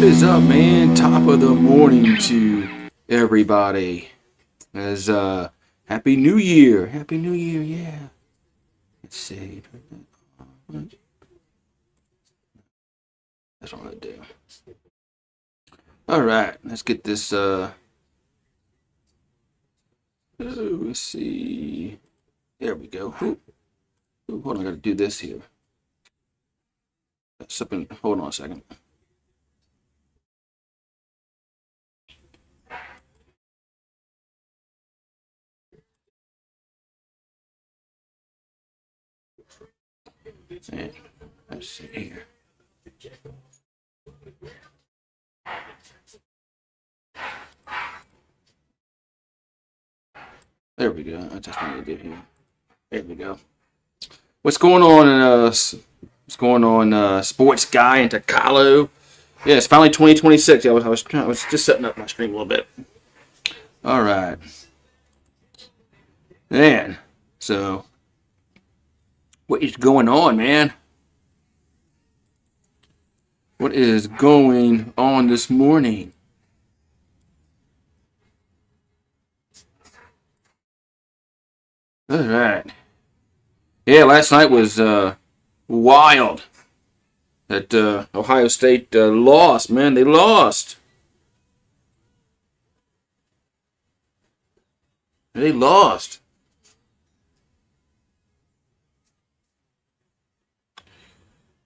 What is up, man? Top of the morning to everybody. As Happy New Year. Happy New Year, yeah. Let's see. That's what I do. Alright, let's get this let's see. There we go. Hold on, I gotta do this here. Hold on a second. And let's see here. There we go. That's just what I did here. There we go. What's going on? Sports guy in Takalo? Yeah, it's finally 2026. I was just setting up my stream a little bit. All right, man. So, what is going on, man? What is going on this morning? All right. Yeah, last night was wild. That Ohio State lost, man. They lost. They lost.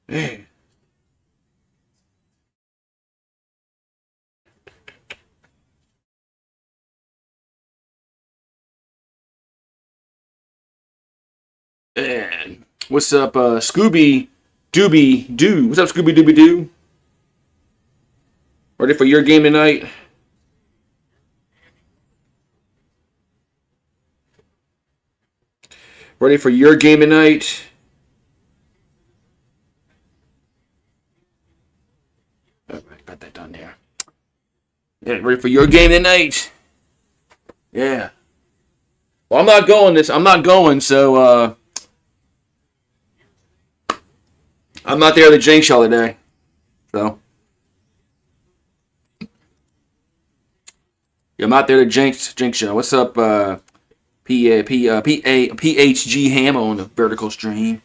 Hey. And what's up, Scooby Dooby Doo? What's up, Scooby Dooby Doo? Ready for your game tonight? Ready for your game tonight? All right, got that done there. Yeah, ready for your game tonight? Yeah. Well, I'm not going, so I'm not there to jinx y'all today. So yeah, I'm not there to jinx y'all. What's up, PHG Ham on the vertical stream?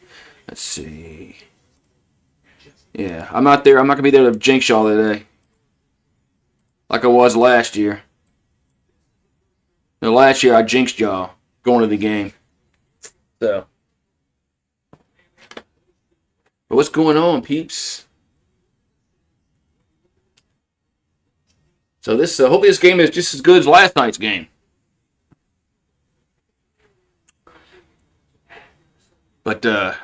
Let's see. Yeah, I'm not there. I'm not gonna be there to jinx y'all today, like I was last year. Last year I jinxed y'all going to the game. So. But what's going on, peeps? So this, hopefully, this game is just as good as last night's game. But yeah,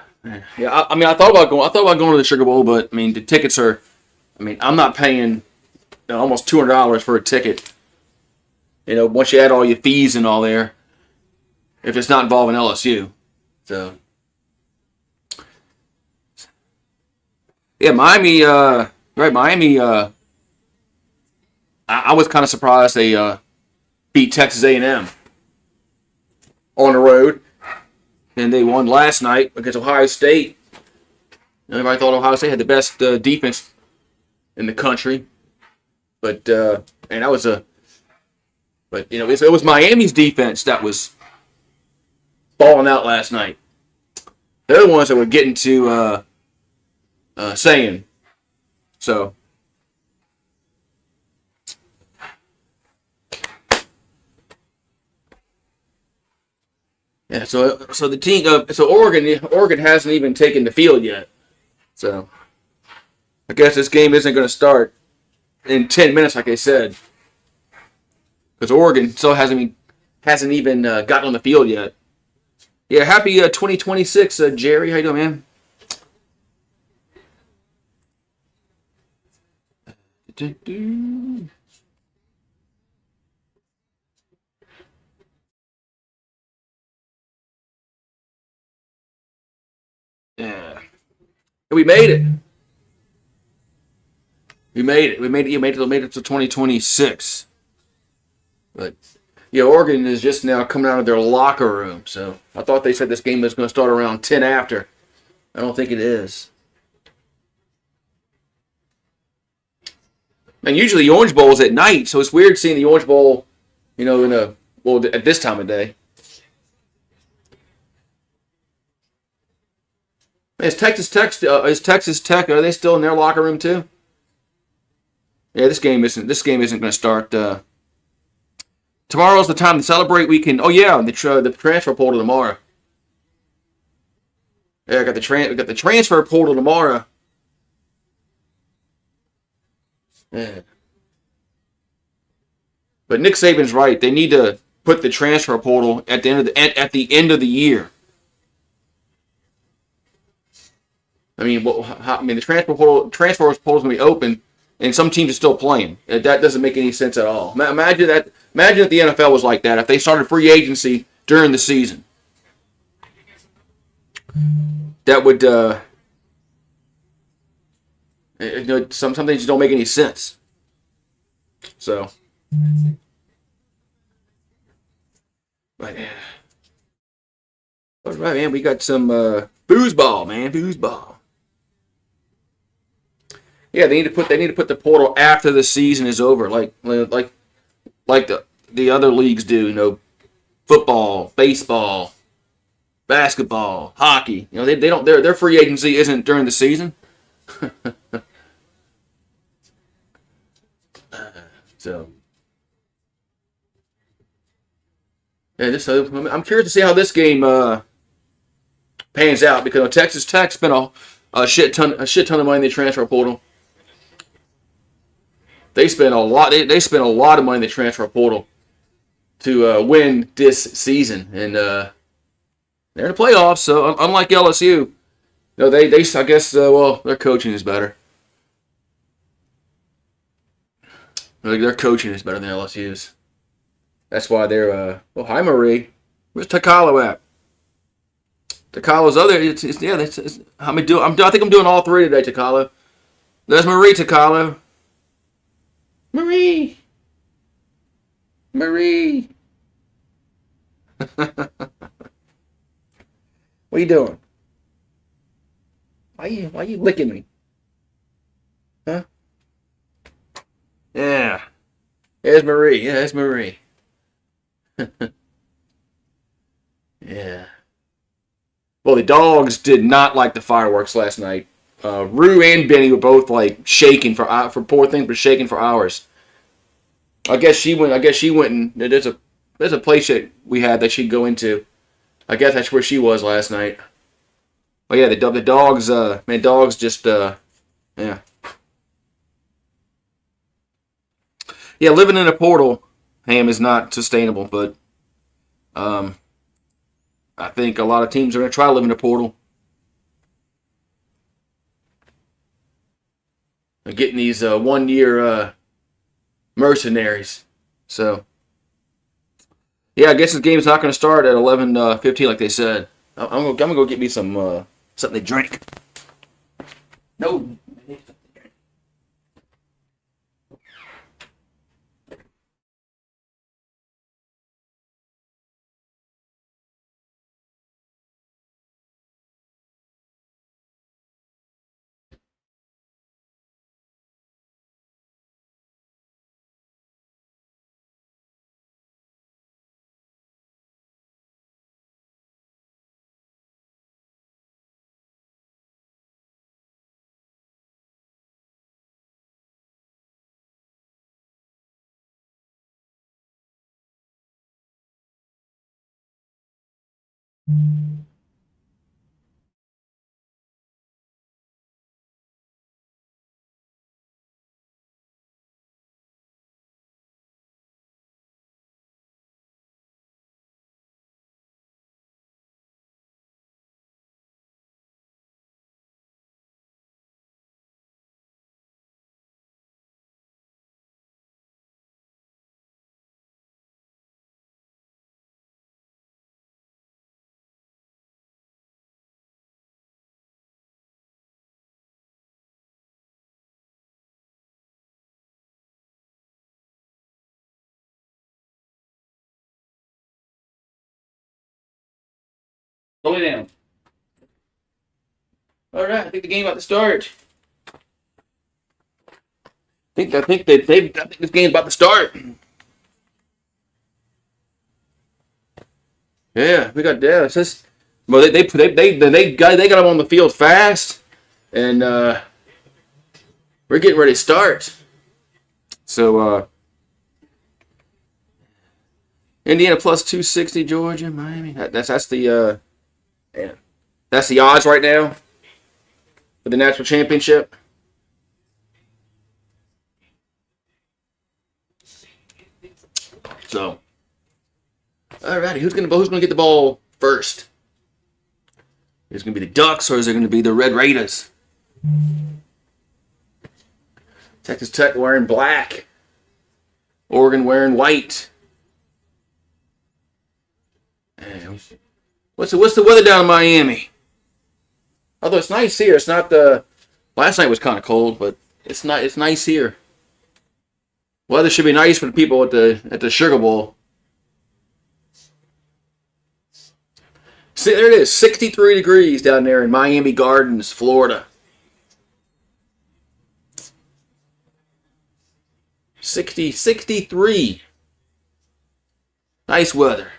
I thought about going to the Sugar Bowl, but I mean, the tickets are. I mean, I'm not paying almost $200 for a ticket. You know, once you add all your fees and all there, if it's not involving LSU, so. Yeah, Miami, right, Miami, I was kind of surprised they beat Texas A&M on the road, and they won last night against Ohio State. Everybody thought Ohio State had the best defense in the country, but it was Miami's defense that was balling out last night. They're the ones that were getting to saying. So. Yeah, so the team, Oregon hasn't even taken the field yet. So, I guess this game isn't going to start in 10 minutes, like I said, because Oregon still hasn't even gotten on the field yet. Yeah, happy 2026, Jerry. How you doing, man? Yeah, we made it. We made it. You made it to 2026. But yeah, Oregon is just now coming out of their locker room. So I thought they said this game was going to start around 10 after. I don't think it is. And usually the Orange Bowl is at night, so it's weird seeing the Orange Bowl, in at this time of day. Is Texas Tech? Are they still in their locker room too? Yeah, this game isn't going to start. Tomorrow's the time to celebrate. We can. Oh yeah, the transfer portal tomorrow. Yeah, we got the transfer portal tomorrow. Yeah. But Nick Saban's right. They need to put the transfer portal at the end of the year. I mean, the transfer portal is going to be open, and some teams are still playing. That doesn't make any sense at all. Imagine that. Imagine if the NFL was like that. If they started free agency during the season, that would. Some things just don't make any sense. So, but yeah. All right, man. We got some foosball, man. Foosball. Yeah, they need to put the portal after the season is over, like the other leagues do. Football, baseball, basketball, hockey. They don't their free agency isn't during the season. So yeah, I'm curious to see how this game pans out because Texas Tech spent a shit ton of money in the transfer portal. They spent a lot. They spent a lot of money in the transfer portal to win this season, and they're in the playoffs. So unlike LSU, they I guess their coaching is better. Their coaching is better than LSU's. That's why they're. Hi Marie, where's Takalo at? Takalo's other. How many do? I think I'm doing all three today, Takalo. There's Marie Takalo. Marie. What are you doing? Why you licking me? Huh? Yeah. There's Marie. Yeah, there's Marie. Yeah. Well, the dogs did not like the fireworks last night. Rue and Benny were both shaking for poor things, but shaking for hours. I guess she went. And there's a place that we had that she'd go into. I guess that's where she was last night. But yeah, the dogs. Dogs just. Yeah. Yeah, living in a portal, Ham, is not sustainable. But I think a lot of teams are going to try to live in a portal. And getting these 1 year mercenaries. So, yeah, I guess this game's not going to start at 11:15 like they said. I'm gonna go get me some something to drink. No. Slow it down. All right, I think the game about to start. I think this game's about to start. Yeah, we got Dallas. Well, they got them on the field fast, and we're getting ready to start. So Indiana plus 260, Georgia, Miami. That's the that's the odds right now for the national championship. So, alrighty, who's gonna get the ball first? Is it gonna be the Ducks or is it gonna be the Red Raiders? Texas Tech wearing black. Oregon wearing white. And what's the weather down in Miami? Although it's nice here, it's not the. Last night was kind of cold, but it's nice here. Weather should be nice for the people at the Sugar Bowl. See, there it is, 63 degrees down there in Miami Gardens, Florida. 63. Nice weather.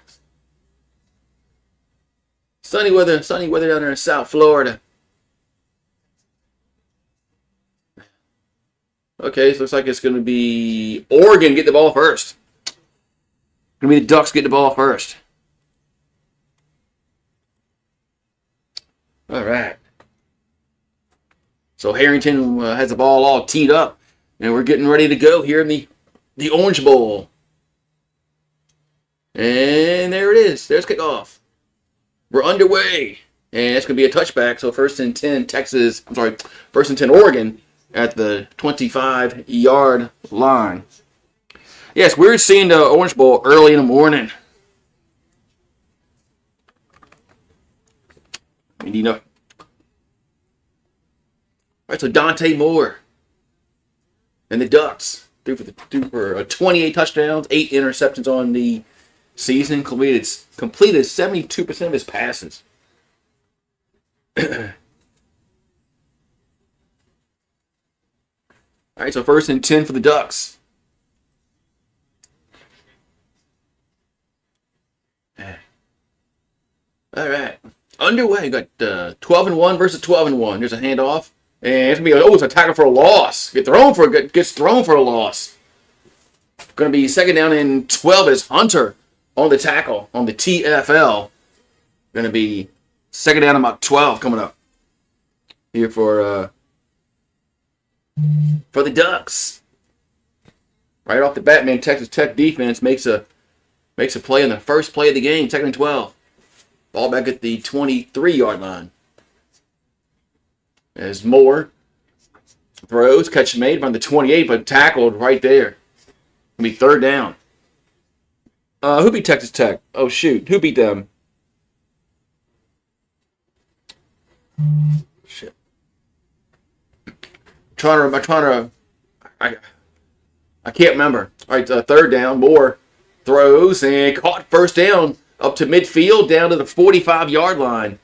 Sunny weather down there in South Florida. Okay, so it looks like it's going to be Oregon get the ball first. Going to be the Ducks get the ball first. All right. So Harrington has the ball all teed up, and we're getting ready to go here in the Orange Bowl. And there it is. There's kickoff. We're underway, and it's going to be a touchback. So first and 10, first and 10, Oregon at the 25-yard line. Yes, we're seeing the Orange Bowl early in the morning. You know. All right, so Dante Moore and the Ducks threw for 28 touchdowns, 8 interceptions on the season. Completed 72% of his passes. All right, so first and 10 for the Ducks. All right. Underway. Got 12-1 versus 12-1. There's a handoff. And it's going to be it's a tackle for a loss. Gets thrown for a loss. Going to be second down and 12 as Hunter on the tackle on the TFL. Going to be second down and about 12 coming up here for the Ducks. Right off the bat, man, Texas Tech defense makes a play on the first play of the game, second and 12. Ball back at the 23-yard line. As Moore throws, catch made from the 28, but tackled right there. It'll be third down. Who beat Texas Tech? Oh shoot, who beat them? Shit. I can't remember. All right, third down. Moore throws and caught first down up to midfield, down to the 45-yard line.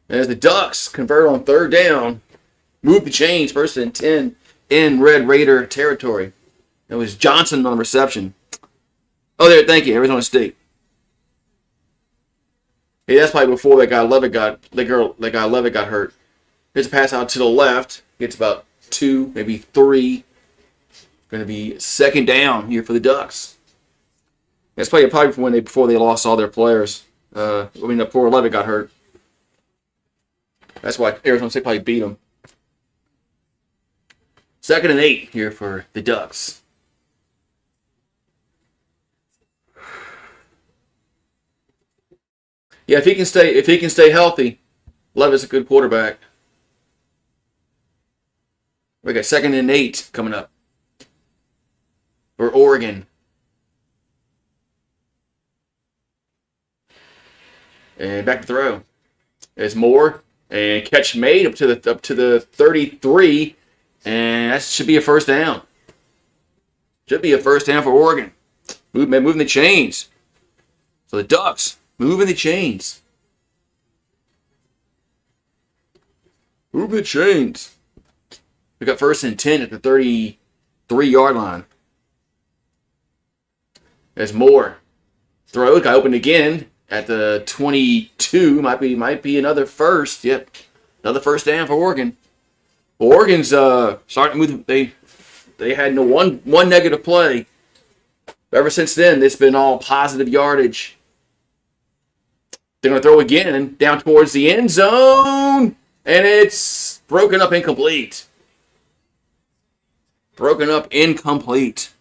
As the Ducks convert on third down, move the chains, first and 10 in Red Raider territory. It was Johnson on the reception. Oh, there, thank you, Arizona State. Hey, that's probably before that guy Levitt got hurt. Here's a pass out to the left. Gets about 2, maybe 3. Going to be second down here for the Ducks. That's probably before they lost all their players. Before Levitt got hurt. That's why Arizona State probably beat them. Second and 8 here for the Ducks. Yeah, if he can stay healthy, Levitt's a good quarterback. We got second and 8 coming up for Oregon. And back to throw. There's Moore. And catch made up to the 33, and that should be a first down. Should be a first down for Oregon. Moving the chains. So the Ducks moving the chains. Moving the chains. We got first and 10 at the 3-yard line. There's more. Throw got opened again at the 22. Might be another first. Yep, another first down for Oregon. Well, Oregon's starting to move. They had no one negative play. Ever since then, it's been all positive yardage. They're going to throw again down towards the end zone, and it's broken up incomplete. Broken up incomplete.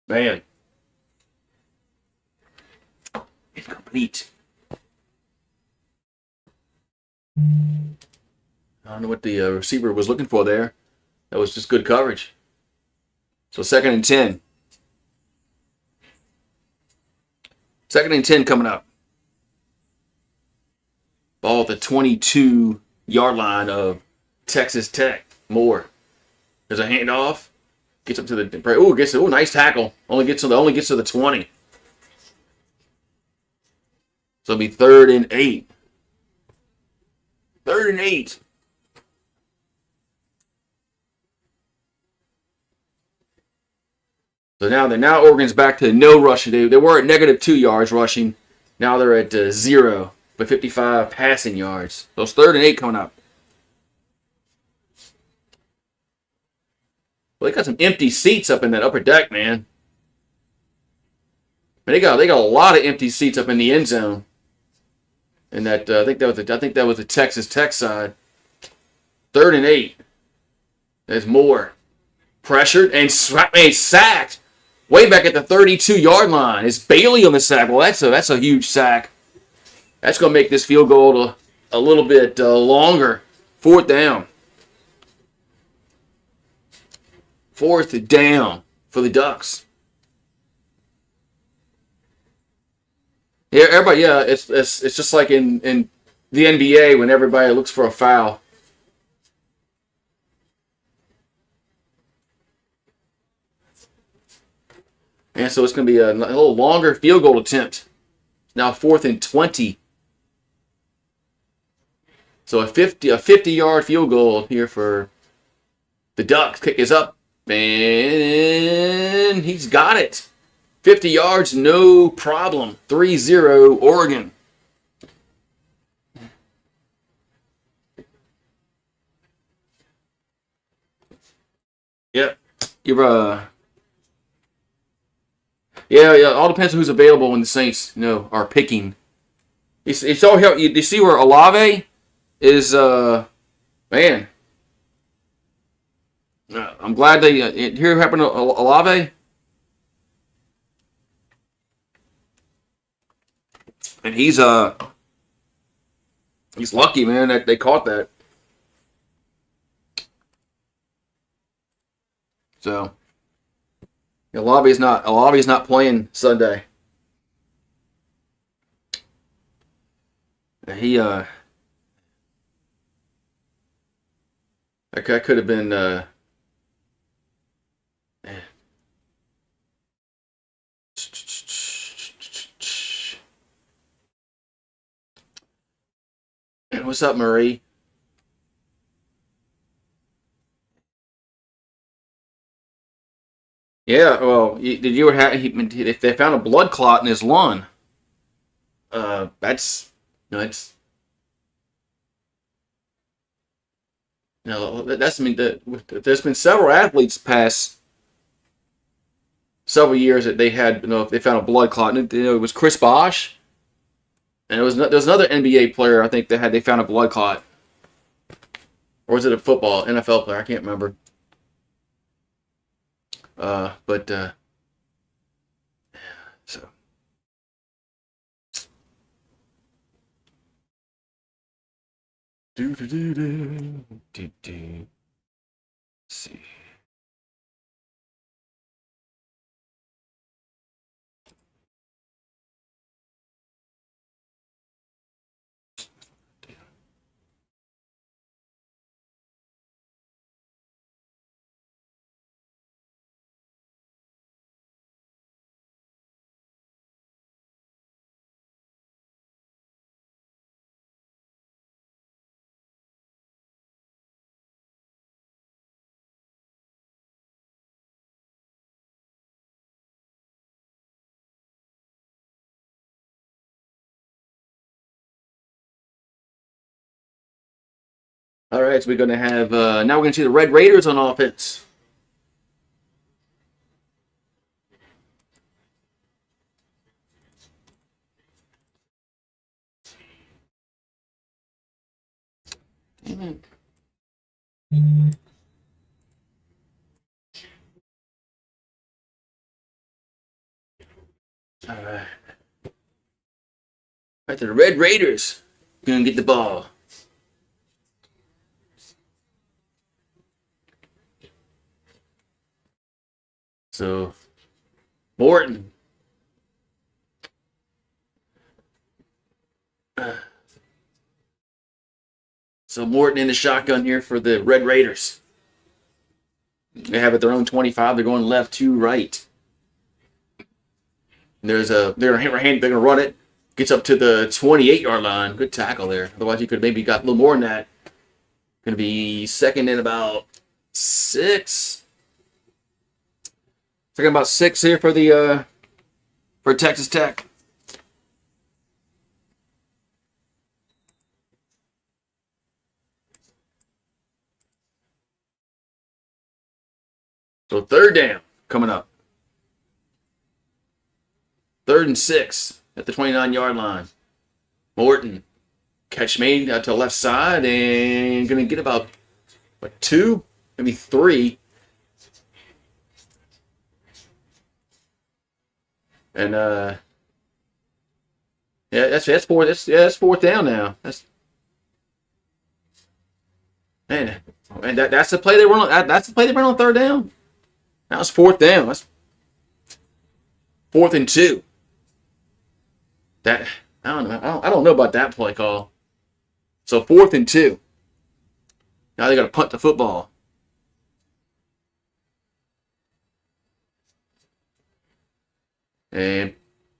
Man. Incomplete. I don't know what the receiver was looking for there. That was just good coverage. So 2nd and 10. 2nd and 10 coming up. Ball at the 22-yard line of Texas Tech. More. There's a handoff. Gets up to the nice tackle. Only gets to the 20. So it'll be 3rd and 8. 3rd and 8. So now Oregon's back to no rushing. They were at -2 yards rushing. Now they're at 0, but 55 passing yards. So it's 3rd and 8 coming up. Well, they got some empty seats up in that upper deck, man. They got a lot of empty seats up in the end zone. And that I think that was the Texas Tech side. 3rd and 8. There's more. Pressured and sacked. Way back at the 32-yard line. It's Bailey on the sack. Well, that's a huge sack. That's going to make this field goal a little bit longer. 4th down. 4th down for the Ducks. Yeah, everybody. Yeah, it's just like in the NBA when everybody looks for a foul. And so it's going to be a little longer field goal attempt. Now 4th and 20. So a 50-yard field goal here for the Ducks. Kick is up, and he's got it. 50 yards, no problem. 3-0 Oregon. Yep. Yeah, all depends on who's available when the Saints, are picking. It's all here. You see where Olave is, man. I'm glad they hear what happened to Olave. And he's lucky, man, that they caught that. So Olave's not playing Sunday. He that could have been man. What's up, Marie? Yeah, well, did you have? If they found a blood clot in his lung, that's that's that's there's been several athletes past several years that they had if they found a blood clot. And, it was Chris Bosh, and there was another NBA player I think they found a blood clot, or was it a football NFL player? I can't remember. But so see. All right, so we're going to have, now we're going to see the Red Raiders on offense. Damn it. All right. Right, the Red Raiders going to get the ball. So, Morton. So Morton in the shotgun here for the Red Raiders. They have at their own 25. They're going left to right. And they're going to run it. Gets up to the 28-yard line. Good tackle there. Otherwise, you could maybe got a little more than that. Going to be second and about 6. Second about 6 here for the for Texas Tech. So third down coming up. 3rd and 6 at the 29-yard line. Morton catch made to the left side and going to get about 2, maybe 3. And yeah, that's 4th down now. That's the play they run on. That's the play they run on 3rd down. That was 4th down. That's 4th and 2. That I don't know. I don't know about that play call. So 4th and 2. Now they got to punt the football. And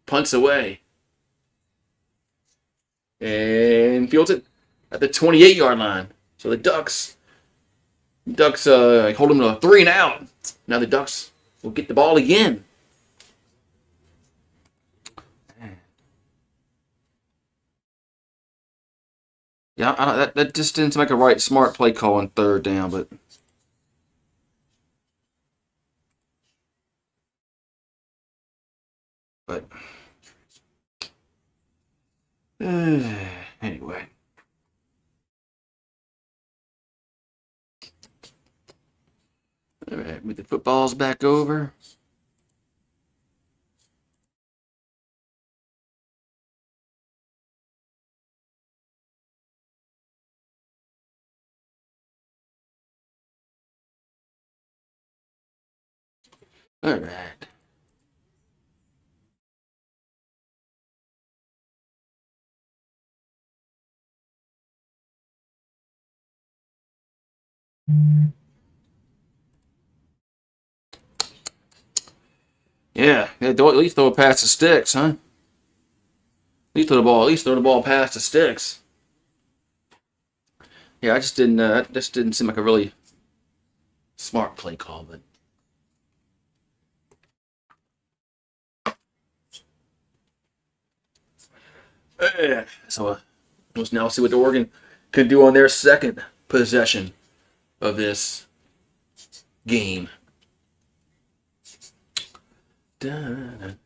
punts away. And fields it at the 28-yard line. So the Ducks hold them to a 3 and out. Now the Ducks will get the ball again. Yeah, that just didn't seem like a right smart play call on 3rd down, but anyway. All right, move the footballs back over. All right. Yeah, don't at least throw it past the sticks, huh? At least throw the ball past the sticks. Yeah, I just didn't. That just didn't seem like a really smart play call, but. So let's now see what the Oregon could do on their second possession of this game. Dun.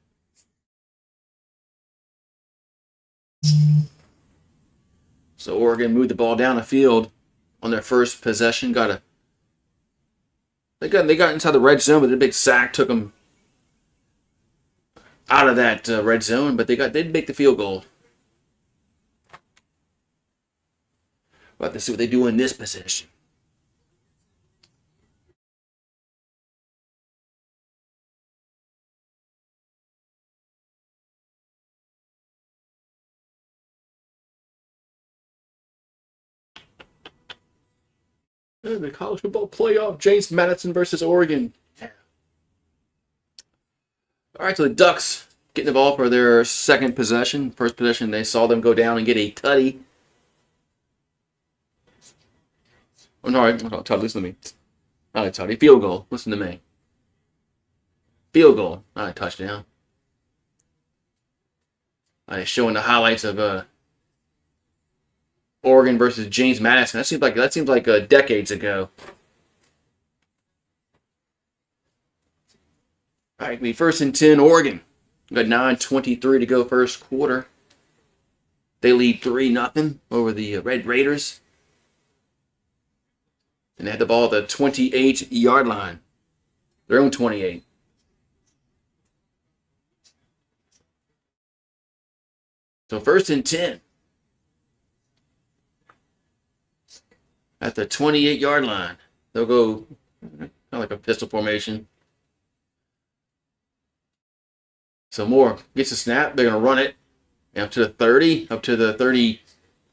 So Oregon moved the ball down the field on their first possession. They got inside the red zone, but the big sack took them out of that red zone. But they did make the field goal. We'll have to see what they do in this possession. And the college football playoff, James Madison versus Oregon. All right, so the Ducks getting the ball for their second possession. First possession, they saw them go down and get a tutty. Oh, no, Todd, listen to me. Not a tutty. Field goal. Listen to me. Field goal. Not a touchdown. Showing the highlights of Oregon versus James Madison. That seems like decades ago. All right, we first and 10, Oregon. We got 9:23 to go first quarter. They lead 3-0 over the Red Raiders. And they had the ball at the 28-yard line. Their own 28. So first and 10. At the 28-yard line. They'll go kind of like a pistol formation. So Moore gets a snap. They're going to run it up to the 30, up to the 30,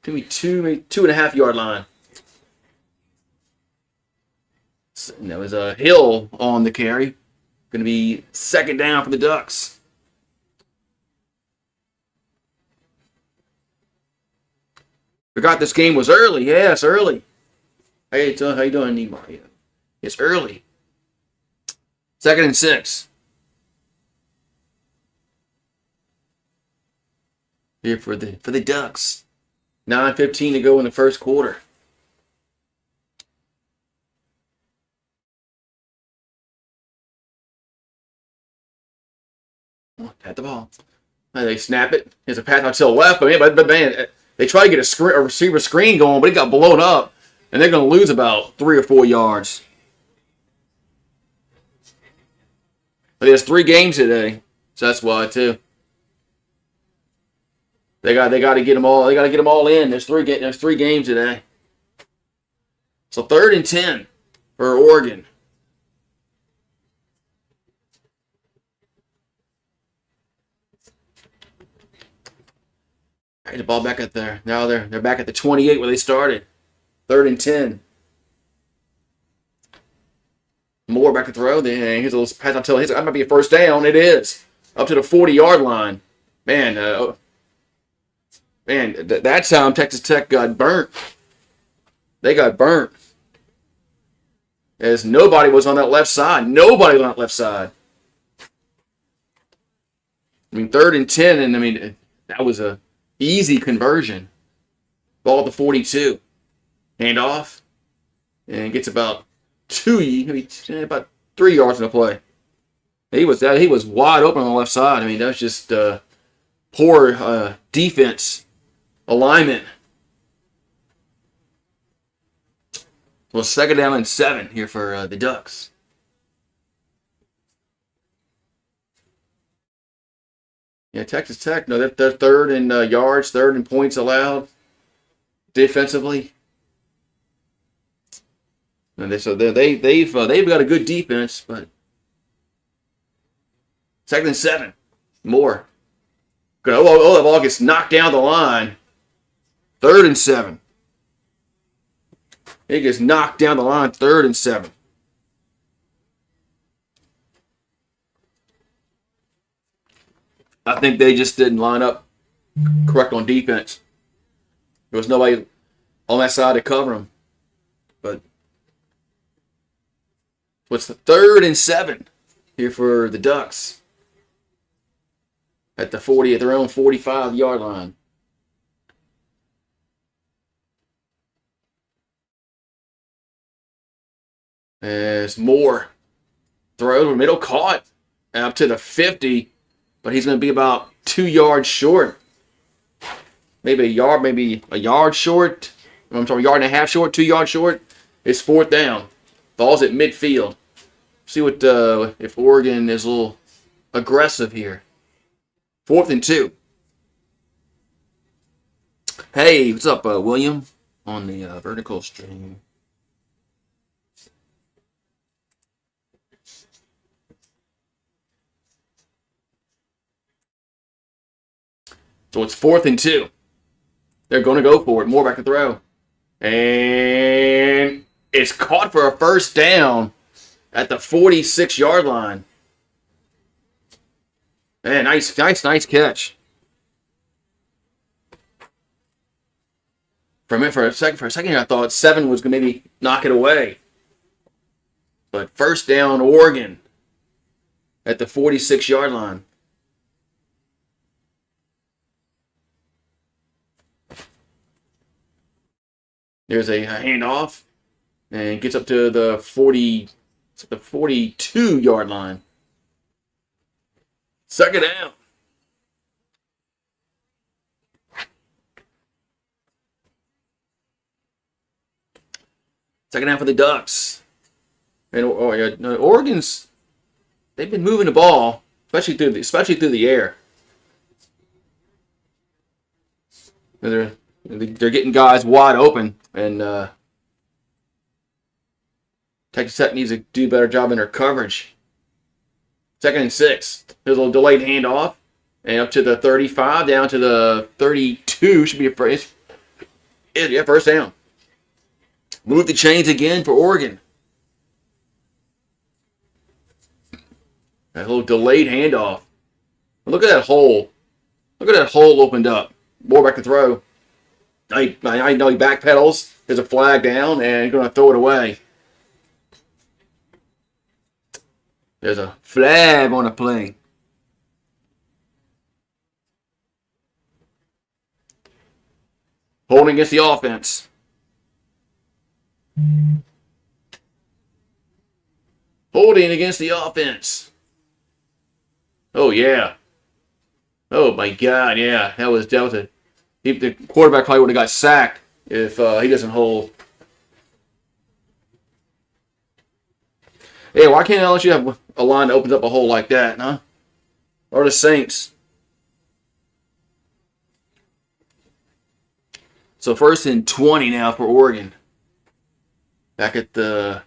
maybe 2.5 yard line. So, and that was a Hill on the carry. Going to be second down for the Ducks. Forgot this game was early. Yeah, it's early. Hey, how you doing, Nehemiah? It's early. 2nd and 6. Here for the Ducks. 9:15 to go in the first quarter. At the ball. And they snap it. Here's a pass out to the left, but man, they try to get a receiver screen going, but it got blown up, and they're going to lose about 3 or 4 yards. But there's 3 games today, so that's why too. They got to get them all. They got to get them all in. There's 3 games today. So 3rd and 10 for Oregon. All right, the ball back at there. Now they're back at the 28 where they started. 3rd and 10. Moore back to throw. Here's a little pass up to. That might be a first down. It is up to the 40-yard line. Man. That time Texas Tech got burnt. They got burnt. As nobody was on that left side. Nobody was on that left side. I mean, 3rd and 10, and I mean, that was a easy conversion. Ball at the 42. Hand off. And gets about 3 yards in the play. He was wide open on the left side. I mean, that was just poor defense. Alignment. Well, 2nd down and 7 here for the Ducks. Yeah, Texas Tech. No, they're 3rd in yards, 3rd in points allowed. Defensively, and they've got a good defense, but 2nd and 7, Moore. The ball gets knocked down the line. 3rd and 7. It gets knocked down the line. 3rd and 7. I think they just didn't line up correct on defense. There was nobody on that side to cover them. But what's the 3rd and 7 here for the Ducks? At their own 45-yard line. As Moore throws the middle, caught up to the 50, but he's going to be about 2 yards short. Maybe a yard short. I'm sorry, 1.5 yards short, 2 yards short. It's 4th down. Ball's at midfield. See what if Oregon is a little aggressive here. 4th and 2. Hey, what's up, William? On the vertical stream. So it's 4th and 2. They're going to go for it. Moore back to throw. And it's caught for a first down at the 46-yard line. Man, nice catch. For a second, I thought 7 was going to maybe knock it away. But first down, Oregon at the 46-yard line. There's a handoff and gets up to the 42-yard line. Second down. Second down for the Ducks. And Oregon's, they've been moving the ball, especially through the air. They're getting guys wide open, and Texas Tech needs to do a better job in their coverage. 2nd and 6. There's a little delayed handoff, and up to the 35, down to the 32. Should be first down. Move the chains again for Oregon. That little delayed handoff. Look at that hole. Look at that hole opened up. More back to throw. I know he backpedals. There's a flag down, and he's going to throw it away. There's a flag on the play. Holding against the offense. Holding against the offense. Oh, yeah. Oh, my God, yeah. That was the quarterback probably would have got sacked if he doesn't hold. Yeah, why can't LSU have a line that opens up a hole like that, huh? Or the Saints. So 1st and 20 now for Oregon. Back at the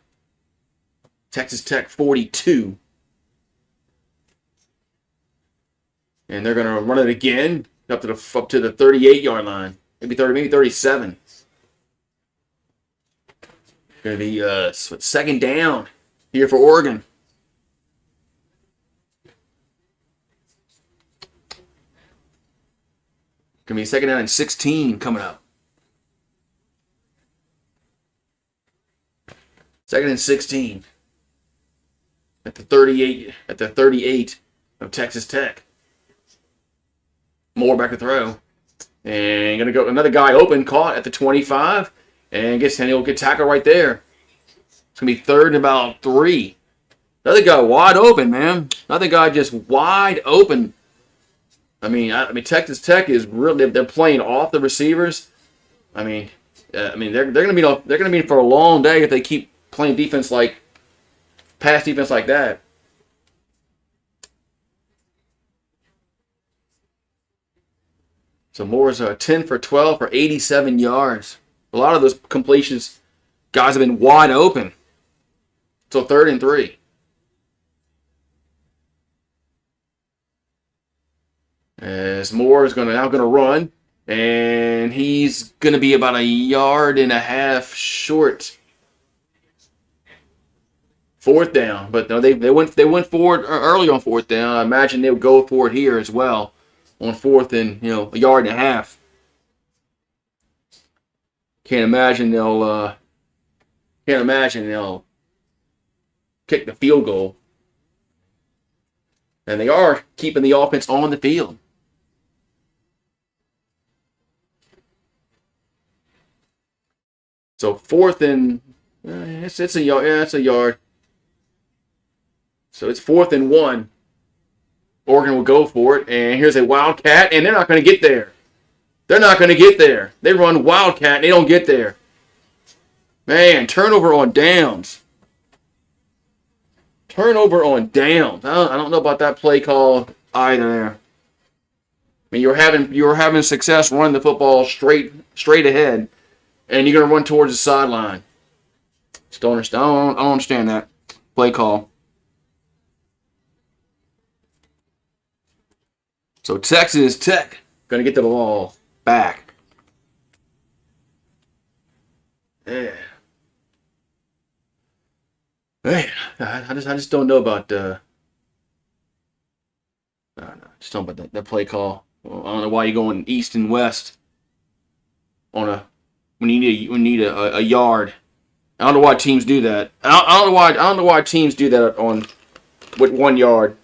Texas Tech 42. And they're going to run it again up to the 38-yard line. Maybe 37. Going to be 2nd down here for Oregon. Going to be 2nd down and 16 coming up. 2nd and 16 at the 38 of Texas Tech. Moore back to throw. And going to go another guy open, caught at the 25, and he'll get tackled right there. It's going to be 3rd and about 3. Another guy wide open, man. Another guy just wide open. I mean, Texas Tech is really, they're playing off the receivers. They're going to be for a long day if they keep playing pass defense like that. So Moore's 10 for 12 for 87 yards. A lot of those completions, guys have been wide open. So 3rd and 3. As Moore is now going to run, and he's going to be about 1.5 yards short. 4th down, but no, they went forward early on 4th down. I imagine they would go for it here as well on 4th and 1.5 yards. Can't imagine they'll kick the field goal, and they are keeping the offense on the field. So 4th and it's a yard. Yeah, it's a yard. So it's 4th and 1. Oregon will go for it, and here's a wildcat, and they're not going to get there. They're not going to get there. They run wildcat, and they don't get there. Man, turnover on downs. Turnover on downs. I don't know about that play call either there. I mean, you were having success running the football straight ahead, and you're going to run towards the sideline. Just don't understand. I don't understand that play call. So Texas Tech going to get the ball back. Yeah. Man, I just don't know about I just don't know about that play call. I don't know why you're going east and west when you need a yard. I don't know why teams do that. I don't know why teams do that with 1 yard.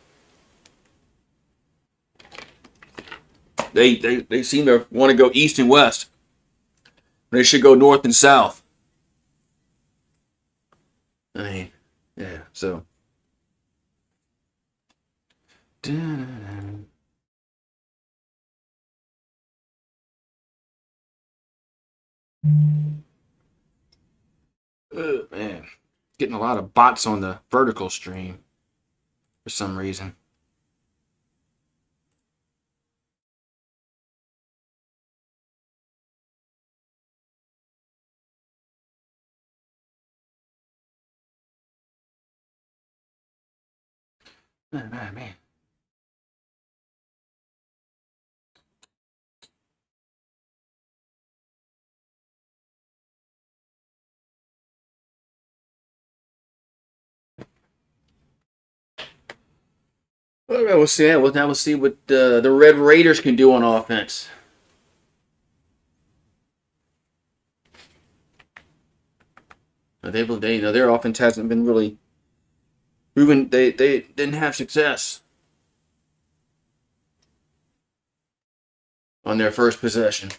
They seem to want to go east and west. They should go north and south. I mean, yeah. So. Man, getting a lot of bots on the vertical stream for some reason. Man. All right, we'll see. Well, now we'll see what the Red Raiders can do on offense. Their offense hasn't been really proven. They didn't have success on their first possession.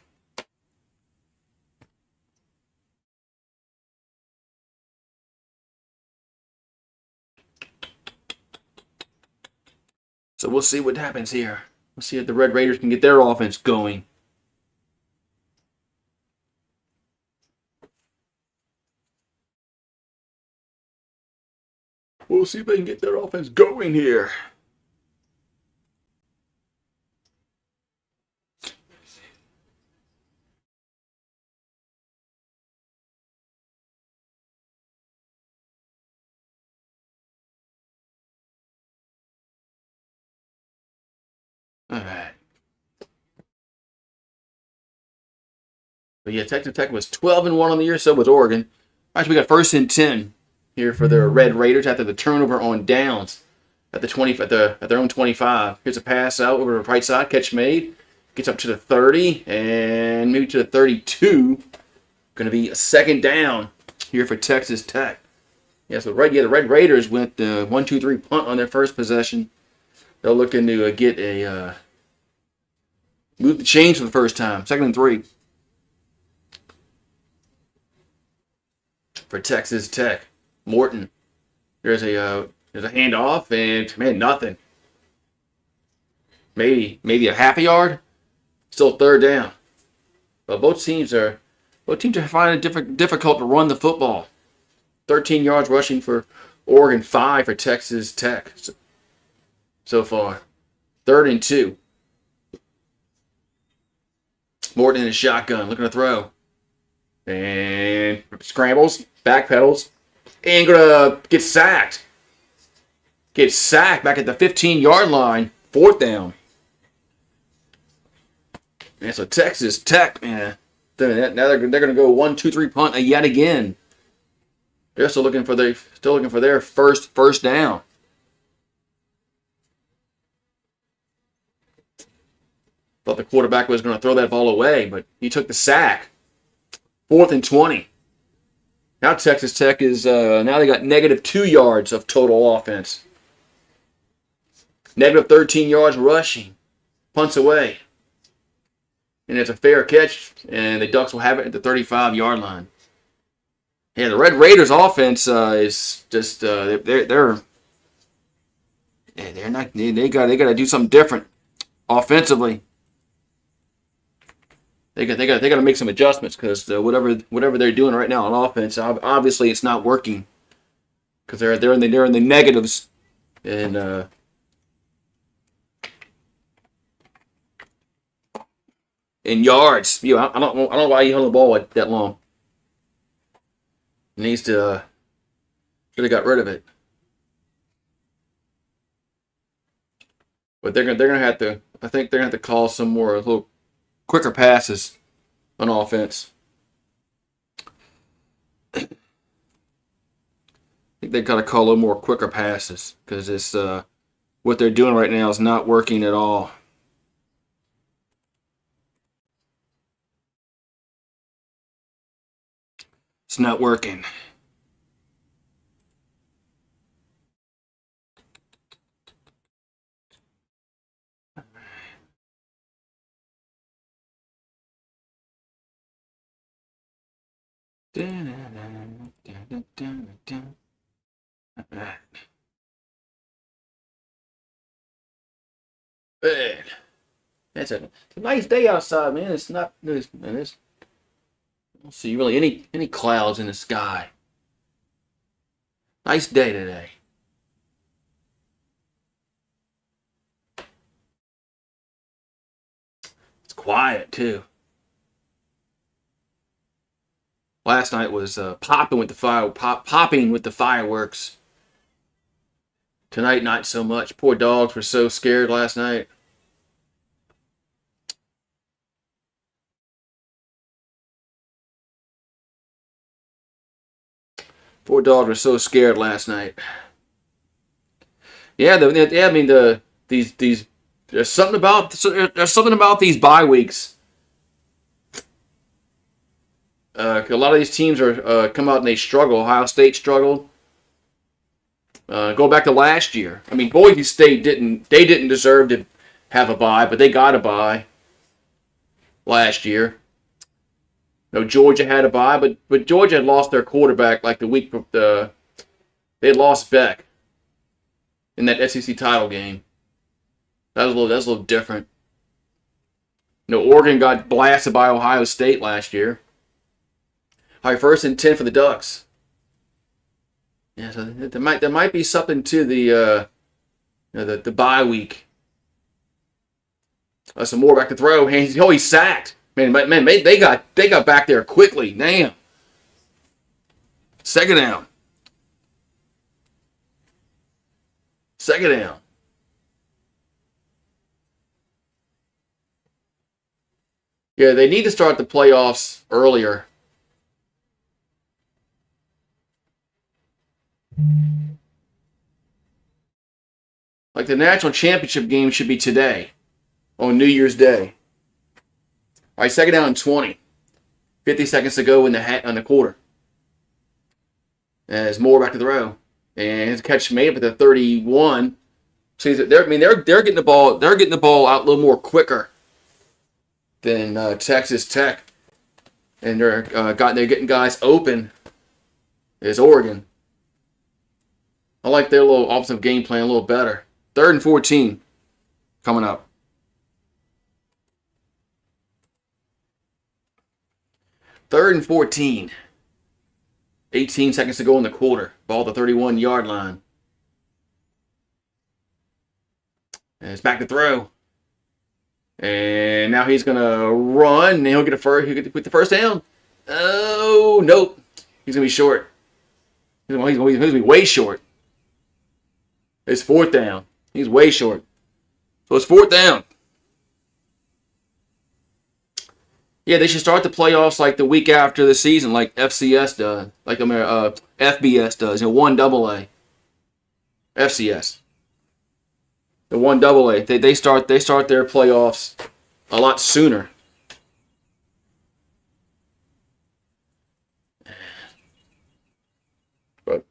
So we'll see what happens here. We'll see if the Red Raiders can get their offense going. We'll see if they can get their offense going here. All right. But yeah, Texas Tech was 12-1 on the year, so was Oregon. Actually, we got 1st and 10 here for the Red Raiders after the turnover on downs at their own 25. Here's a pass out over the right side, catch made, gets up to the 30 and maybe to the 32. Going to be a 2nd down here for Texas Tech. Yeah, so the Red Raiders went 1-2-3 punt on their first possession. They're looking to get a move the chains for the first time. 2nd and 3 for Texas Tech. Morton. There's a handoff and man, nothing. Maybe a half a yard. Still 3rd down. But both teams are finding it difficult to run the football. 13 yards rushing for Oregon, 5 for Texas Tech so far. 3rd and 2. Morton in a shotgun, looking to throw. And scrambles, backpedals, and gonna get sacked. Gets sacked back at the 15-yard line. 4th down. And so Texas Tech, man, now they're gonna go 1-2-3 punt yet again. They're still looking for their first down. Thought the quarterback was going to throw that ball away, but he took the sack. 4th and 20. Now Texas Tech is now they got -2 yards of total offense. -13 yards rushing. Punts away. And it's a fair catch, and the Ducks will have it at the 35-yard line. Yeah, the Red Raiders offense is just they're not they got to do something different offensively. They got to make some adjustments because whatever they're doing right now on offense, obviously it's not working because they're in the negatives and in yards. I don't know why he held the ball that long. Needs to should have got rid of it. But they're gonna have to. I think they're gonna have to call some more a little quicker passes on offense. I think they gotta call a little more quicker passes because it's what they're doing right now is not working at all. It's not working. Man, it's a nice day outside, man. It's not. I don't see really any clouds in the sky. Nice day today. It's quiet too. Last night was popping with the fireworks. Tonight, not so much. Poor dogs were so scared last night. Poor dogs were so scared last night. Yeah, I mean these there's something about these bye weeks. A lot of these teams are come out and they struggle. Ohio State struggled. Go back to last year. I mean, Boise State didn't deserve to have a bye, but they got a bye last year. You know, Georgia had a bye, but Georgia had lost their quarterback like the week they had lost Beck in that SEC title game. That's a little different. You know, Oregon got blasted by Ohio State last year. All right, 1st and 10 for the Ducks. Yeah, so there might be something to the bye week. Some more back to throw. He's sacked. Man, they got back there quickly. Damn. 2nd down. 2nd down. Yeah, they need to start the playoffs earlier. Like the national championship game should be today, on New Year's Day. All right, 2nd down and 20. 50 seconds to go in the quarter. As Moore back to the row, and his catch made up at the 31. See, they're getting the ball. They're getting the ball out a little more quicker than Texas Tech, and they're getting guys open. Is Oregon. I like their little offensive game plan a little better. 3rd and 14 coming up. 3rd and 14. 18 seconds to go in the quarter. Ball at the 31-yard line. And it's back to throw. And now he's going to run. And he'll get the first down. Oh, nope. He's going to be short. He's going to be way short. It's 4th down. He's way short. So it's 4th down. Yeah, they should start the playoffs like the week after the season, like FCS does, like FBS does. You know, 1AA, FCS, the 1AA. They start their playoffs a lot sooner. But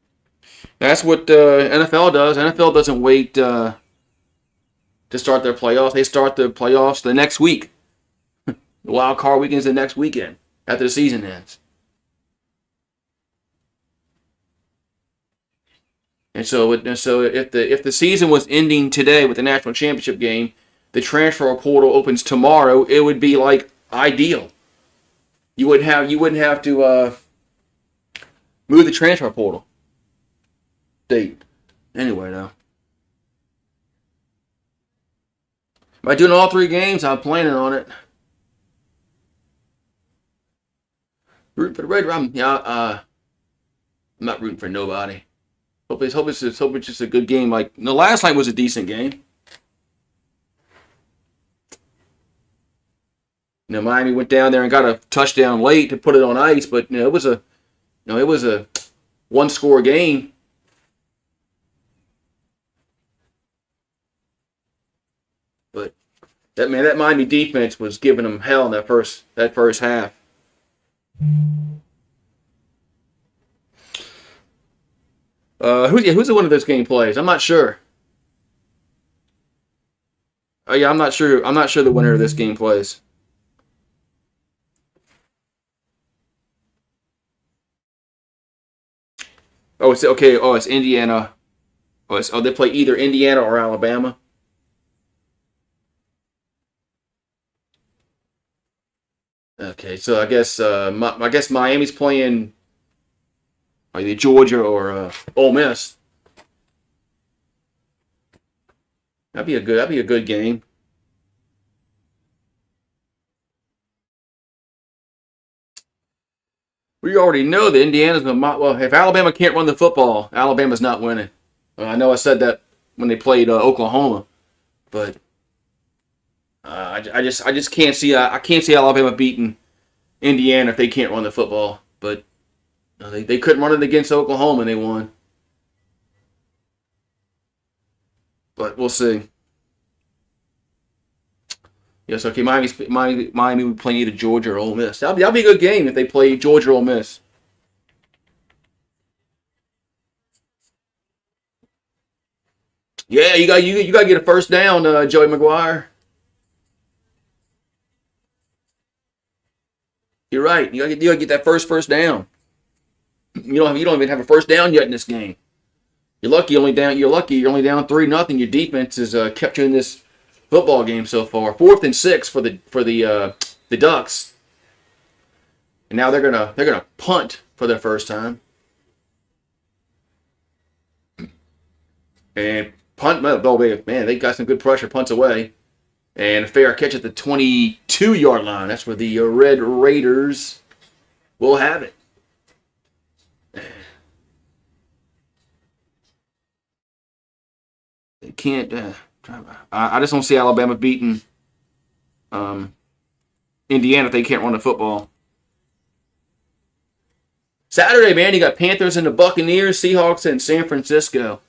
that's what NFL does. NFL doesn't wait to start their playoffs. They start the playoffs the next week. The wild card weekend is the next weekend after the season ends. And so if the season was ending today with the national championship game, the transfer portal opens tomorrow. It would be like ideal. You wouldn't have to move the transfer portal date. Anyway, though, by doing all 3 games, I'm planning on it. Rooting for the Red Rum. Yeah, I'm not rooting for nobody. Hope it's just a good game. Like the last night was a decent game. You know, Miami went down there and got a touchdown late to put it on ice, but it was a 1-score game. But that Miami defense was giving them hell in that first half. Who's the winner of this game plays? I'm not sure. Oh yeah, I'm not sure. I'm not sure the winner of this game plays. Oh, it's okay. Oh, it's Indiana. Oh, they play either Indiana or Alabama. Okay, so I guess Miami's playing either Georgia or Ole Miss. That'd be a good game. We already know that Indiana's going to. Well, if Alabama can't run the football, Alabama's not winning. I know I said that when they played Oklahoma, but I just can't see I can't see Alabama beating Indiana if they can't run the football. But they couldn't run it against Oklahoma and they won. But we'll see. Yes, okay. Miami would play either Georgia or Ole Miss. That'll be a good game if they play Georgia or Ole Miss. Yeah, you got to get a first down, Joey McGuire. You're right. You got to get that first down. You don't even have a first down yet in this game. You're lucky you're only down 3-0. Your defense has kept you in this football game so far. 4th and 6 for the Ducks. And now they're gonna punt for their first time. And punt, oh man, they got some good pressure, punts away. And a fair catch at the 22-yard line. That's where the Red Raiders will have it. They can't. I just don't see Alabama beating Indiana if they can't run the football. Saturday, man, you got Panthers and the Buccaneers, Seahawks and San Francisco.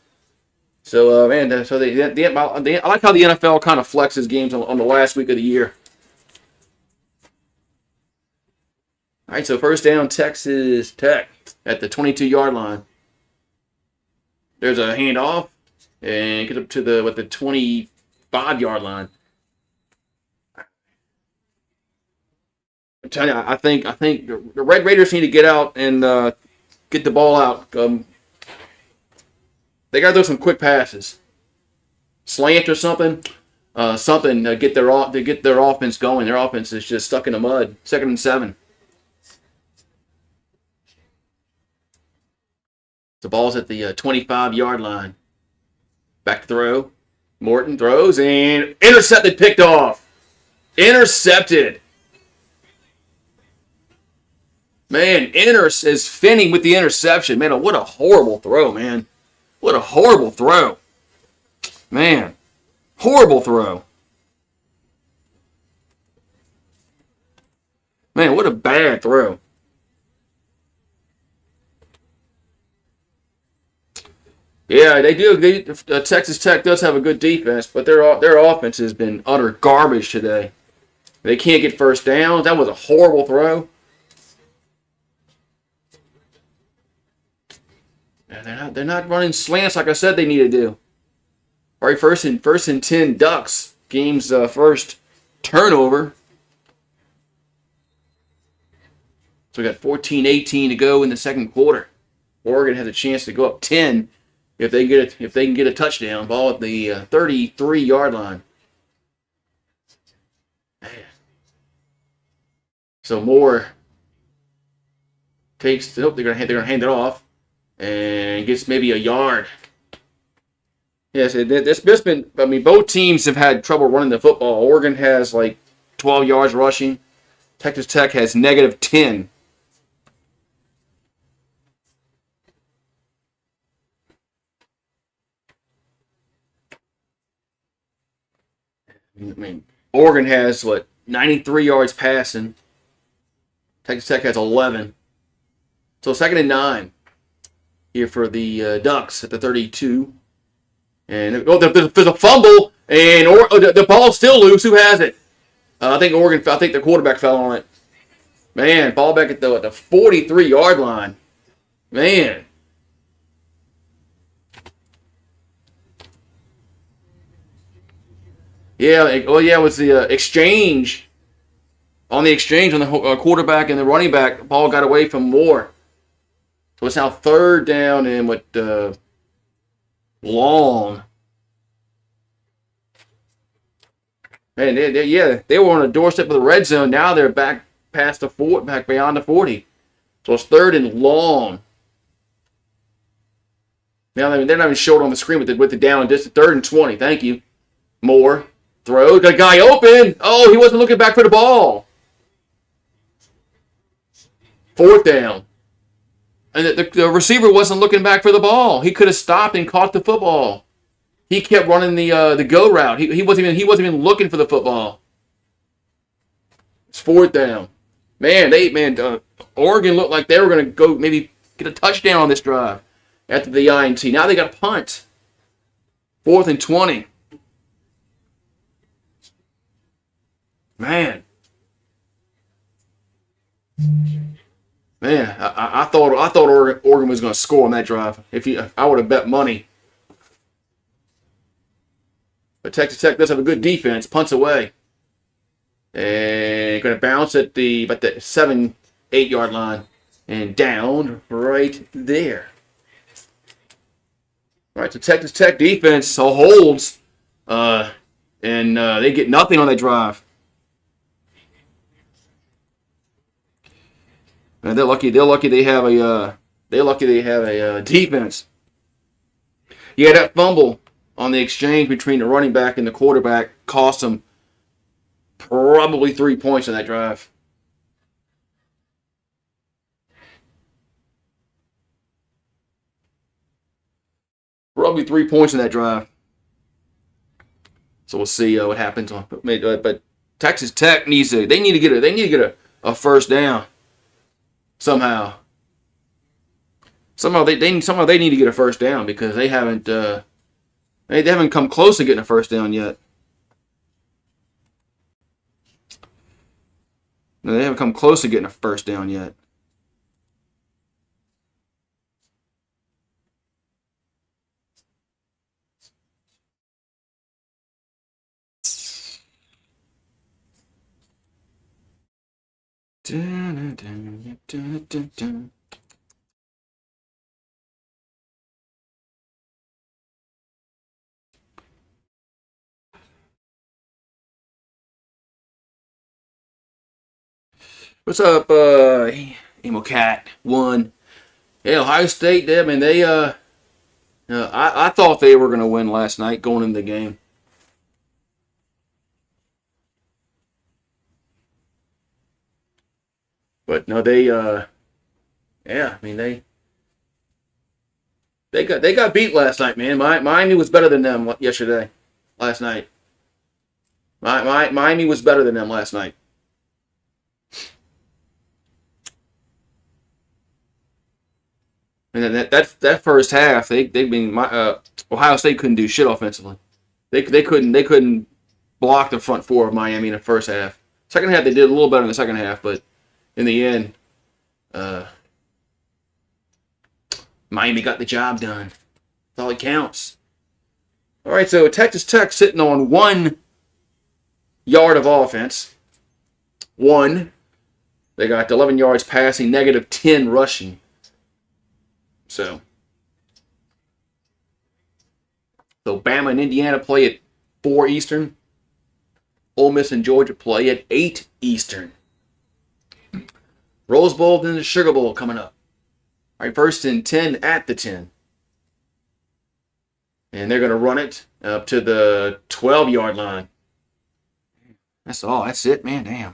So, man, I like how the NFL kind of flexes games on the last week of the year. All right, so first down, Texas Tech at the 22-yard line. There's a handoff and get up to the 25-yard line. I'm telling you, I think the Red Raiders need to get out and get the ball out. They got to do some quick passes, slant or something, to get their offense going. Their offense is just stuck in the mud. 2nd and 7. The ball's at the 25-yard line. Back to throw. Morton throws and intercepted, picked off. Intercepted. Man, is Finney with the interception. Man, what a horrible throw, man. What a horrible throw. Man, horrible throw. Man, what a bad throw. Yeah, they do. Texas Tech does have a good defense, but their offense has been utter garbage today. They can't get first downs. That was a horrible throw. They're not running slants like I said they need to do. All right, first and 10 Ducks. Game's first turnover. So we got 14-18 to go in the second quarter. Oregon has a chance to go up 10 if they can get a touchdown. Ball at the 33-yard line. Man. So Moore takes. They're gonna hand it off. And gets maybe a yard. Yes, it's just been. I mean, both teams have had trouble running the football. Oregon has like 12 yards rushing. Texas Tech has -10. I mean, Oregon has 93 yards passing. Texas Tech has 11. So 2nd and 9. Here for the Ducks at the 32. And there's a fumble, and the ball's still loose. Who has it? I think the quarterback fell on it. Man, ball back at the 43-yard line. Man. Yeah, it was the exchange. On the exchange on the quarterback and the running back, the ball got away from Moore. So it's now 3rd down and long. And they were on the doorstep of the red zone. Now they're back past back beyond the 40. So it's 3rd and long. Now they're not even showed on the screen with the down and distance. 3rd and 20. Thank you. Moore throws. Got a guy open. Oh, he wasn't looking back for the ball. 4th down. And the receiver wasn't looking back for the ball. He could have stopped and caught the football. He kept running the go route. He wasn't even looking for the football. It's 4th down. Oregon looked like they were going to go maybe get a touchdown on this drive after the INT. Now they got a punt. 4th and 20. Man, I thought Oregon was going to score on that drive. If I would have bet money. But Texas Tech does have a good defense. Punts away. And going to bounce at the 7-8 yard line. And down right there. All right, so Texas Tech defense holds. And they get nothing on that drive. And they're lucky they have a defense. Yeah, that fumble on the exchange between the running back and the quarterback cost them probably 3 points on that drive. Probably 3 points in that drive. So we'll see what happens. But Texas Tech needs to get a first down somehow. Somehow they need to get a first down because they haven't come close to getting a first down yet. No, they haven't come close to getting a first down yet. Dun, dun, dun, dun, dun. What's up, Emo Cat? 1. Yeah, Ohio State. I thought they were going to win last night going into the game. But no, they got beat last night, man. Miami was better than them last night. Miami was better than them last night. And that first half, Ohio State couldn't do shit offensively. They couldn't block the front four of Miami in the first half. Second half they did a little better in the second half, but in the end, Miami got the job done. That's all that counts. All right, so Texas Tech sitting on 1 yard of offense. 1. They got 11 yards passing, -10 rushing. So Bama and Indiana play at 4 Eastern. Ole Miss and Georgia play at 8 Eastern. Rose Bowl, then the Sugar Bowl coming up. All right, 1st and 10 at the 10. And they're going to run it up to the 12-yard line. That's all. That's it, man. Damn.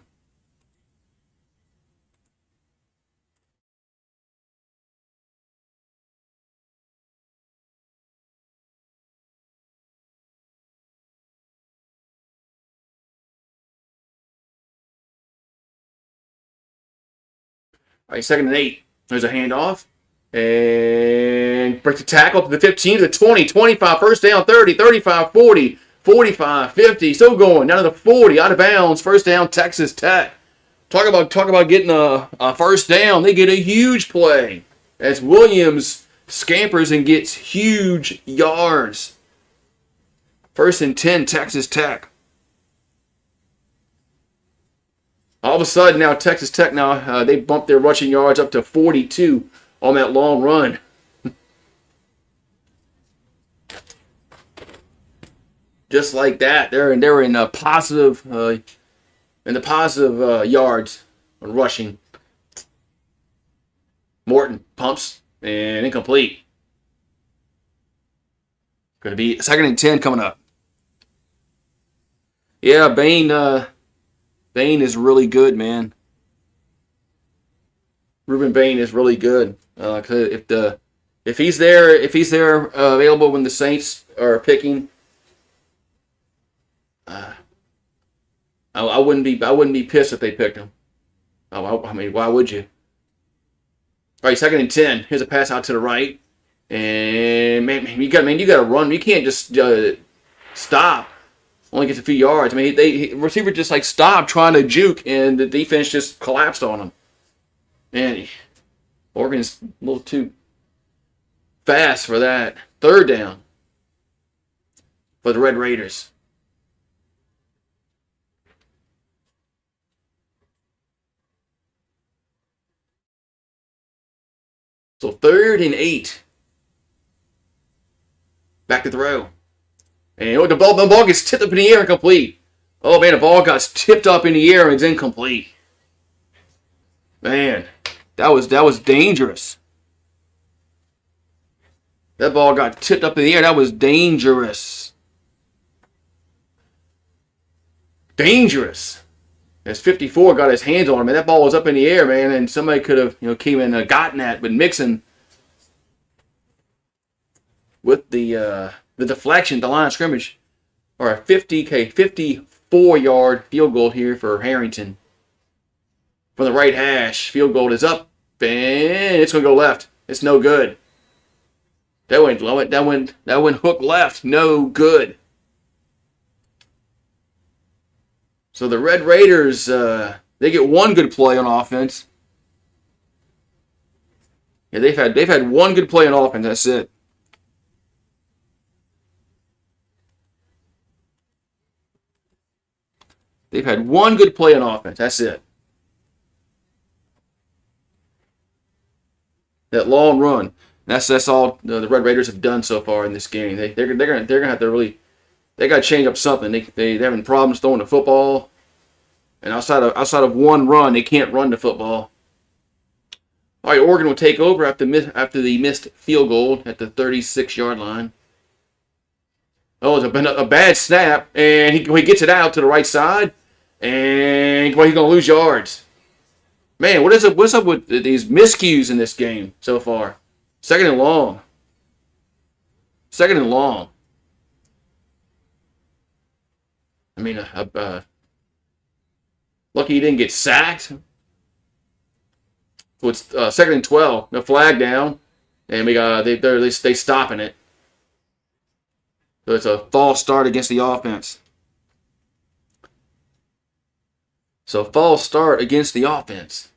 All right, 2nd and 8. There's a handoff. And breaks the tackle to the 15, to the 20, 25, first down, 30, 35, 40, 45, 50. Still going down to the 40, out of bounds. First down, Texas Tech. Talk about getting a first down. They get a huge play as Williams scampers and gets huge yards. 1st and 10, Texas Tech. All of a sudden now Texas Tech they bumped their rushing yards up to 42 on that long run. Just like that, they're in a positive yards on rushing. Morton pumps and incomplete. Going to be 2nd and 10 coming up. Yeah, Bain is really good, man. Ruben Bain is really good. If he's there available when the Saints are picking, I wouldn't be pissed if they picked him. I mean, why would you? All right, 2nd and 10. Here's a pass out to the right, and you got to run. You can't just stop. Only gets a few yards. I mean, receiver just like stopped trying to juke, and the defense just collapsed on him. Man, Oregon's a little too fast for that. 3rd down for the Red Raiders. So 3rd and 8. Back to throw. And the ball gets tipped up in the air and complete. Oh, man, the ball got tipped up in the air and it's incomplete. Man, that was dangerous. That ball got tipped up in the air. That was dangerous. Dangerous. As 54 got his hands on him, and that ball was up in the air, man, and somebody could have, came in and gotten that, but Mixon with the deflection, the line of scrimmage, or a 54-yard field goal here for Harrington. From the right hash, field goal is up, and it's going to go left. It's no good. That went hook left. No good. So the Red Raiders, they get one good play on offense. Yeah, they've had one good play on offense. That's it. They've had one good play on offense. That's it. That long run. That's all the Red Raiders have done so far in this game. They're gonna have to really, they got to change up something. They're having problems throwing the football, and outside of one run, they can't run the football. All right, Oregon will take over after the missed field goal at the 36-yard line. Oh, it's a bad snap, and he gets it out to the right side, and he's going to lose yards. Man, what's up with these miscues in this game so far? 2nd and long. 2nd and long. I mean, lucky he didn't get sacked. So it's 2nd and 12. No flag down, and they stopping it. So it's a false start against the offense. So false start against the offense.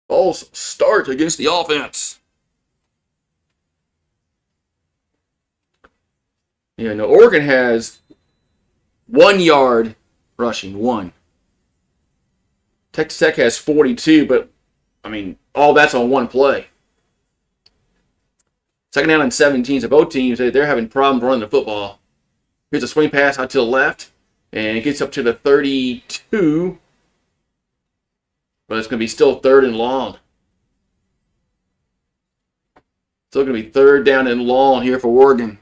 False start against the offense. Yeah, no, Oregon has 1 yard rushing, 1. Texas Tech has 42, but, I mean, all that's on one play. 2nd down and 17, so both teams, they're having problems running the football. Here's a swing pass out to the left, and it gets up to the 32, but it's going to be still 3rd and long. Still going to be 3rd down and long here for Oregon.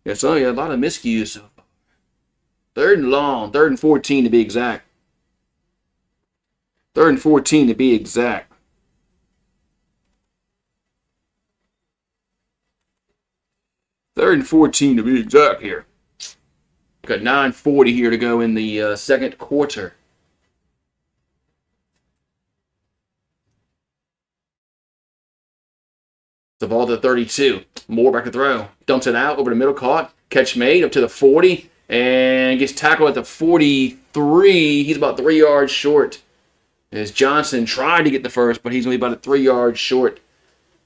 Yeah, so a lot of miscues so far. 3rd and long, 3rd and 14 to be exact. 3rd and 14 to be exact. Third and 14 to be exact here. Got 9:40 here to go in the second quarter. The ball to the 32. Moore back to throw. Dumps it out over the middle, caught. Catch made up to the 40 and gets tackled at the 43. He's about 3 yards short. As Johnson tried to get the first, but he's only about 3 yards short.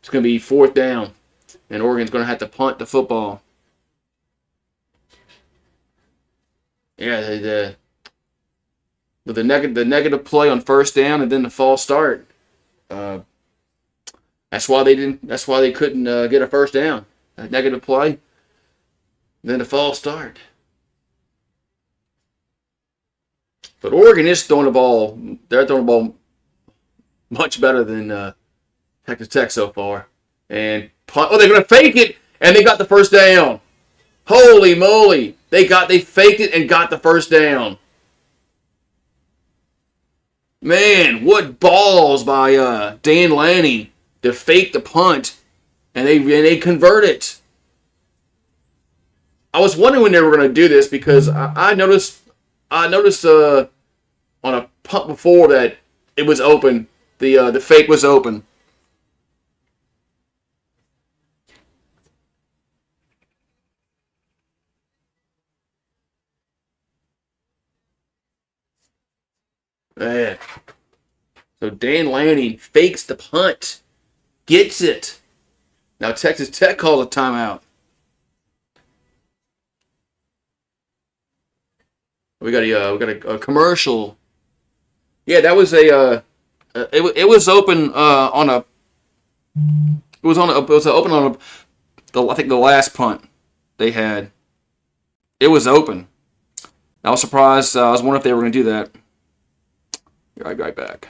It's going to be 4th down. And Oregon's going to have to punt the football. Yeah, with the negative play on first down and then the false start. Uh, that's why they didn't. That's why they couldn't get a first down. A negative play, then the false start. But Oregon is throwing the ball. They're throwing the ball much better than Texas Tech so far. And they're gonna fake it, and they got the first down. Holy moly! They faked it and got the first down. Man, what balls by Dan Lanning to fake the punt, and they convert it. I was wondering when they were going to do this because I noticed on a punt before that it was open. The fake was open. Man. So Dan Lanning fakes the punt, gets it. Now Texas Tech calls a timeout. We got a commercial. Yeah, that was it was open on a it was open on I think the last punt they had. It was open. I was surprised. I was wondering if they were going to do that. Right back.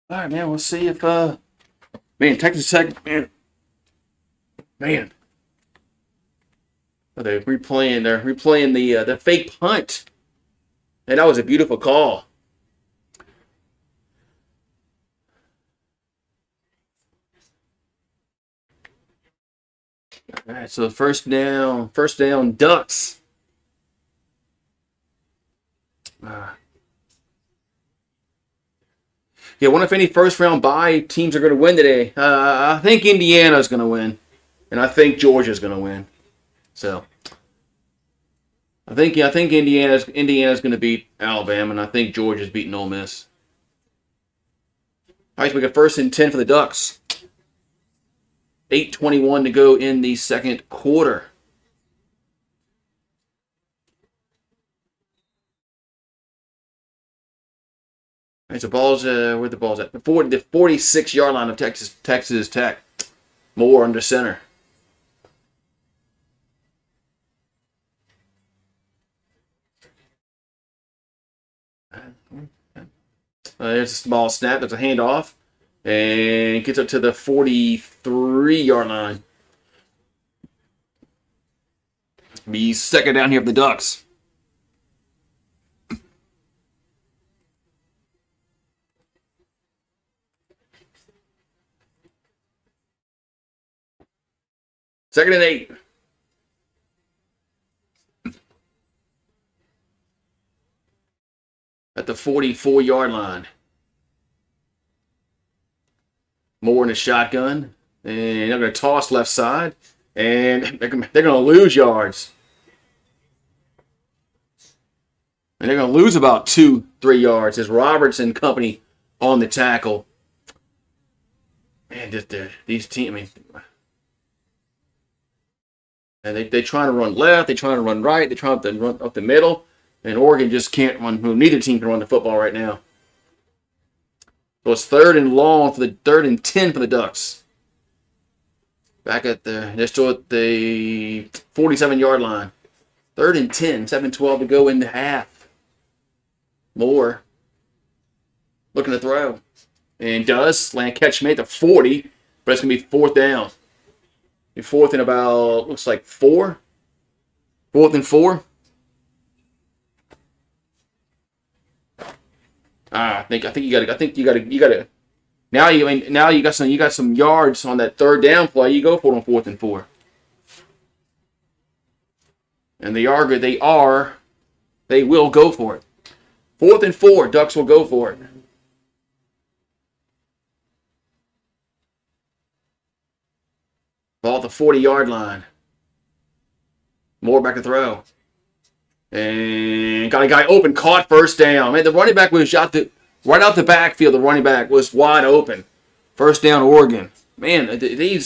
All right, man. We'll see if man Texas Tech man. They're replaying the fake punt, and that was a beautiful call. All right, so first down, Ducks. Uh, yeah, I wonder if any first round bye teams are going to win today. I think Indiana's going to win, and I think Georgia's going to win. So I think Indiana's going to beat Alabama, and I think Georgia's beating Ole Miss. All right, so we got 1st and 10 for the Ducks. 8:21 to go in the second quarter. All right, so where the ball's at? The 46-yard line of Texas Tech. Moore under center. There's a small snap. There's a handoff. And gets up to the 43-yard line. Be second down here for the Ducks. Second and 8. at the 44-yard line. Moore in the shotgun. And they're going to toss left side. And they're going to lose yards. And they're going to lose about 2-3 yards as Roberts and company on the tackle. Man, these teams, I mean, and they trying to run left, they trying to run right, they trying to run up the middle, and Oregon just can't run. Neither team can run the football right now. So it's 3rd and long for the 3rd and 10 for the Ducks. Back at they're still at the 47-yard line. 3rd and 10, 7:12 to go in the half. Moore looking to throw. And does. Land catch made to 40, but it's going to be 4th down. 4th and about, looks like 4. 4th and 4. I think you got to. Now you got some yards on that 3rd down play. You go for it on 4th and 4. And they will go for it. 4th and 4, Ducks will go for it. Ball at the 40-yard line. Moore back to throw. And got a guy open, caught, 1st down. Man, the running back was right out the backfield. The running back was wide open. 1st down, Oregon. Man, they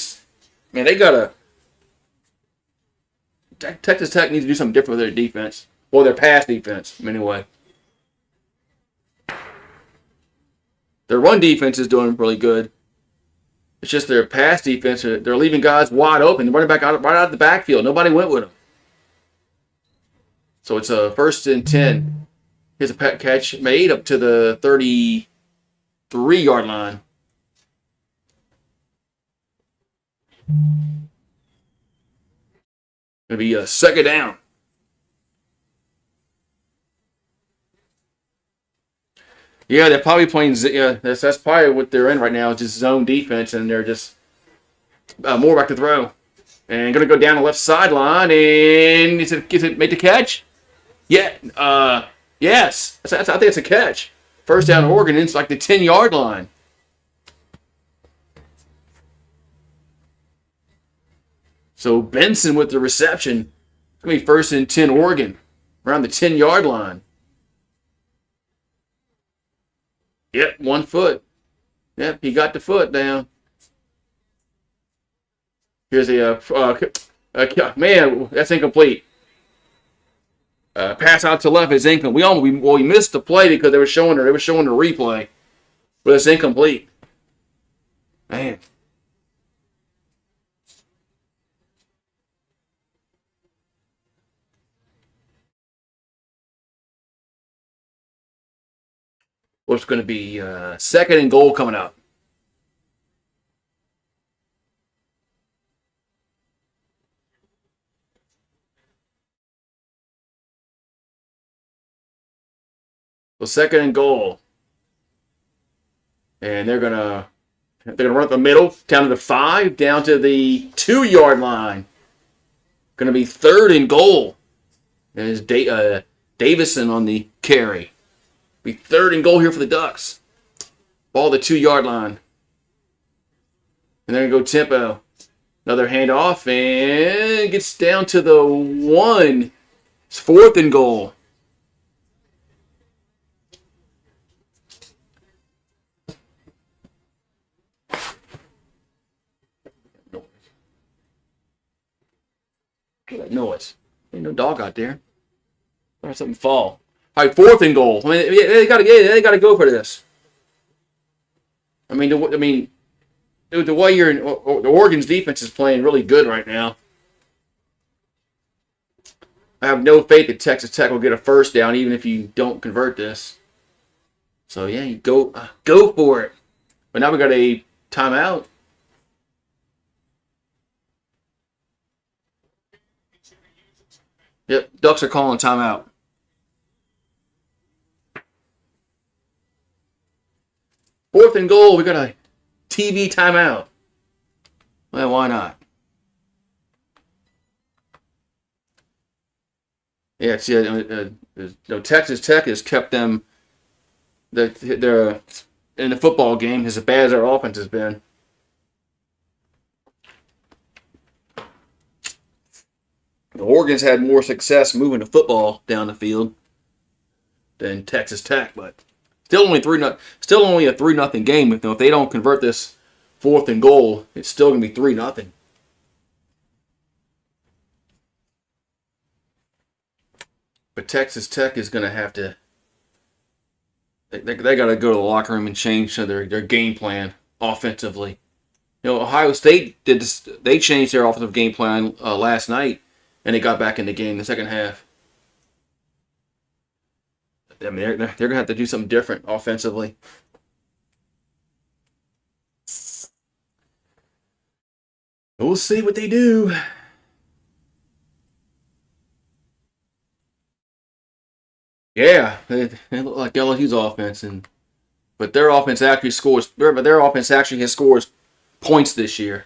got Texas Tech needs to do something different with their defense. Well, their pass defense, anyway. Their run defense is doing really good. It's just their pass defense. They're leaving guys wide open. They're running back right out of the backfield. Nobody went with them. So it's a 1st and 10. Here's a catch made up to the 33-yard line. Going to be a 2nd down. Yeah, they're probably playing. Yeah, that's probably what they're in right now. Just zone defense, and they're just more back to throw, and going to go down the left sideline. And is it made the catch? Yeah. Yes. I think it's a catch. 1st down, Oregon. It's like the 10-yard line. So Benson with the reception. It's going to be 1st and 10, Oregon, around the 10-yard line. Yep, 1 foot. Yep, he got the foot down. Here's man, that's incomplete. Pass out to left is incomplete. We missed the play because they were showing the replay, but it's incomplete. Man. What's going to be 2nd and goal coming up. So 2nd and goal. And they're gonna run up the middle, down to the 5, down to the 2-yard line. Gonna be 3rd and goal. There's Davison on the carry. Be 3rd and goal here for the Ducks. Ball the 2-yard line. And they're going to go tempo. Another handoff and gets down to the 1. It's 4th and goal. Look at that noise. Ain't no dog out there. Or something fall. All right, 4th and goal. I mean, they got to go for this. The way the Oregon's defense is playing really good right now. I have no faith that Texas Tech will get a 1st down, even if you don't convert this. So yeah, you go for it. But now we got a timeout. Yep, Ducks are calling timeout. Fourth and goal, we got a TV timeout. Well, why not? Yeah, Texas Tech has kept them they're in the football game as bad as their offense has been. Oregon's had more success moving the football down the field than Texas Tech, but still only a 3-0 game. If they don't convert this 4th and goal, it's still gonna be 3-0. But Texas Tech is gonna have to. They got to go to the locker room and change their game plan offensively. Ohio State did this, they changed their offensive game plan last night, and they got back in the game in the second half. I mean, they're going to have to do something different offensively. We'll see what they do. Yeah, they look like LSU's offense, but their offense actually scores. Their offense actually has scores points this year.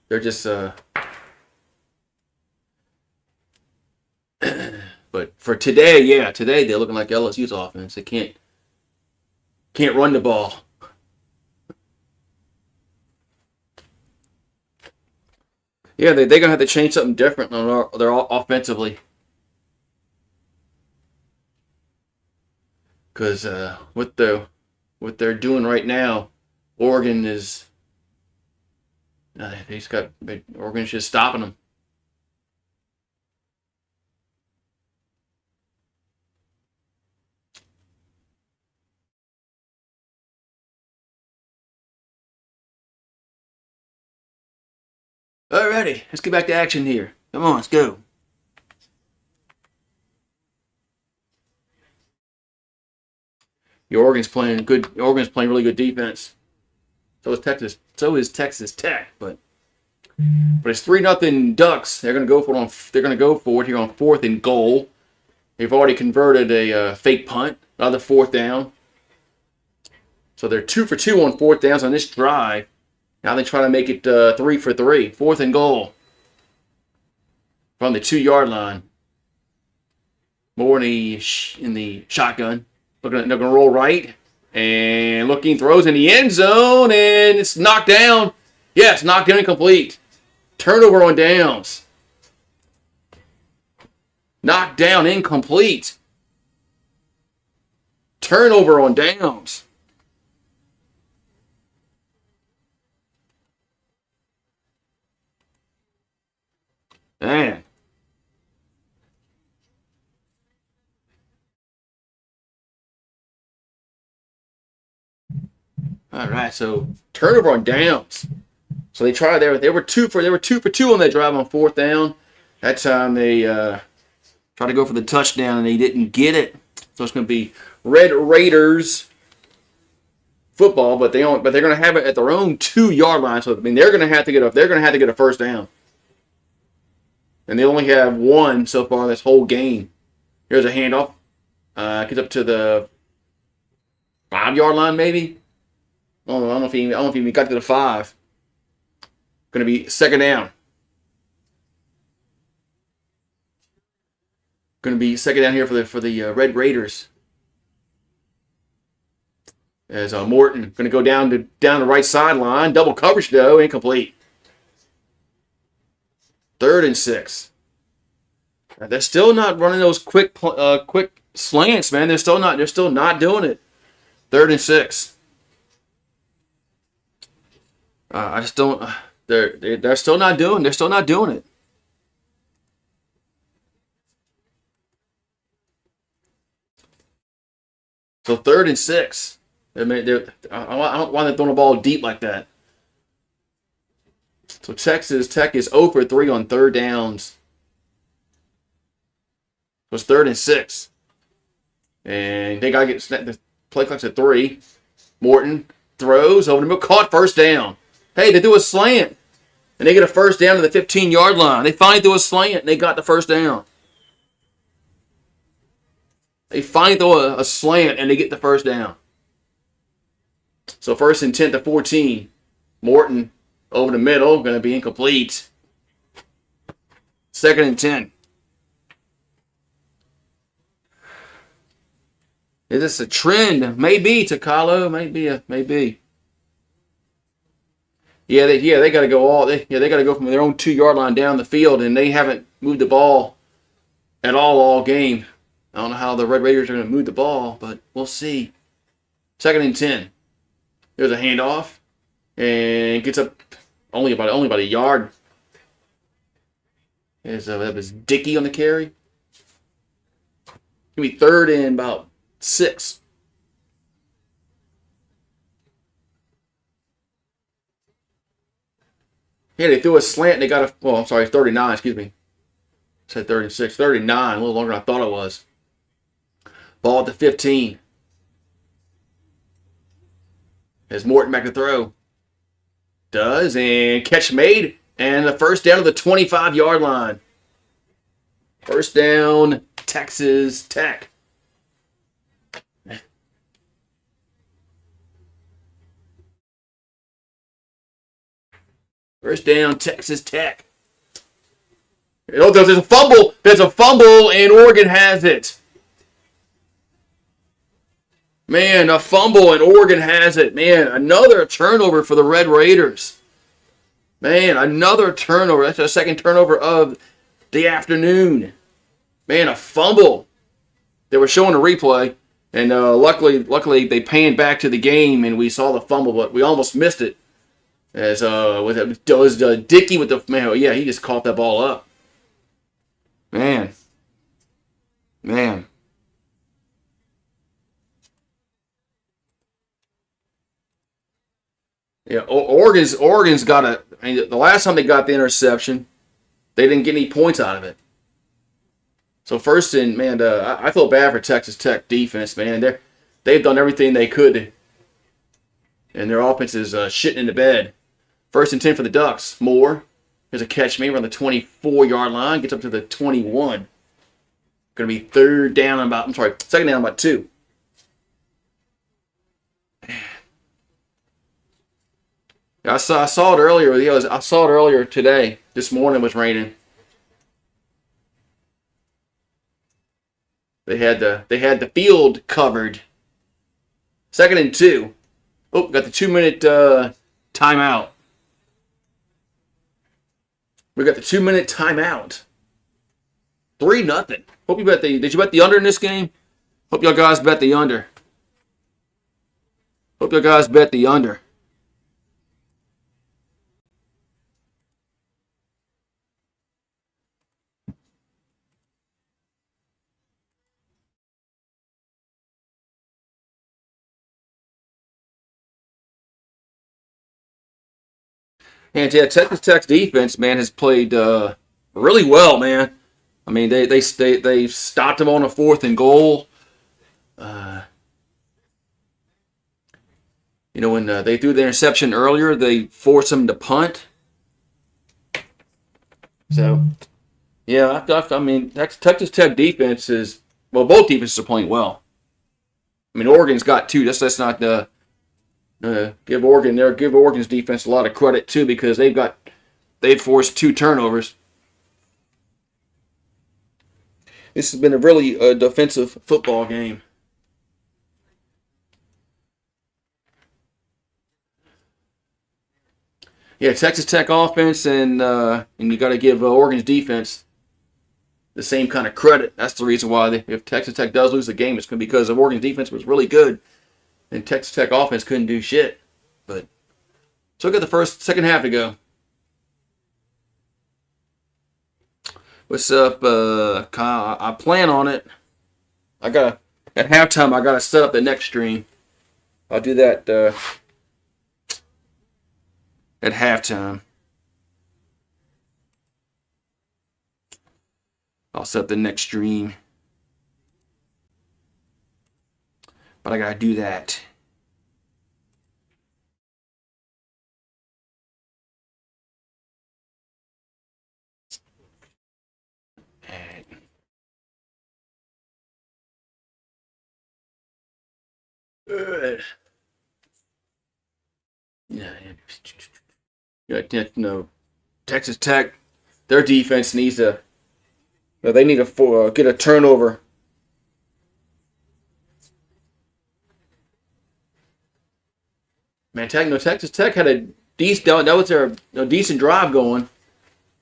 They're just but for today, today they're looking like LSU's offense. They can't run the ball. Yeah, they're gonna have to change something different on their offensively. Because what they're doing right now, Oregon is Oregon's just stopping them. Alrighty, let's get back to action here. Come on, let's go. Oregon's playing really good defense. So is Texas Tech, but it's 3-0 Ducks. They're gonna go for it here on 4th and goal. They've already converted a fake punt, another 4th down. So they're 2 for 2 on 4th downs on this drive. Now they try to make it 3 for 3. 4th and goal from the 2-yard line. More in the shotgun. They're going to roll right. And throws in the end zone. And it's knocked down. Yes, knocked down, incomplete. Turnover on downs. Knocked down, incomplete. Turnover on downs. Man. All right, so turnover on downs. So they tried there. They were 2 for 2 on that drive on 4th down. That time they tried to go for the touchdown and they didn't get it. So it's going to be Red Raiders football, but they're going to have it at their own 2-yard line. So I mean they're going to have to get a 1st down. And they only have 1 so far this whole game. Here's a handoff. Gets up to the 5-yard line maybe. I don't know if he even got to the 5. Going to be 2nd down. Going to be 2nd down here for the Red Raiders. As Morton going to go down the right sideline, double coverage though, incomplete. 3rd and 6. They're still not running those quick slants, man. They're still not doing it. 3rd and 6. I just don't. They're still not doing. They're still not doing it. So 3rd and 6. I don't want them throwing the ball deep like that. So Texas Tech is 0 for 3 on 3rd downs. So it's 3rd and 6. And they got to get the play clock's at 3. Morton throws over the middle, caught 1st down. Hey, they do a slant. And they get a 1st down to the 15-yard line. They finally do a slant and they got the 1st down. They finally throw a slant and they get the 1st down. So 1st and 10 to 14. Morton over the middle, going to be incomplete. 2nd and 10. Is this a trend? Maybe, Takalo. Maybe. They got to go they got to go from their own 2-yard line down the field, and they haven't moved the ball at all game. I don't know how the Red Raiders are going to move the ball, but we'll see. 2nd and 10. There's a handoff, and gets up only about a yard. That was Dickey on the carry. Give me 3rd and about 6. Yeah, they threw a slant and they got a. I'm sorry, 39. Excuse me. I said 36. 39. A little longer than I thought it was. Ball at the 15. As Morton back to throw. Does, and catch made. And the first down to the 25-yard line. First down, Texas Tech. First down, Texas Tech. Oh, there's a fumble. There's a fumble, and Oregon has it. Man, a fumble, and Oregon has it. Man, another turnover for the Red Raiders. Man, another turnover. That's the second turnover of the afternoon. Man, a fumble. They were showing a replay, and luckily they panned back to the game, and we saw the fumble, but we almost missed it. As Dickey with the man, yeah, he just caught that ball up. Man. Yeah, Oregon's got a. I mean, the last time they got the interception, they didn't get any points out of it. So first and man, I feel bad for Texas Tech defense, man. They've done everything they could, and their offense is shitting in the bed. 1st and 10 for the Ducks. Moore. Here's a catch maybe around the 24-yard line. Gets up to the 21. Going to be 2nd down about 2. I saw it earlier. I saw it earlier today. This morning was raining. They had the field covered. 2nd and 2. Oh, got the 2-minute timeout. We got the 2-minute timeout. 3-0. Hope you bet did you bet the under in this game? Hope y'all guys bet the under. And yeah, Texas Tech's defense, man, has played really well, man. I mean, they stopped them on a 4th and goal. When they threw the interception earlier, they forced them to punt. So, yeah, I mean, Texas Tech defense is both defenses are playing well. I mean, Oregon's got 2. That's not give Oregon's defense a lot of credit too, because they've forced 2 turnovers. This has been a really defensive football game. Yeah, Texas Tech offense and you got to give Oregon's defense the same kind of credit. That's the reason why if Texas Tech does lose the game, it's going to be because of Oregon's defense was really good. And Texas Tech offense couldn't do shit. But so we got the second half to go. What's up, Kyle? I plan on it. At halftime, I gotta set up the next stream. I'll do that at halftime. I'll set up the next stream. But I gotta do that. Texas Tech, their defense needs to. They need to get a turnover. Man, Texas Tech had a decent drive going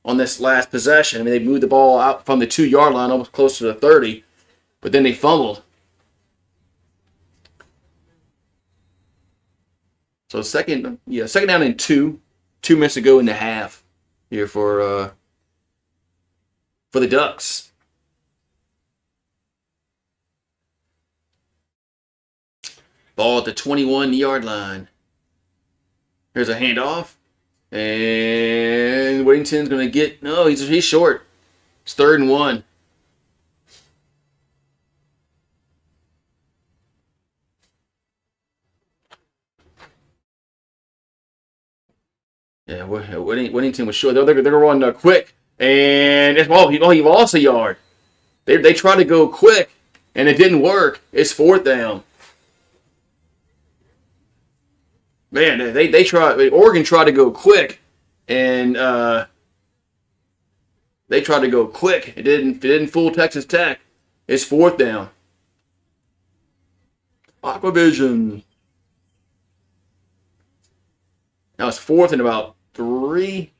on this last possession. I mean, they moved the ball out from the 2-yard line, almost close to the 30, but then they fumbled. So second down and 2. 2 minutes to go in the half here for the Ducks. Ball at the 21-yard line. Here's a handoff. And Whittington's going to get... No, he's short. It's 3rd and 1. Yeah, Whittington was short. They're going to run quick. And he lost a yard. They tried to go quick, and it didn't work. It's 4th down. Man, Oregon tried to go quick, and they tried to go quick. It didn't fool Texas Tech. It's 4th down. Aquavision. Now it's 4th and about 3.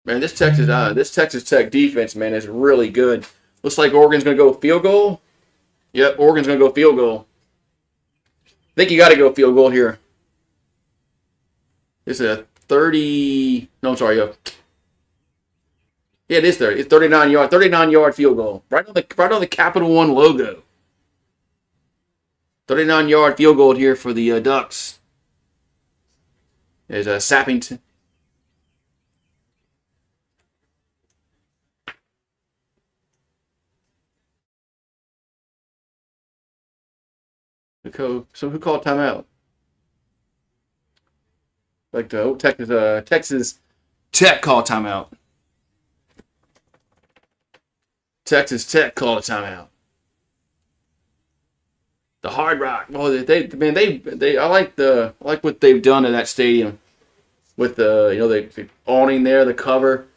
Man, this Texas Tech defense, man, is really good. Looks like Oregon's going to go field goal. Yep, Oregon's going to go field goal. I think you got to go field goal here. It's a 30... No, I'm sorry. Yeah, it is 30. It's 39-yard field goal. Right on the Capital One logo. 39-yard field goal here for the Ducks. There's a Sappington. So who called timeout? Like the Texas Tech called timeout. Texas Tech called a timeout. The Hard Rock. Well, I like what they've done in that stadium with the awning there, the cover.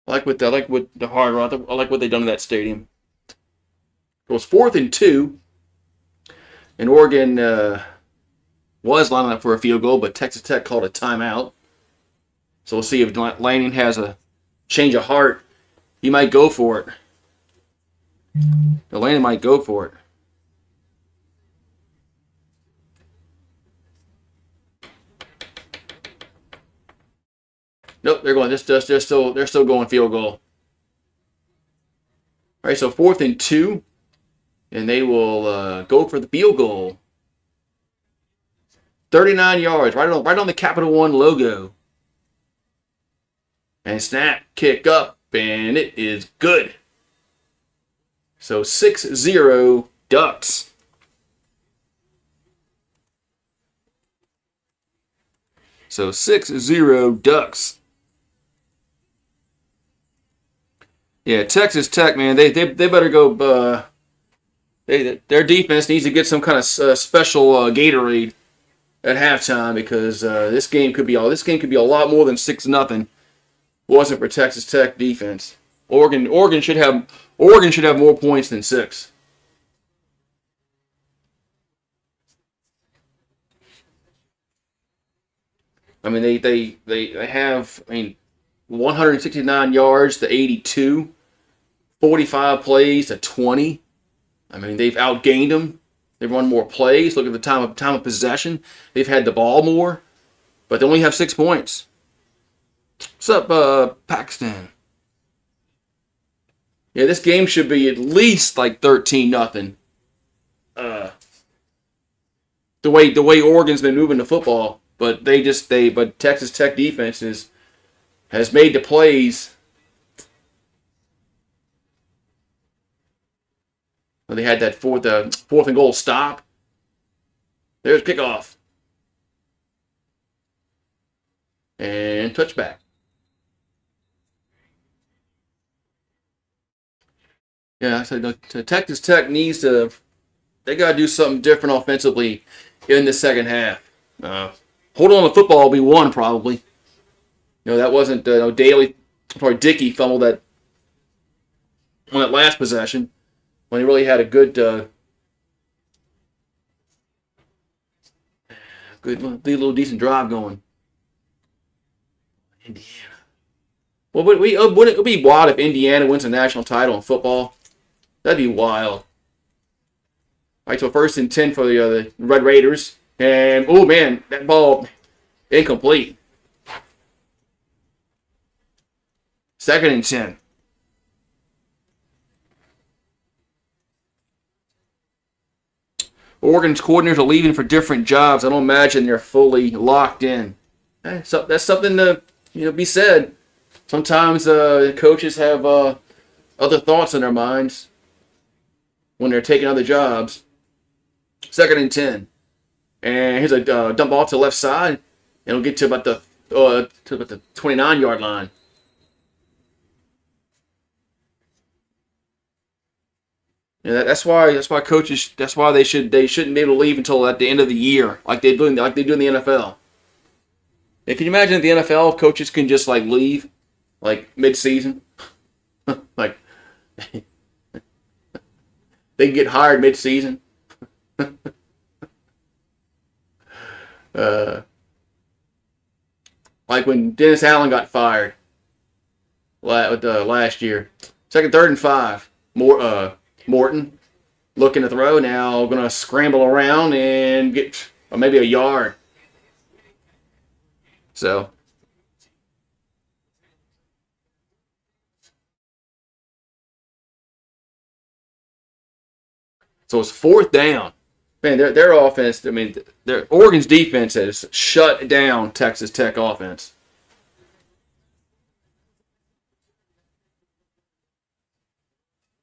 I like what the Hard Rock. I like what they've done in that stadium. It was 4th and 2, and Oregon was lining up for a field goal, but Texas Tech called a timeout. So we'll see if Lanning has a change of heart. He might go for it. Lanning might go for it. Nope, they're going. They're still going field goal. All right, so 4th and 2, and they will go for the field goal. 39 yards, right on the Capital One logo. And snap, kick up, and it is good. So 6-0 Ducks. So 6-0 Ducks. Yeah, Texas Tech, man, they better go. Their defense needs to get some kind of special Gatorade at halftime because this game could be a lot more than 6-0. Wasn't for Texas Tech defense. Oregon should have more points than 6. I mean they have 169 yards to 82, 45 plays to 20. I mean they've outgained them. They've run more plays. Look at the time of possession. They've had the ball more, but they only have 6 points. What's up, Paxton? Yeah, this game should be at least like 13-0. The way Oregon's been moving the football, but Texas Tech defense has made the plays. Well, they had that fourth and goal stop. There's kickoff and touchback. Yeah, so Texas Tech needs to. They got to do something different offensively in the second half. Hold on, the football will be won probably. That wasn't Daly. Probably Dickey fumbled that on that last possession when he really had a good little decent drive going. Indiana. Well, wouldn't it be wild if Indiana wins a national title in football? That'd be wild. All right, so 1st and 10 for the Red Raiders. And, oh, man, that ball incomplete. 2nd and 10. Oregon's coordinators are leaving for different jobs. I don't imagine they're fully locked in. So that's something to be said. Sometimes coaches have other thoughts in their minds when they're taking other jobs. 2nd and 10. And here's a dump off to the left side. And it'll get to about the 29-yard line. Yeah, that's why coaches. That's why they shouldn't be able to leave until at the end of the year, like they do in the NFL. And can you imagine the NFL coaches can just leave mid-season? Like they can get hired mid-season. Like when Dennis Allen got fired last year. 3rd and 5. Morton looking to throw, now going to scramble around and get maybe a yard. So it's 4th down. Man, their offense, I mean, Oregon's defense has shut down Texas Tech offense.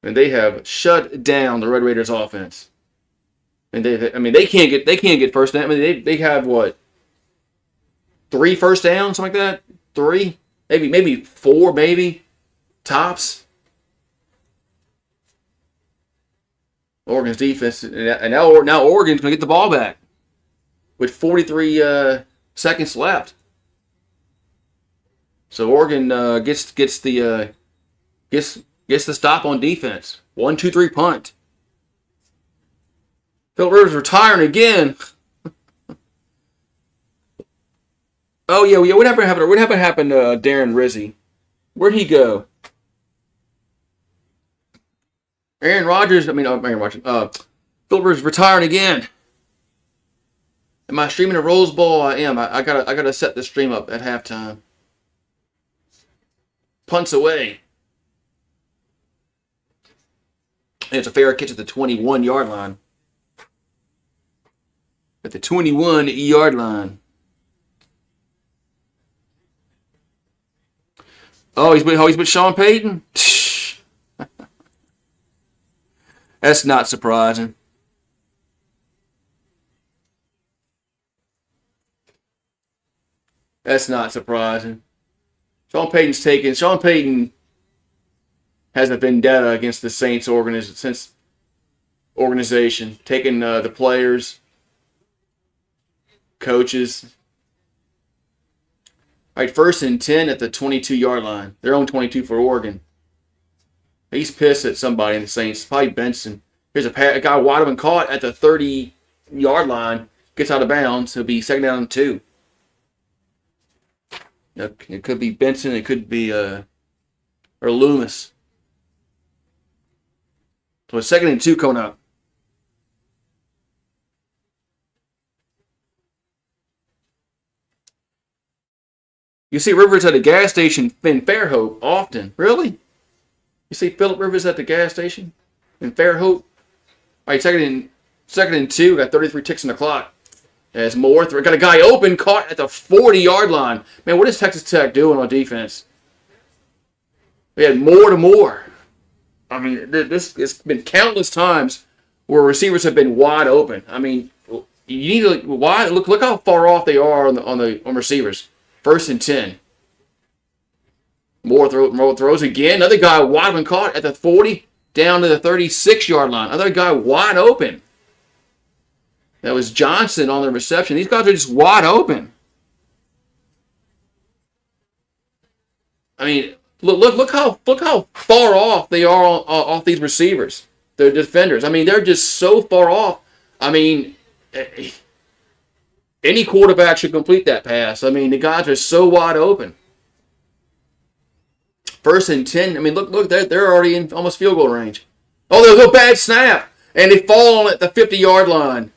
And they have shut down the Red Raiders offense. And they can't get first down. I mean, they have what? 3 first downs, something like that? 3? Maybe 4, maybe. Tops. Oregon's defense, and now Oregon's going to get the ball back with 43 seconds left. So Oregon gets the stop on defense. 1-2-3 punt. Phil Rivers retiring again. Oh yeah. What happened to Darren Rizzi? Where'd he go? Aaron Rodgers. Phil Rivers retiring again. Am I streaming a Rose Bowl? I am. I gotta set the stream up at halftime. Punts away. And it's a fair catch at the 21-yard line. At the 21-yard line. Oh, he's with Sean Payton? That's not surprising. That's not surprising. Sean Payton has a vendetta against the Saints organization, taking the players, coaches. All right, 1st and 10 at the 22-yard line. Their own 22 for Oregon. He's pissed at somebody in the Saints. Probably Benson. Here's a guy wide open caught at the 30-yard line. Gets out of bounds. He'll be 2nd down and 2. It could be Benson. It could be or Loomis. So it's 2nd and 2 coming up. You see Rivers at a gas station in Fairhope often. Really? You see Philip Rivers at the gas station in Fairhope? All right, 2nd and 2. Got 33 ticks on the clock. As Moore got a guy open, caught at the 40-yard line. Man, what is Texas Tech doing on defense? They had more. I mean, it's been countless times where receivers have been wide open. I mean, you need to look how far off they are on receivers. 1st and 10. Moore throws again. Another guy wide open, caught at the 40 down to the 36-yard line. Another guy wide open. That was Johnson on the reception. These guys are just wide open. I mean, Look how far off they are off these receivers, the defenders. I mean, they're just so far off. I mean, any quarterback should complete that pass. I mean, the guys are so wide open. 1st and 10. I mean, look, they're already in almost field goal range. Oh, there's a bad snap, and they fall on at the 50-yard line.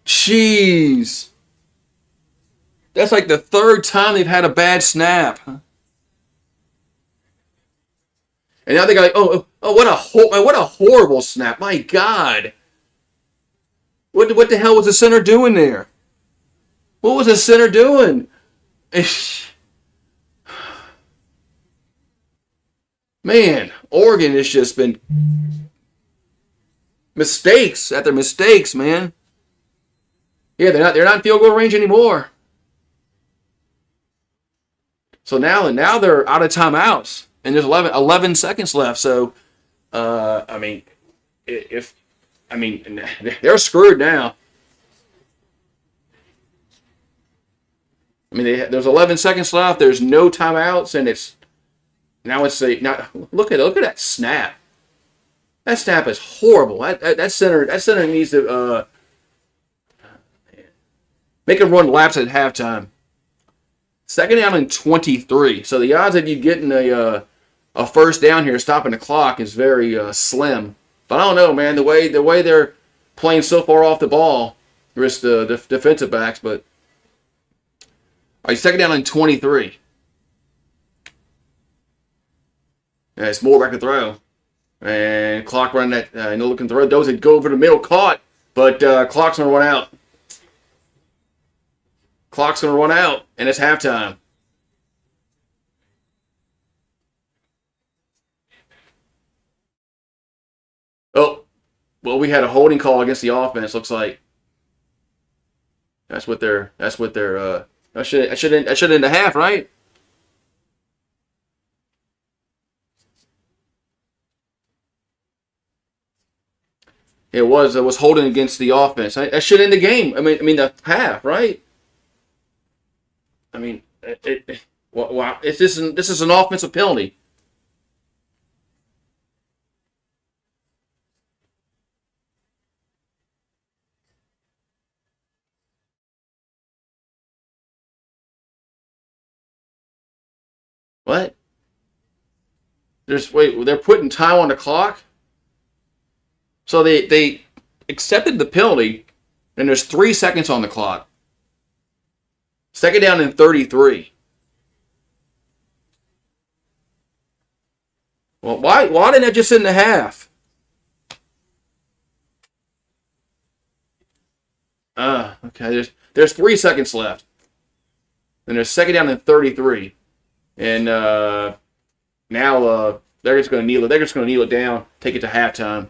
Jeez. That's like the 3rd time they've had a bad snap. And now they got like, what a horrible snap. My God. What the hell was the center doing there? What was the center doing? Man, Oregon has just been mistakes after mistakes, man. Yeah, they're not in field goal range anymore. So now they're out of timeouts, and there's 11 seconds left. So, I mean, they're screwed now. I mean, there's 11 seconds left. There's no timeouts, and look at that snap. That snap is horrible. That center needs to make him run laps at halftime. 2nd down and 23. So the odds of you getting a 1st down here, stopping the clock, is very slim. But I don't know, man. The way they're playing so far off the ball, risk the defensive backs. But all right, 2nd down and 23. Yeah, it's more back to throw, and clock running that. No looking throw. Those that go over the middle, caught, but clock's gonna run out. Clock's going to run out, and it's halftime. Oh, well, we had a holding call against the offense. Looks like that should end the half, right? It was holding against the offense. That should end the game. I mean the half, right? I mean, wow. This is an offensive penalty. What? They're putting time on the clock? So they accepted the penalty, and there's 3 seconds on the clock. 2nd down and 33. Well, why didn't that just end the half? Okay. There's 3 seconds left, and there's 2nd down and 33, and now they're just going to kneel it. They're just going to kneel it down, take it to halftime.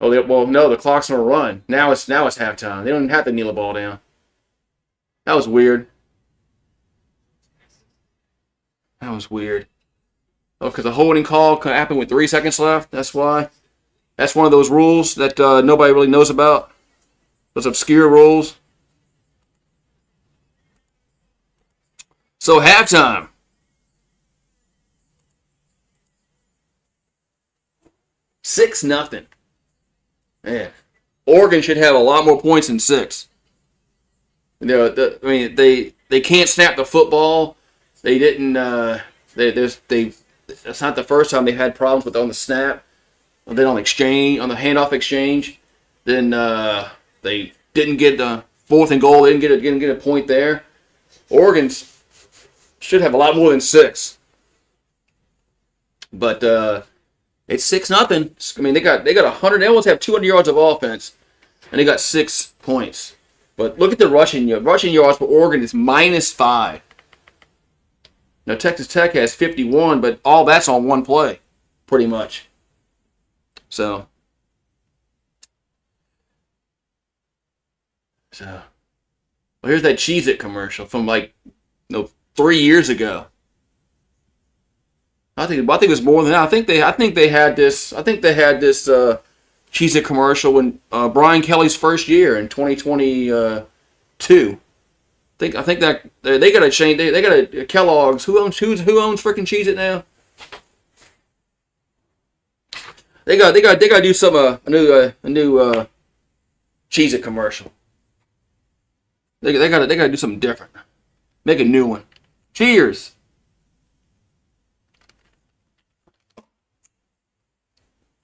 Oh, well, no, the clock's gonna run. Now it's halftime. They don't even have to kneel the ball down. That was weird. That was weird. Oh, because the holding call happened with 3 seconds left. That's why. That's one of those rules that nobody really knows about. Those obscure rules. So halftime. 6-0. Man, Oregon should have a lot more points than 6. They can't snap the football. They didn't. That's not the first time they've had problems with on the snap. Then on the handoff exchange, then they didn't get the 4th and goal. They didn't get a point there. Oregon should have a lot more than 6. But it's 6-0. I mean, they got 100. They almost have 200 yards of offense, and they got 6 points. But look at the rushing yards. Rushing yards for Oregon is -5. Now Texas Tech has 51, but all that's on one play, pretty much. So well, here's that Cheez-It commercial from 3 years ago. I think it was more than that. I think they had this Cheez-It commercial when Brian Kelly's first year in 2022. I think that they got to change. They got to Kellogg's. Who owns freaking Cheez-It now? They got to do some a new Cheez-It commercial. They got to do something different. Make a new one. Cheers.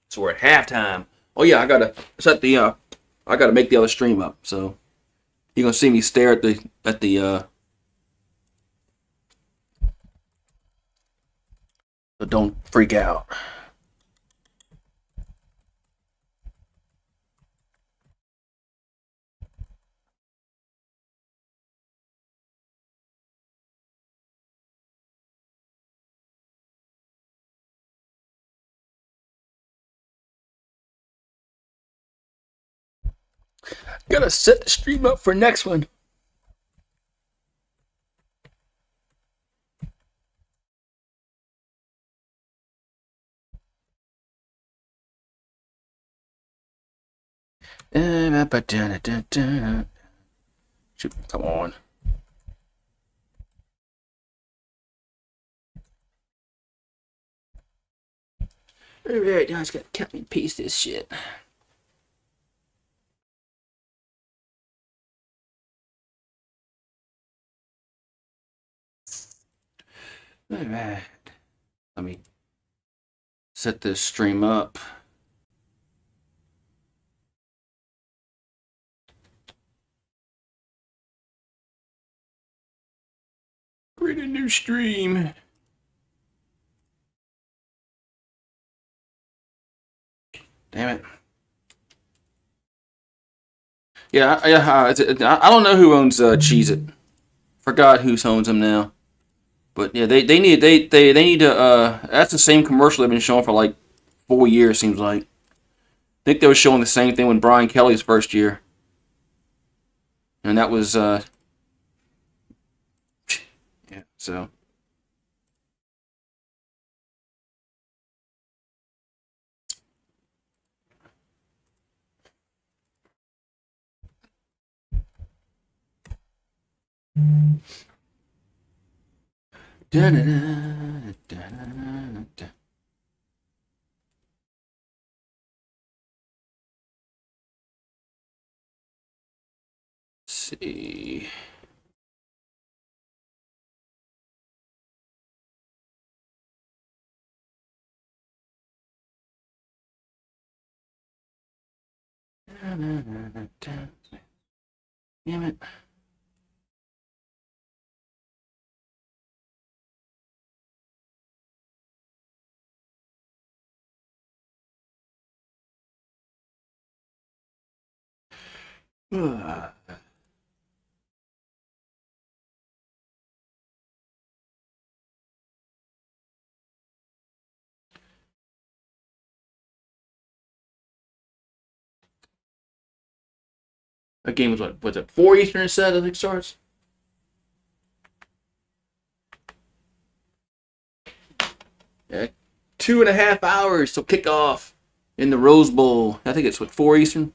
So we're at halftime. Oh yeah, I gotta make the other stream up. So you're gonna see me stare at the. But don't freak out. Gotta set the stream up for next one. Come on. Alright, now I just gotta cut and paste this shit. Alright. Let me set this stream up. Create a new stream. Damn it. Yeah, I don't know who owns Cheez-It. Forgot who owns them now. But yeah, they need to that's the same commercial they've been showing for like 4 years, seems like. I think they were showing the same thing when Brian Kelly's first year. And that was yeah, so da-da-da. See. Damn it. That game was it 4 Eastern set, I think it starts? Yeah, 2.5 hours till kickoff in the Rose Bowl. I think it's 4 Eastern.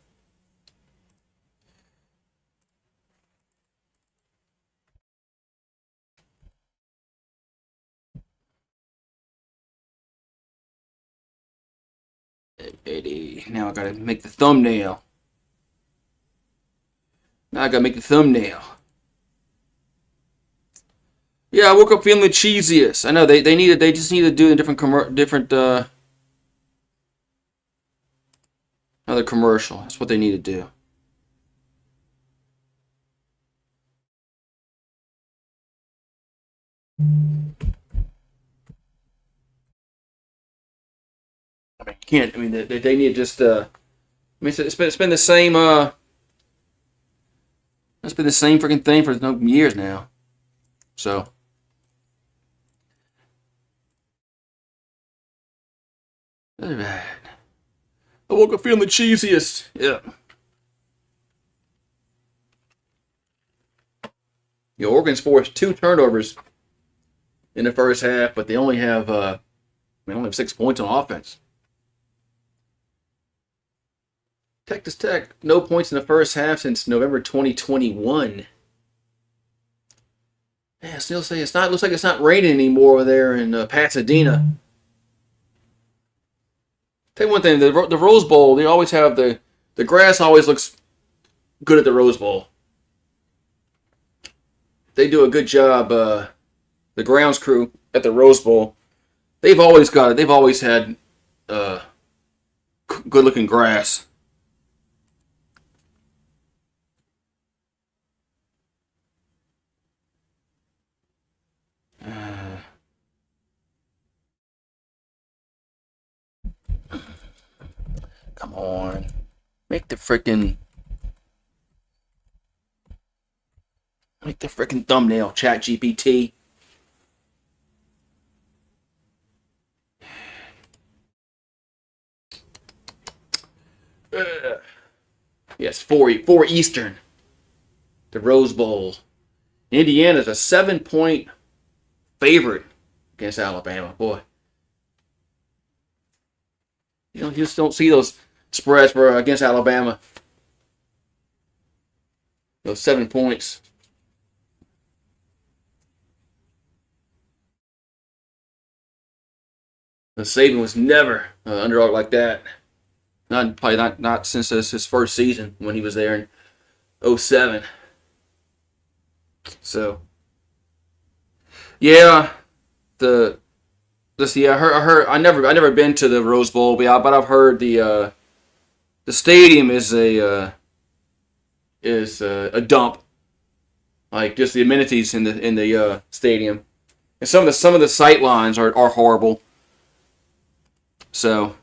Now I gotta make the thumbnail. Now I gotta make the thumbnail. Yeah, I woke up feeling the cheesiest. I know they just need to do a different another commercial. That's what they need to do. I mean, can't. I mean, they need to just. I mean, it's been the same. It's been the same freaking thing for years now. So. All right. I woke up feeling the cheesiest. Yeah. Oregon's forced 2 turnovers in the first half, but they only have 6 points on offense. Texas Tech, no points in the first half since November 2021. Yeah, still say it's not. Looks like it's not raining anymore over there in Pasadena. Tell you one thing: the Rose Bowl. They always have the grass always looks good at the Rose Bowl. They do a good job. The grounds crew at the Rose Bowl. They've always got it. They've always had uh, good looking grass. Uh, Come on, make the freaking thumbnail, Chat GPT. Yes, four Eastern. The Rose Bowl. Indiana's a 7-point favorite against Alabama. Boy, you just don't see those spreads for against Alabama. Those 7 points. The Saban was never underdog like that. Not since his first season when he was there in '07. So yeah, the this yeah I never been to the Rose Bowl, but I've heard the stadium is a dump. Like just the amenities in the stadium, and some of the sight lines are horrible. So,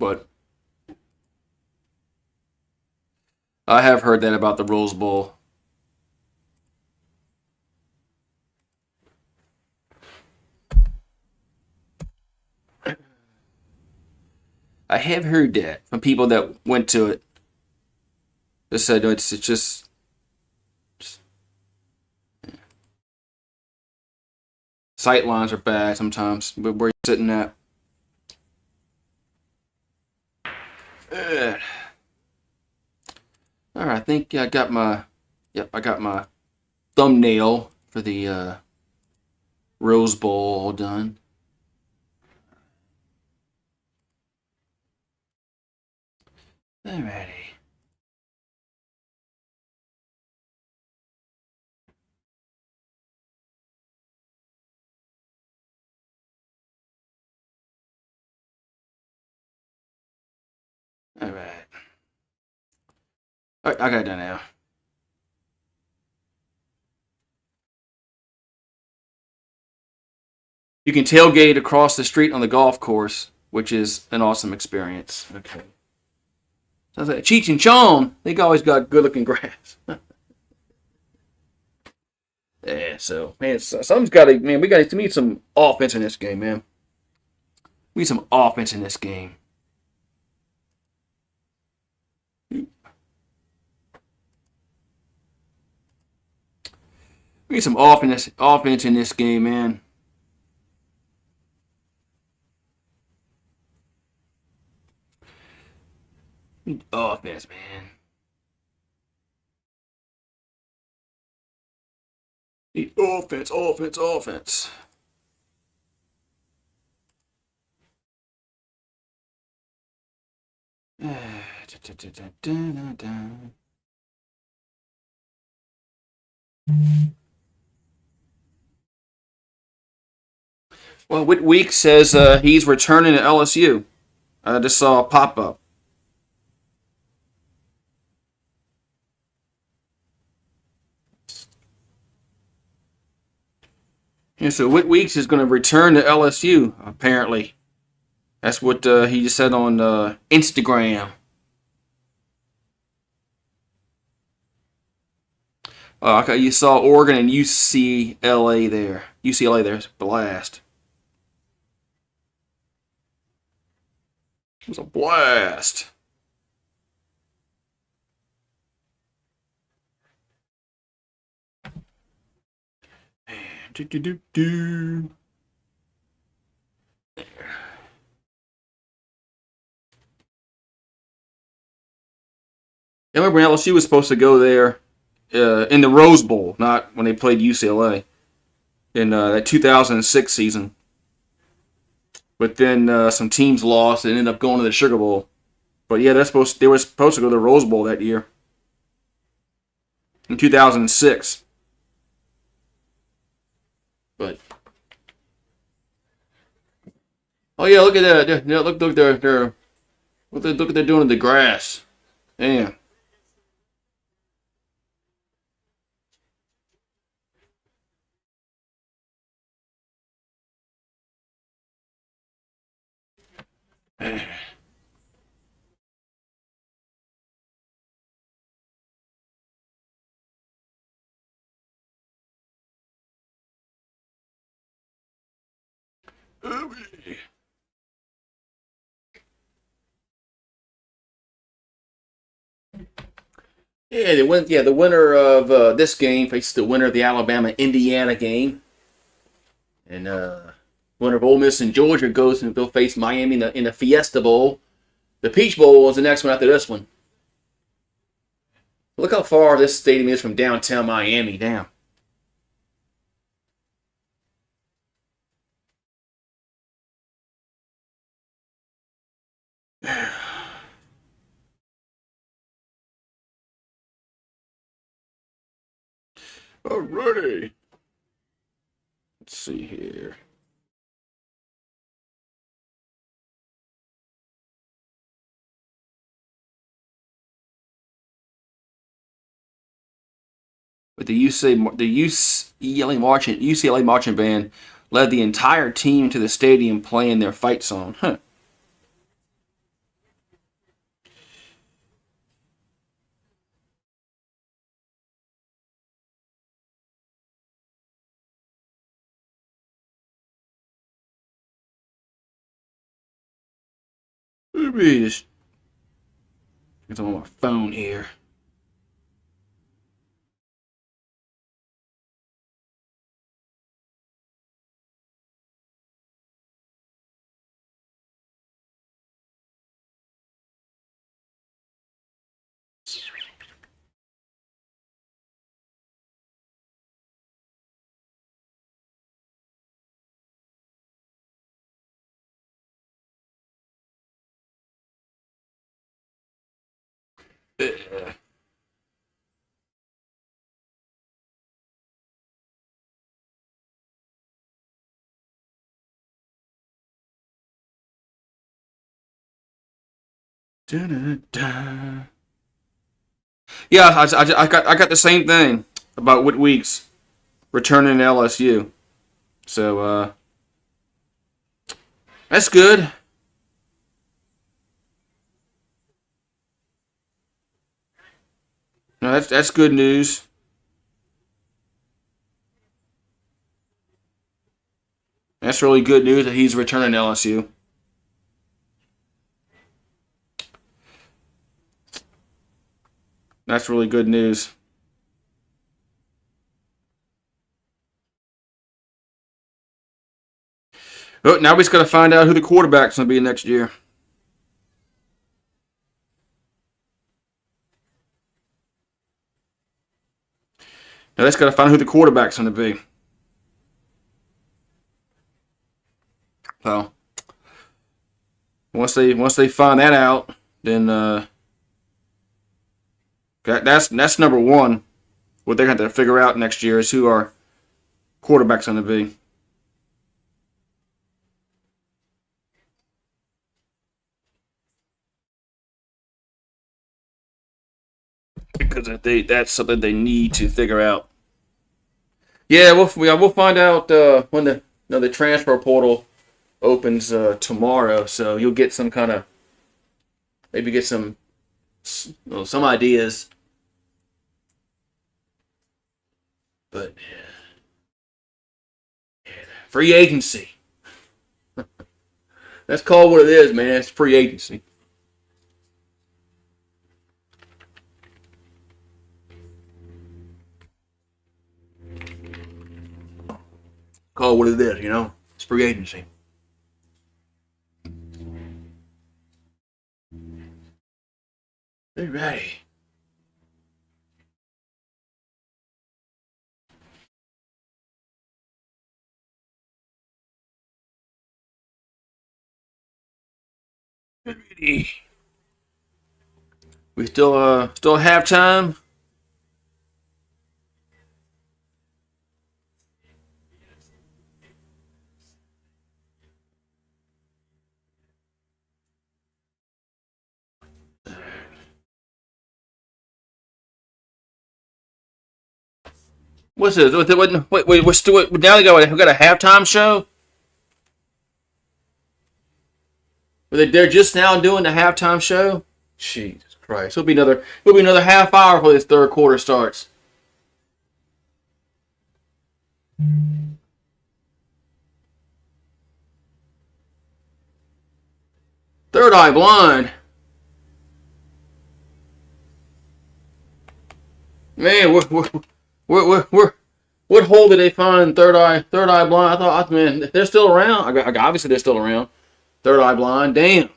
but I have heard that about the Rose Bowl. I have heard that from people that went to it. They said it's just sight lines are bad sometimes. Where you're sitting at. All right, I think I got my thumbnail for the Rose Bowl all done. Alrighty. Alright. Alright, I got it done now. You can tailgate across the street on the golf course, which is an awesome experience. Okay. Sounds like Cheech and Chong. They always got good looking grass. Yeah, so man, something's got to man. We need some offense in this game, man. We need some offense in this game. We need some offense in this game, man. Offense, man. Need offense. Well, Whitweek says he's returning to LSU. I just saw a pop up. Yeah, so Whitweeks is going to return to LSU, apparently. That's what he just said on Instagram. Okay, you saw Oregon and UCLA there. UCLA there's blast. It was a blast. Do. There. I remember when LSU was supposed to go there in the Rose Bowl, not when they played UCLA in that 2006 season. But then some teams lost and ended up going to the Sugar Bowl. But yeah, they were supposed to go to the Rose Bowl that year in 2006. But oh yeah, look at that! Look, look what they're doing to the grass. Damn. Yeah, they win. Yeah, the winner of this game faces the winner of the Alabama-Indiana game, and winner of Ole Miss and Georgia goes and they'll face Miami in the Fiesta Bowl. The Peach Bowl is the next one after this one. Look how far this stadium is from downtown Miami. Damn. Alrighty. Let's see here. But the UCLA marching band led the entire team to the stadium playing their fight song. Huh. Let me just get on my phone here. Uh, Da-da-da. Yeah, I got the same thing about Whit Weeks returning to LSU. So that's good. No, that's good news. That's really good news that he's returning to LSU. That's really good news. Oh, now we just got to find out who the quarterback's going to be next year. Now let's got to find out who the quarterback's going to be. So once they find that out, then that's number one. What they're going to have to figure out next year is who our quarterback's going to be. Because that's something they need to figure out. Yeah, we'll find out when the transfer portal opens tomorrow. So you'll get some kind of maybe get some ideas. But free agency. That's called what it is, man. It's free agency. Call it what it is, you know. It's free agency. All right. We still halftime. What's this? Wait, we're still now we got a halftime show. They're just now doing the halftime show. Jesus Christ! It'll be another half hour before this third quarter starts. Third eye blind. Man, what hole did they find? Third eye blind. Man, they're still around. Obviously they're still around. Third eye blind. Damn.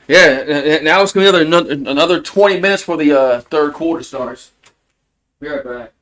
Yeah. Now it's gonna be another 20 minutes before the third quarter starts. Be right back.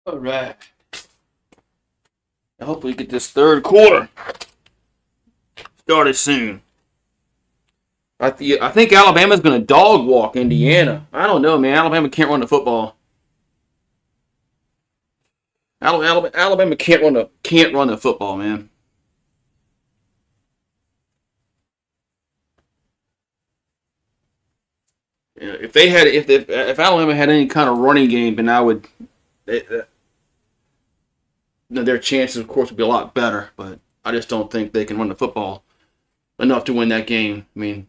All right. I hope we get this third quarter started soon. I think Alabama's going to dog walk Indiana. I don't know, man. Alabama can't run the football. Alabama can't run the football, man. If Alabama had any kind of running game, then I would. Their chances, of course, would be a lot better. But I just don't think they can run the football enough to win that game. I mean,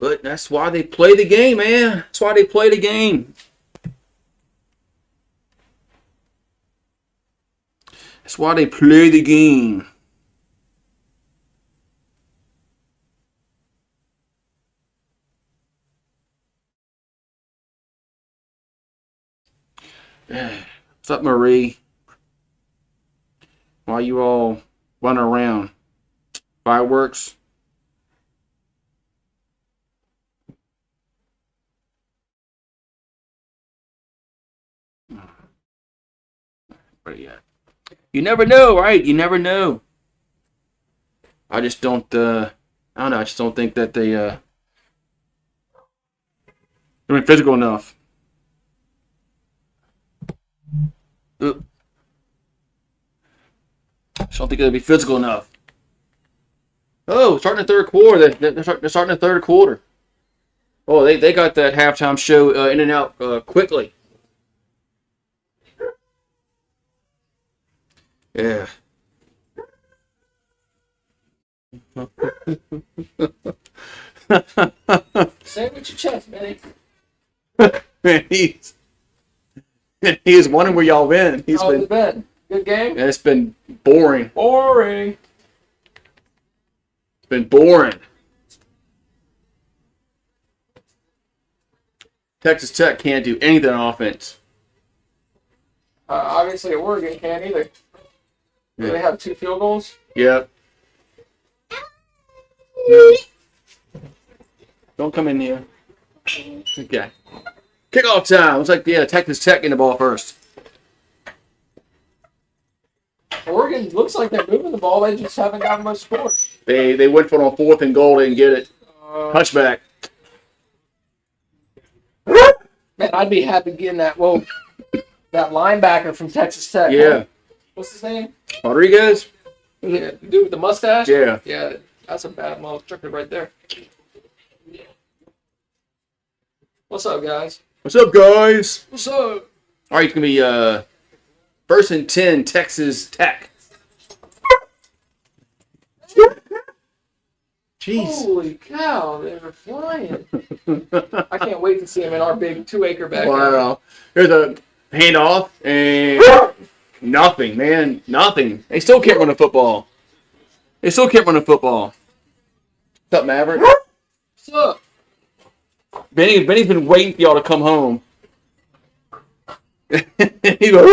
But that's why they play the game, man. That's why they play the game. That's why they play the game. What's up, Marie? Why you all running around? Fireworks? But yeah. You never know, right? You never know. I just don't I don't know, I just don't think that they're physical enough. I just don't think they'll be physical enough. Oh, starting the third quarter. They're starting the third quarter. Oh, they got that halftime show in and out quickly. Yeah. Say it with your chest, Benny. Man, he's wondering where y'all been. How's it been? Good game? Yeah, it's been boring. Boring. It's been boring. Texas Tech can't do anything on offense. Obviously, Oregon can't either. Do they have 2 field goals? Yep. Don't come in here. Okay. Kickoff time. Looks like Texas Tech getting the ball first. Oregon looks like they're moving the ball. They just haven't gotten much score. They went for it on 4th and goal. They didn't get it. Touchback. Man, I'd be happy getting that. Well, that linebacker from Texas Tech. Yeah. Huh? What's his name? Rodriguez? Yeah, the dude with the mustache? Yeah. Yeah, that's a bad motherfucker right there. What's up, guys? What's up, guys? What's up? All right, it's going to be 1st and 10, Texas Tech. Jeez. Holy cow, they were flying. I can't wait to see them in our big 2-acre backyard. Wow. Here's a handoff, and nothing, man. Nothing. They still can't run a football. What's up, Maverick? What's up? Benny's been waiting for y'all to come home. He's like,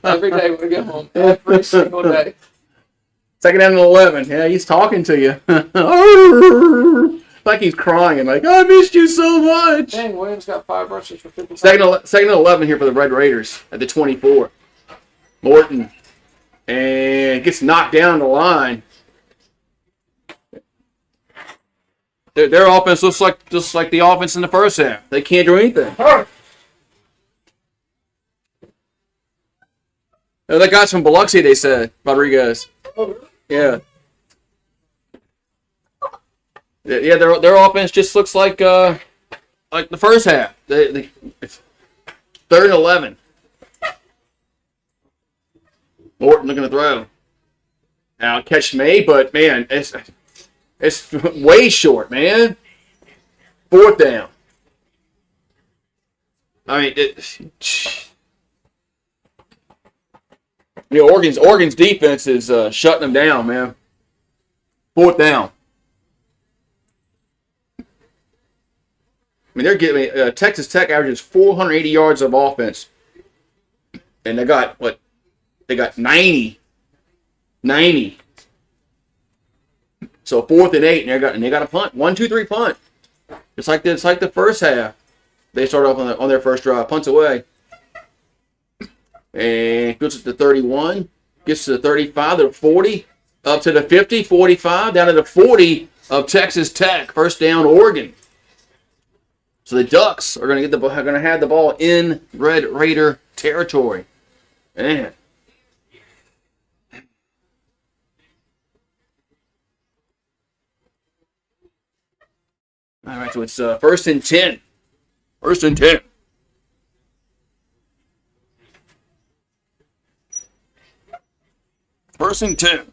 Every day we get home. Every single day. 2nd down and 11. Yeah, he's talking to you. Like he's crying. Like, I missed you so much. Dang, Williams got 5 rushes for 50. 2nd and 11 here for the Red Raiders at the 24. Morton. And gets knocked down the line. Their offense looks like just like the offense in the first half. They can't do anything. That guy's from Biloxi, they said. Rodriguez. Yeah. Yeah, their offense just looks like the first half. It's 3rd and 11. Morton looking to throw. Now catch made, but man, it's way short, man. 4th down. I mean, Oregon's defense is shutting them down, man. 4th down. I mean, they're getting Texas Tech averages 480 yards of offense, and they got 90. So 4th and 8, and they got a punt. 1, 2, 3 punt. It's like the first half. They start off on their first drive, punts away, and goes to the 31, gets to the 35, the 40, up to the 50, 45, down to the 40 of Texas Tech. First down, Oregon. So the Ducks are going to have the ball in Red Raider territory. Man. All right, so it's 1st and 10. 1st and 10. First and 10.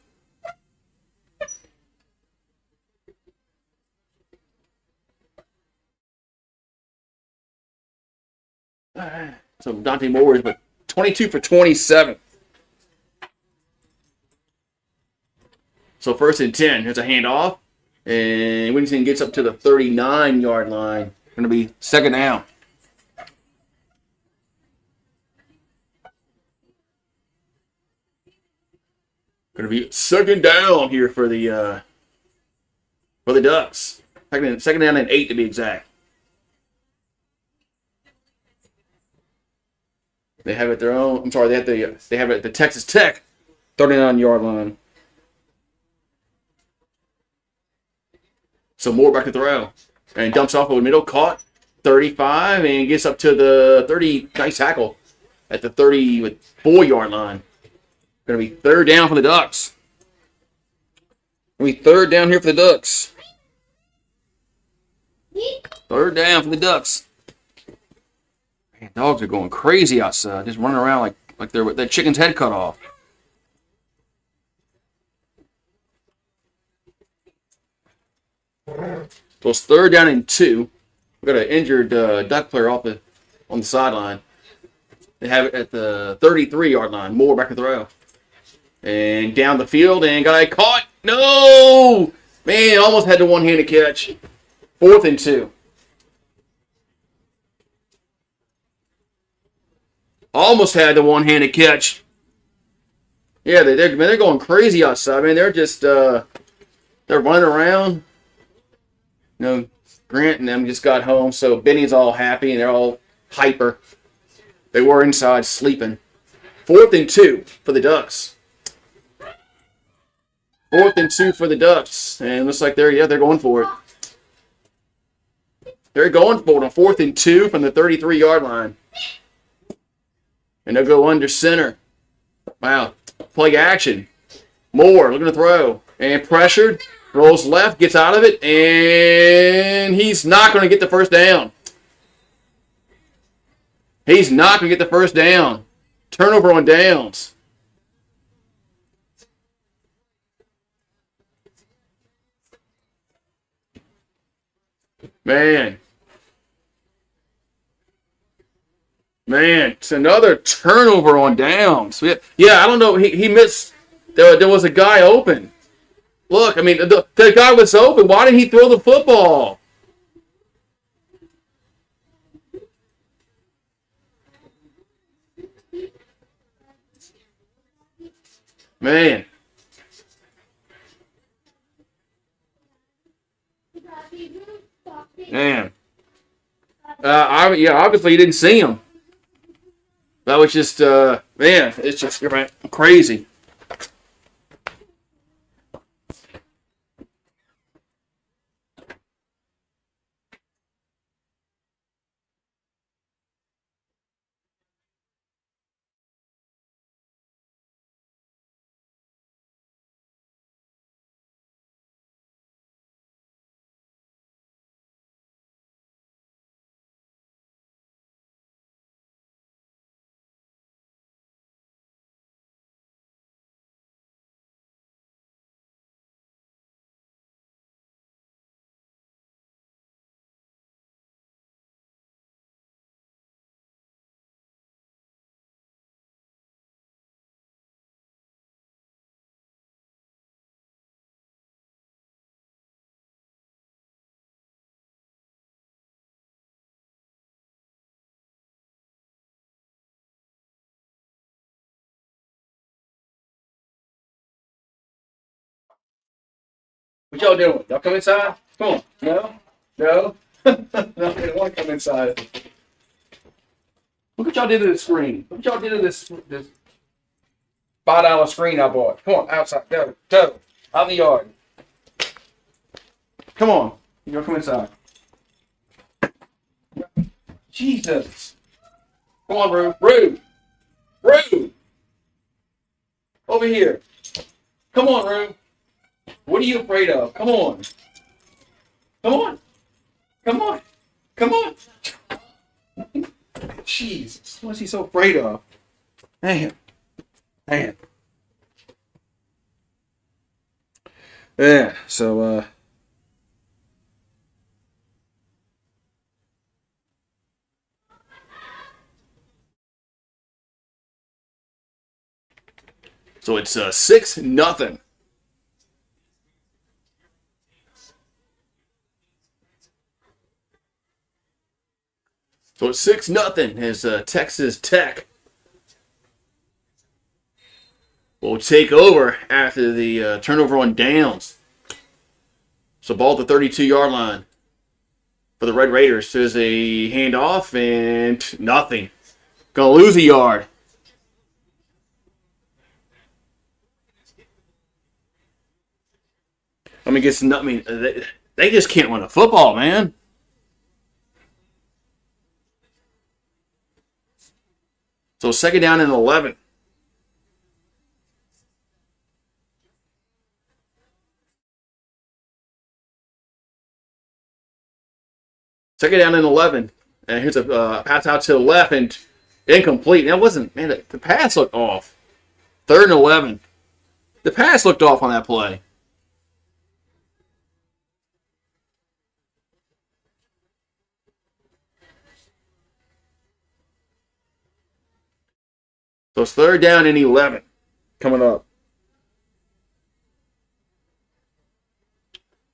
So Dante Moore is but 22 for 27. So 1st and 10. Here's a handoff. And Winston gets up to the 39-yard line. Going to be 2nd down. Going to be 2nd down here for the Ducks. Second down and 8 to be exact. They have it their own. I'm sorry, they have it at the Texas Tech 39-yard line. So Moore back to throw. And dumps off over the middle. Caught. 35 and gets up to the 30. Nice tackle at the 34-yard line. Going to be 3rd down for the Ducks. Going to be 3rd down here for the Ducks. 3rd down for the Ducks. Man, dogs are going crazy outside. Just running around like they're with their chicken's head cut off. So it's 3rd down and 2. We've got an injured Duck player on the sideline. They have it at the 33-yard line. Moore back to throw. And down the field, and guy caught. No! Man, almost had the one-handed catch. 4th and 2. Almost had the one-handed catch. Yeah, they're going crazy outside. I mean, they're just they're running around. You know, Grant and them just got home, so Benny's all happy and they're all hyper. They were inside sleeping. 4th and 2 for the Ducks. 4th and 2 for the Ducks, and it looks like they're going for it. They're going for it on 4th and 2 from the 33-yard line. And they'll go under center. Wow. Play action. Moore looking to throw. And pressured. Rolls left. Gets out of it. And he's not going to get the 1st down. He's not going to get the 1st down. Turnover on downs. Man, it's another turnover on downs. Yeah, I don't know. He missed. There was a guy open. Look, I mean, the guy was open. Why didn't he throw the football? Man. Obviously you didn't see him. That was just, it's just crazy. What y'all doing? Y'all come inside? Come on. No? No? No, they don't want to come inside. Look what y'all did to the screen. Look what y'all did to this $5 screen I bought. Come on, outside. Go. Out in the yard. Come on. Y'all come inside. Jesus. Come on, Rue. Rue. Over here. Come on, Rue. What are you afraid of? Come on. Come on. Come on. Come on. Jesus. What is he so afraid of? Man. Yeah, so, So it's 6-0. So it's 6-0 as Texas Tech will take over after the turnover on downs. So ball at the 32-yard line for the Red Raiders. There's a handoff and nothing. Gonna lose a yard. I mean, they just can't run a football, man. So 2nd down and 11. Second down and 11. And here's a pass out to the left and incomplete. That wasn't, man, the pass looked off. 3rd and 11. The pass looked off on that play. So it's 3rd down and 11 coming up.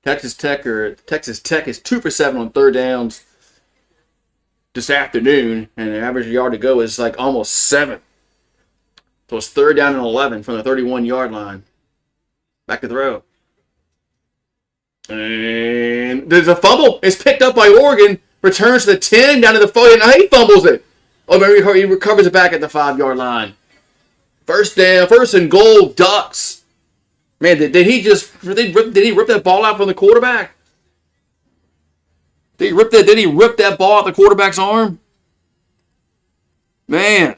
Texas Tech is 2 for 7 on 3rd downs this afternoon, and the average yard to go is like almost 7. So it's 3rd down and 11 from the 31-yard line. Back to throw. And there's a fumble. It's picked up by Oregon. Returns to the 10, down to the 40, and he fumbles it. Oh, maybe he recovers it back at the 5-yard line. 1st down, 1st and goal, Ducks. Man, did he rip that ball out from the quarterback? Did he rip that ball out the quarterback's arm? Man.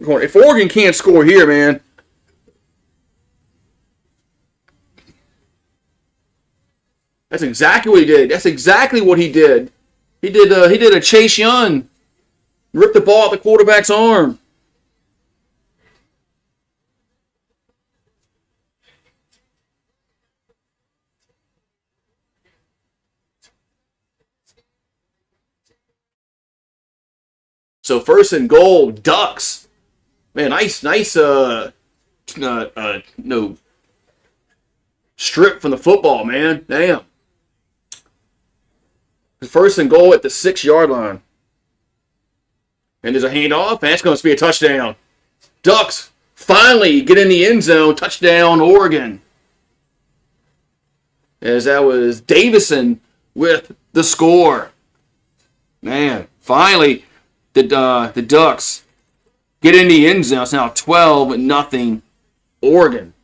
If Oregon can't score here, man. That's exactly what he did. That's exactly what he did. He did a Chase Young. Ripped the ball out the quarterback's arm. So 1st and goal, Ducks. Man, nice, no strip from the football, man. Damn. 1st and goal at the 6-yard line. And there's a handoff, and that's going to be a touchdown. Ducks finally get in the end zone. Touchdown, Oregon. As that was Davison with the score. Man, finally, the Ducks get in the end zone. It's now 12-0 Oregon.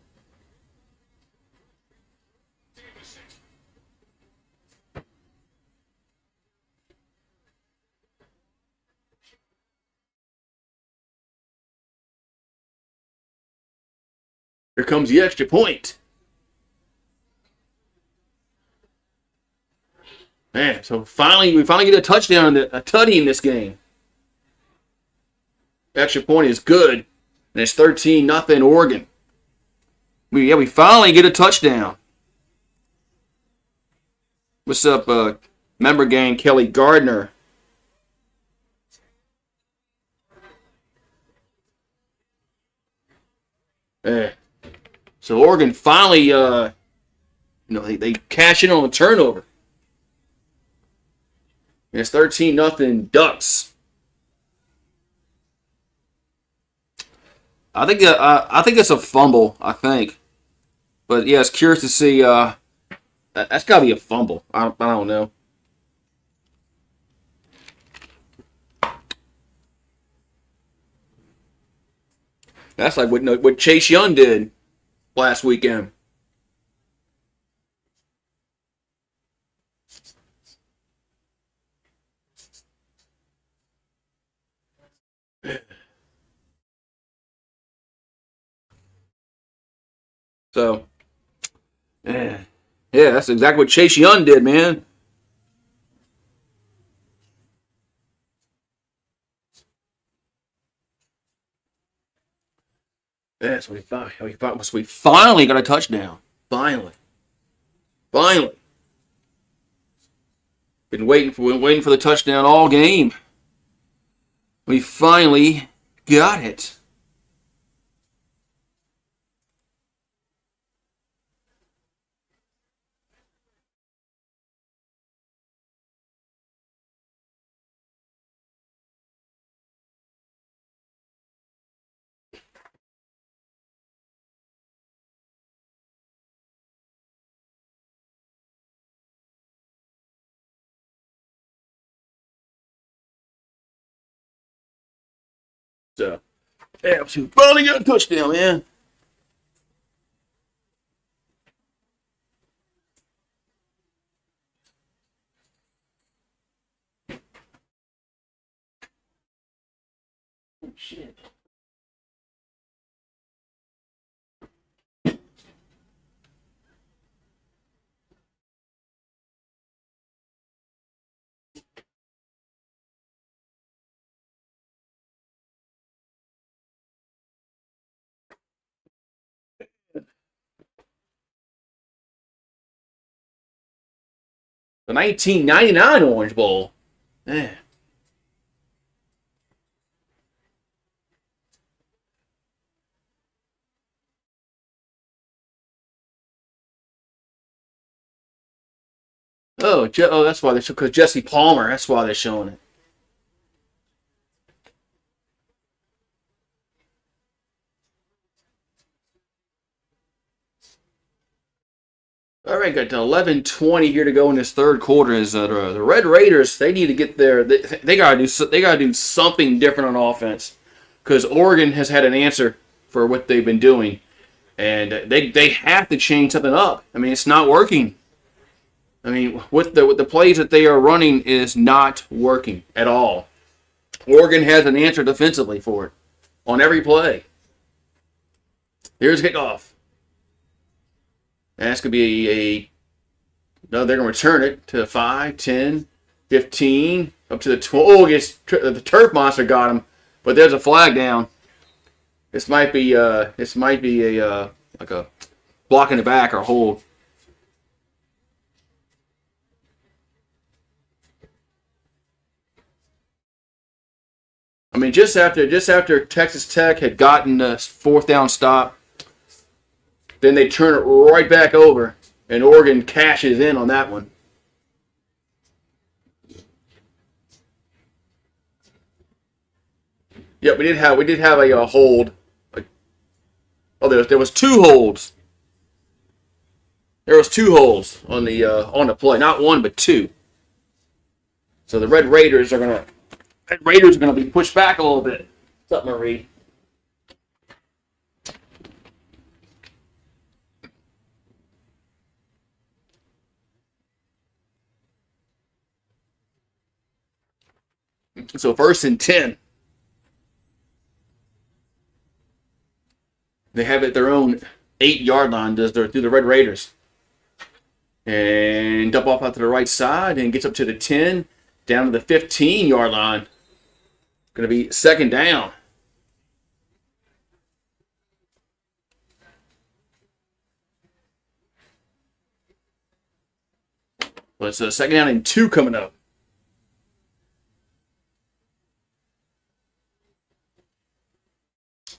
Here comes the extra point. Man, so we finally get a touchdown, a tutty in this game. Extra point is good, and it's 13-0 Oregon. We finally get a touchdown. What's up, member gang Kelly Gardner? So Oregon finally, they cash in on a turnover. And it's 13-0 Ducks. I think it's a fumble. I think, but yeah, it's curious to see. That's got to be a fumble. I don't know. That's like what Chase Young did last weekend. So, yeah, that's exactly what Chase Young did, man. Yeah, so we finally got a touchdown. Finally. Been waiting for the touchdown all game. We finally got it. So, yeah, she finally got a touchdown, man. Oh, shit. The 1999 Orange Bowl. Man. Oh, that's why they're because Jesse Palmer. That's why they're showing it. All right, got 11:20 here to go in this third quarter. Is the Red Raiders? They need to get there. They gotta do something different on offense because Oregon has had an answer for what they've been doing, and they have to change something up. I mean, it's not working. I mean, with the plays that they are running is not working at all. Oregon has an answer defensively for it on every play. Here's kickoff. And that's going to be no, they're going to return it to 5, 10, 15, up to the 12. Oh, the turf monster got him, but there's a flag down. This might be a like a block in the back or hold. I mean, just after Texas Tech had gotten the fourth down stop, then they turn it right back over, and Oregon cashes in on that one. Yep, we did have a hold. Oh, there was two holds. There was two holds on the play, not one but two. So the Red Raiders are gonna be pushed back a little bit. What's up, Marie? So 1st and 10. They have it their own 8-yard line through the Red Raiders. And dump off out to the right side and gets up to the 10, down to the 15-yard line. Going to be 2nd down. Well, it's 2nd down and 2 coming up.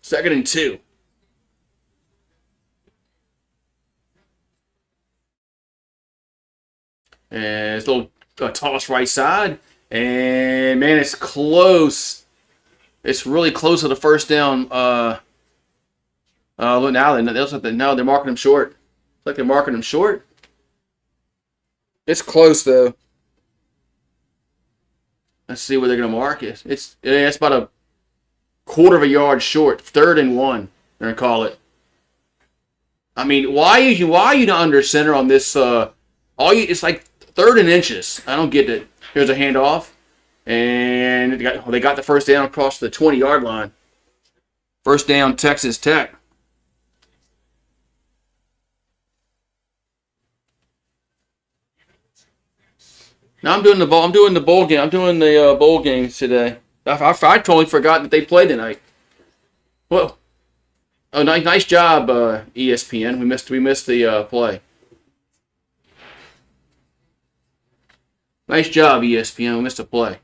Second and 2. And it's a little toss right side. And, man, it's close. It's really close to the first down. Look, now they're marking him short. It's like they're marking him short. It's close, though. Let's see where they're going to mark it. It's about a quarter of a yard short. 3rd and 1. They're going to call it. I mean, why are you not under center on this? It's like 3rd and inches. I don't get it. Here's a handoff, and they got the first down across the 20-yard line. First down, Texas Tech. Now I'm doing the bowl game. I'm doing the bowl games today. I totally forgot that they played tonight. Well, oh, nice job, ESPN. We missed the play. Nice job, ESPN. We missed a play.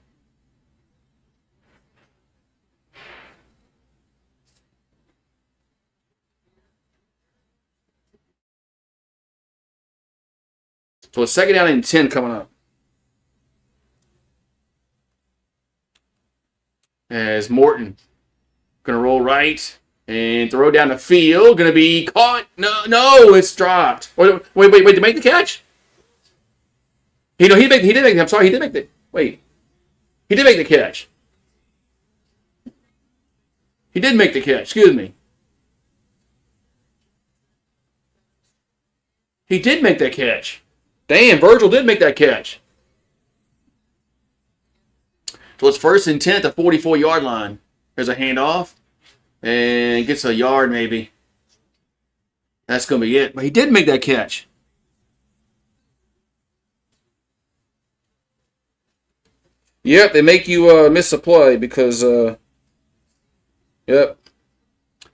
So it's 2nd down and 10 coming up. As Morton going to roll right and throw down the field. Going to be caught. No, it's dropped. Wait, to make the catch? He did make the catch. He did make the catch. Excuse me. He did make that catch. Damn, Virgil did make that catch. So it's 1st and 10 at the 44-yard line. There's a handoff. And gets a yard maybe. That's going to be it. But he did make that catch. Yep, they make you miss a play because, yep.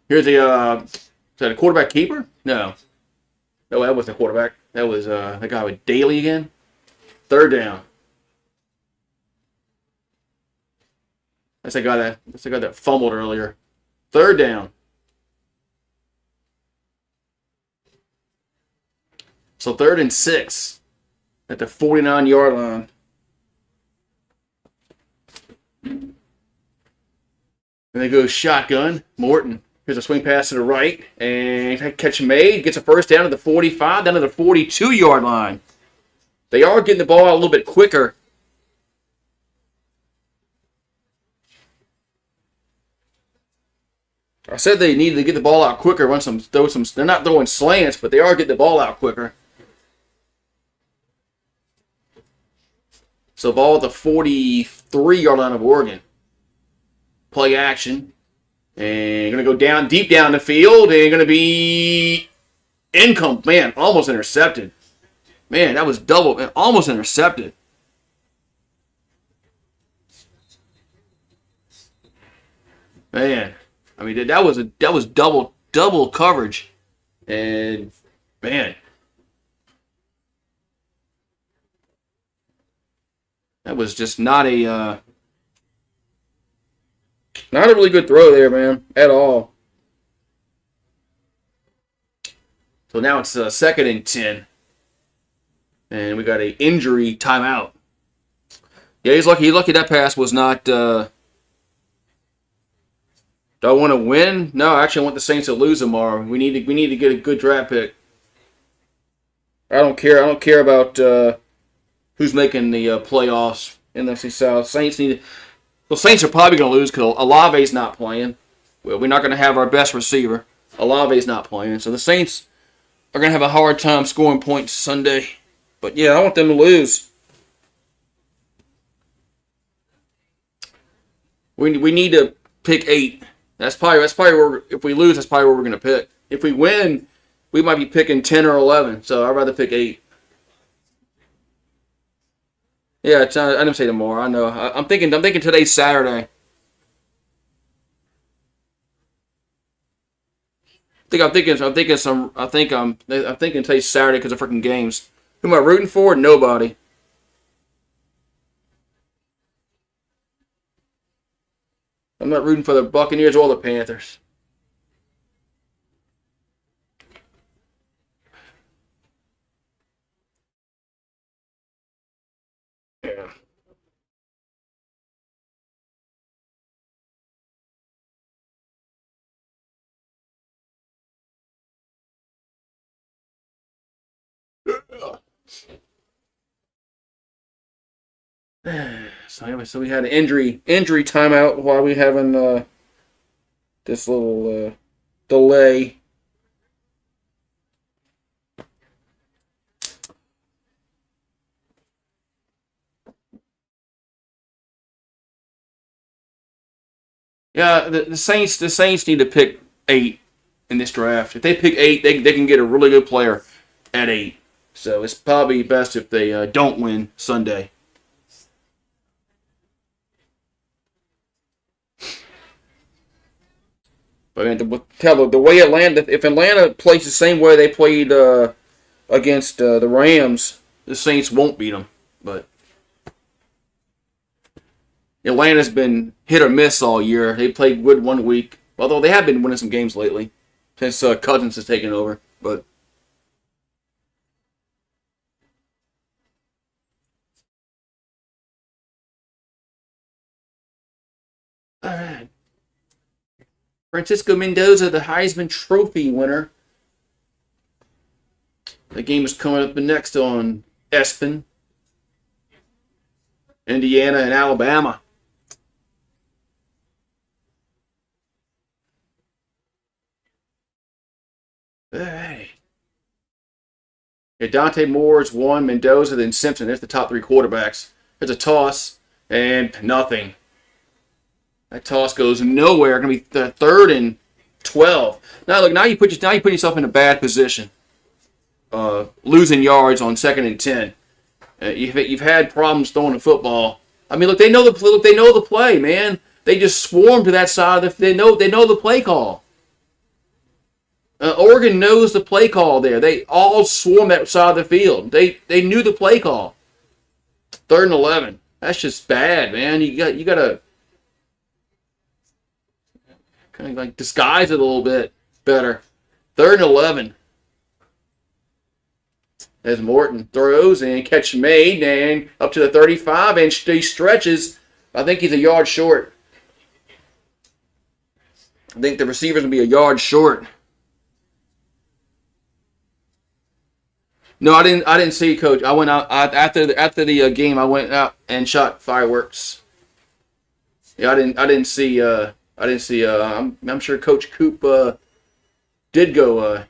Here's the, is that a quarterback keeper? No. No, that wasn't a quarterback. That was that guy with Daly again. 3rd down. That's the guy that fumbled earlier. 3rd down. So 3rd and 6 at the 49-yard line. And they go shotgun. Morton. Here's a swing pass to the right. And catch made. Gets a 1st down to the 45, down to the 42-yard line. They are getting the ball out a little bit quicker. I said they needed to get the ball out quicker. They're not throwing slants, but they are getting the ball out quicker. So ball at the 43-yard line of Oregon. Play action. And going to go down, deep down the field. And going to be incomplete. Man, almost intercepted. Man, that was almost intercepted. Man, I mean that was double coverage, and man, that was just not a really good throw there, man, at all. So now it's 2nd and 10. And we got an injury timeout. Yeah, he's lucky. He's lucky that pass was not. Do I want to win? No, I actually want the Saints to lose tomorrow. We need to get a good draft pick. I don't care. I don't care about who's making the playoffs in the NFC South. The Saints are probably going to lose because Olave's not playing. Well, we're not going to have our best receiver. Olave's not playing, so the Saints are going to have a hard time scoring points Sunday. But yeah, I want them to lose. We need to pick 8. That's probably where if we lose, that's probably where we're going to pick. If we win, we might be picking 10 or 11. So I'd rather pick 8. Yeah, I didn't say tomorrow. I know. I'm thinking today's Saturday. I'm thinking today's Saturday because of freaking games. Who am I rooting for? Nobody. I'm not rooting for the Buccaneers or the Panthers. Yeah. So anyway, we had an injury timeout while we having this little delay. Yeah, the Saints need to pick 8 in this draft. If they pick 8, they can get a really good player at 8. So it's probably best if they don't win Sunday. But I mean, the way if Atlanta plays the same way they played against the Rams, the Saints won't beat them. But Atlanta's been hit or miss all year. They played good one week, although they have been winning some games lately since Cousins has taken over. But all right. Francisco Mendoza, the Heisman Trophy winner. The game is coming up next on ESPN, Indiana and Alabama. Hey. Yeah, Dante Moore's one, Mendoza, then Simpson. There's the top three quarterbacks. There's a toss, and nothing. That toss goes nowhere. Going to be the 3rd and 12. Now look, now you put yourself in a bad position. Losing yards on 2nd and 10. You've had problems throwing the football. I mean, look, they know the play, man. They just swarm to that side. They know the play call. Oregon knows the play call there. They all swarm that side of the field. They knew the play call. 3rd and 11. That's just bad, man. You got to kind of like disguise it a little bit better. 3rd and 11. As Morton throws and catch made and up to the 35 and he stretches. I think he's a yard short. I think the receiver's going to be a yard short. No, I didn't see Coach. I went out after the game. I went out and shot fireworks. Yeah, I didn't see. I'm sure Coach Coop did go.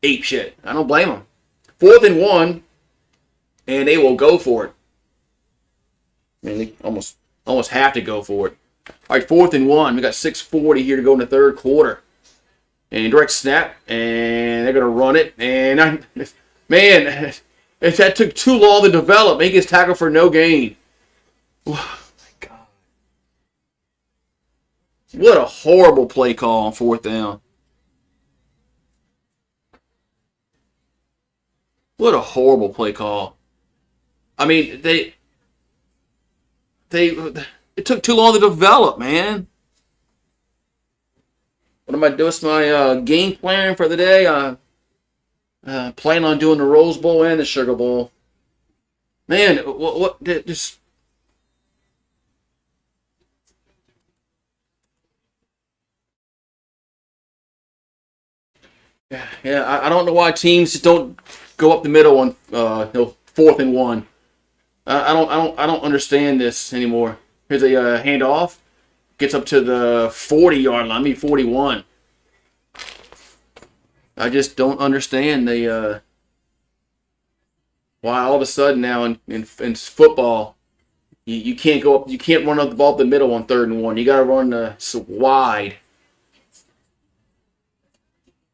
Ape shit. I don't blame him. 4th and 1, and they will go for it. I mean, they almost have to go for it. All right, 4th and 1. We got 6:40 here to go in the 3rd quarter. And direct snap, and they're going to run it. And, that took too long to develop. He gets tackled for no gain. Oh, my God. What a horrible play call on 4th down. What a horrible play call. I mean, it took too long to develop, man. What am I doing? What's my game plan for the day? Plan on doing the Rose Bowl and the Sugar Bowl. Man, what just... Yeah, I don't know why teams just don't go up the middle on 4th and 1. I don't understand this anymore. Here's a handoff. Gets up to the 40-yard line. I mean 41. I just don't understand the why all of a sudden now in football you can't go up. You can't run up the ball up the middle on 3rd and 1. You got to run wide.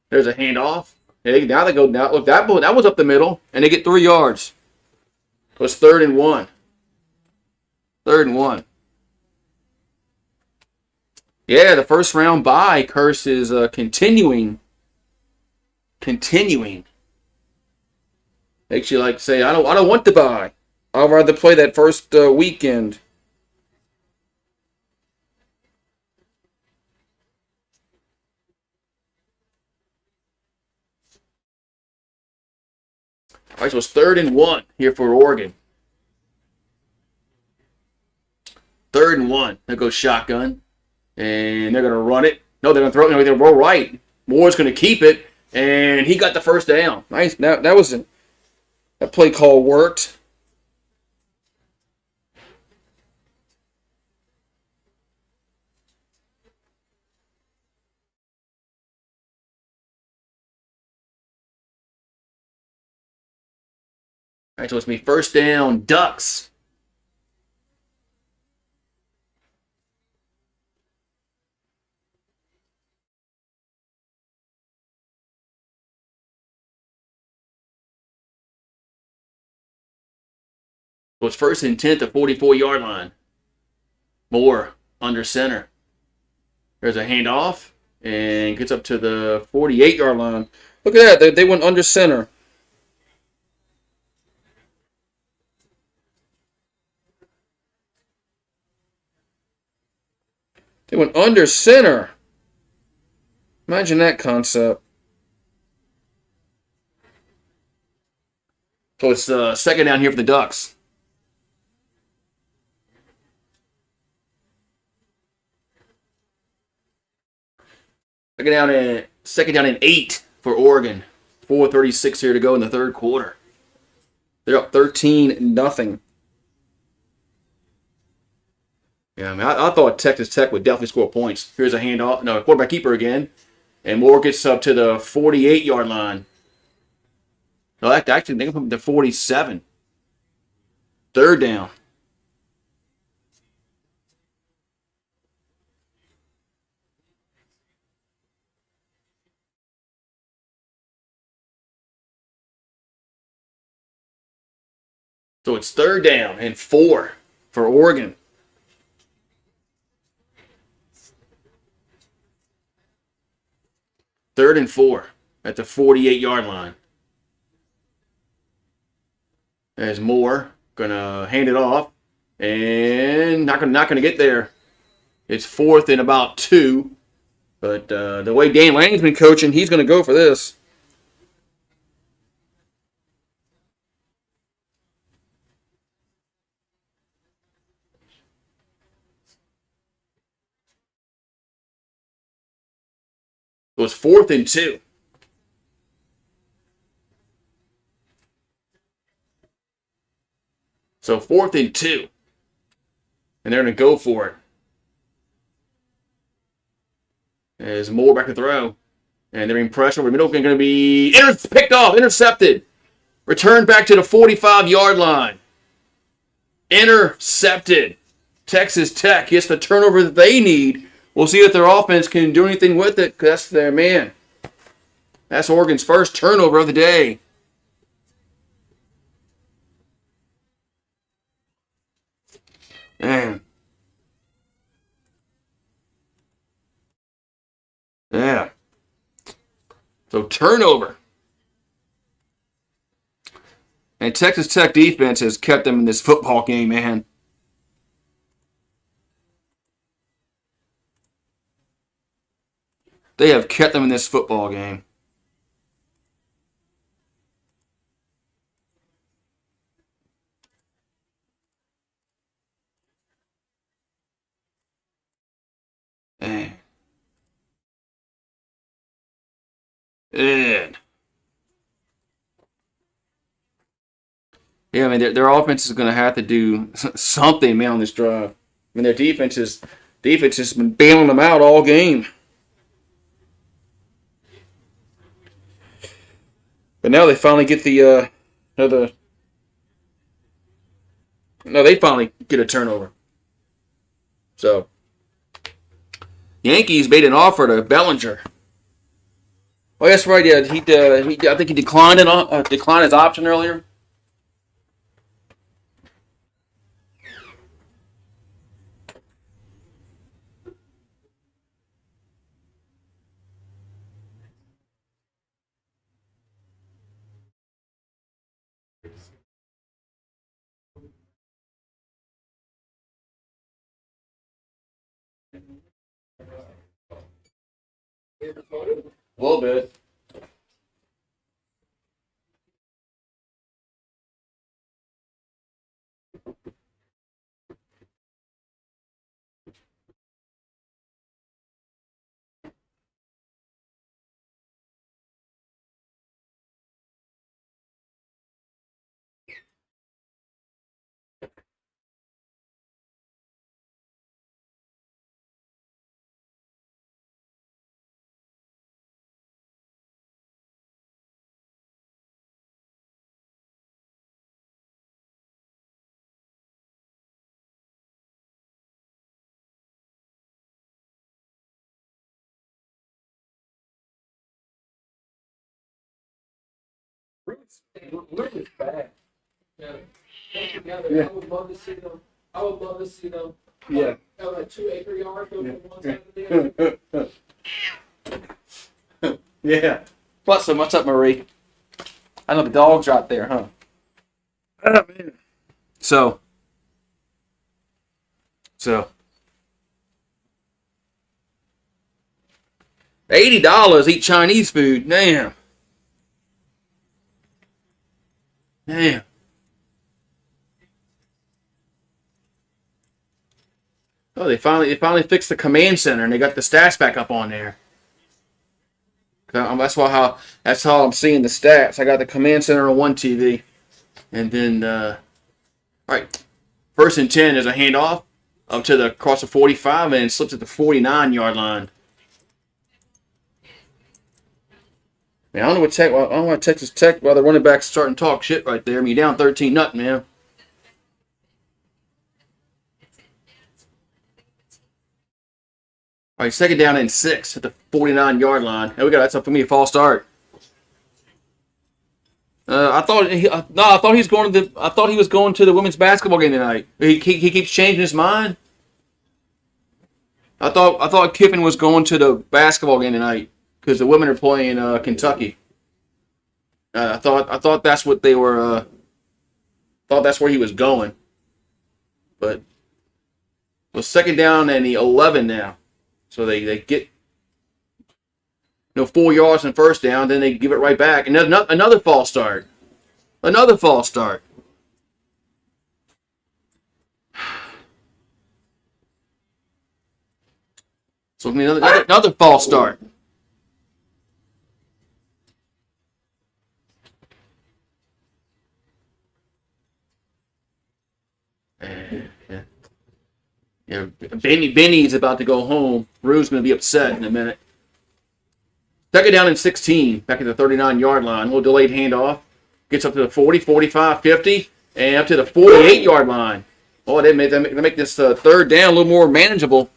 There's a handoff. Now they go now. Look, that was up the middle, and they get 3 yards. So it's 3rd and 1. 3rd and 1. Yeah, the first round bye curse is continuing. Makes you like say, I don't want to bye. I'd rather play that first weekend. All right, so it's 3rd and 1 here for Oregon. 3rd and 1. They go shotgun. And they're going to run it. No, they're going to throw it. No, they're roll right. Moore's going to keep it. And he got the first down. Nice. That play call worked. All right, so it's me 1st down, Ducks. So it's 1st and 10 at the 44-yard line. Moore under center. There's a handoff and gets up to the 48-yard line. Look at that. They went under center. They went under center. Imagine that concept. So it's 2nd down here for the Ducks. Second down and 8 for Oregon. 4:36 here to go in the 3rd quarter. They're up 13-0. Yeah, I mean, I thought Texas Tech would definitely score points. Here's a handoff. No, quarterback keeper again. And Moore gets up to the 48-yard line. No, actually, they can put him to 47. Third down. So it's third down and 4 for Oregon. Third and 4 at the 48-yard line. As Moore gonna hand it off and not gonna get there. It's 4th and about 2. But the way Dan Lanning's been coaching, he's gonna go for this. It was 4th and 2. So 4th and 2. And they're going to go for it. As Moore back to throw. And they're in pressure over the middle. Going to be picked off, intercepted. Returned back to the 45-yard line. Intercepted. Texas Tech gets the turnover that they need. We'll see if their offense can do anything with it, because that's their man. That's Oregon's first turnover of the day. Man. Yeah. So turnover. And Texas Tech defense has kept them in this football game, man. They have kept them in this football game. Man. And yeah, I mean, their offense is going to have to do something, man, on this drive. I mean, their defense has been bailing them out all game. But now they finally get they finally get a turnover. So, Yankees made an offer to Bellinger. Oh, that's right. Yeah, I think he declined his option earlier. A little bit. Roots is bad. Yeah. Together. Yeah. I would love to see them. I would love to see them. Yeah. Have a 2-acre yard go from one side to the other. Yeah. What's up, Marie? I know the dogs are out there, huh? Oh, man. So $80 eat Chinese food. Damn. Oh, they finally fixed the command center and they got the stats back up on there. That's how I'm seeing the stats. I got the command center on one TV, and then all right, 1st and 10 is a handoff up to across the 45 and slips at the 49-yard line. Man, I don't know what Tech. I don't know why Texas Tech. While the running back's starting to talk shit right there. I mean, down 13-0, man. All right, second down and 6 at the 49-yard line. Hey, that's up for me a false start. I thought he was going to the. I thought he was going to the women's basketball game tonight. He keeps changing his mind. I thought Kiffin was going to the basketball game tonight because the women are playing Kentucky. I thought that's what they were. Thought that's where he was going. But second down and the 11 now, so they get 4 yards and first down. Then they give it right back. And another false start. Another false start. So another false start. Yeah, Benny's about to go home. Rue's going to be upset in a minute. Second down and 16, back at the 39-yard line. A little delayed handoff. Gets up to the 40, 45, 50, and up to the 48-yard line. Oh, they make this third down a little more manageable.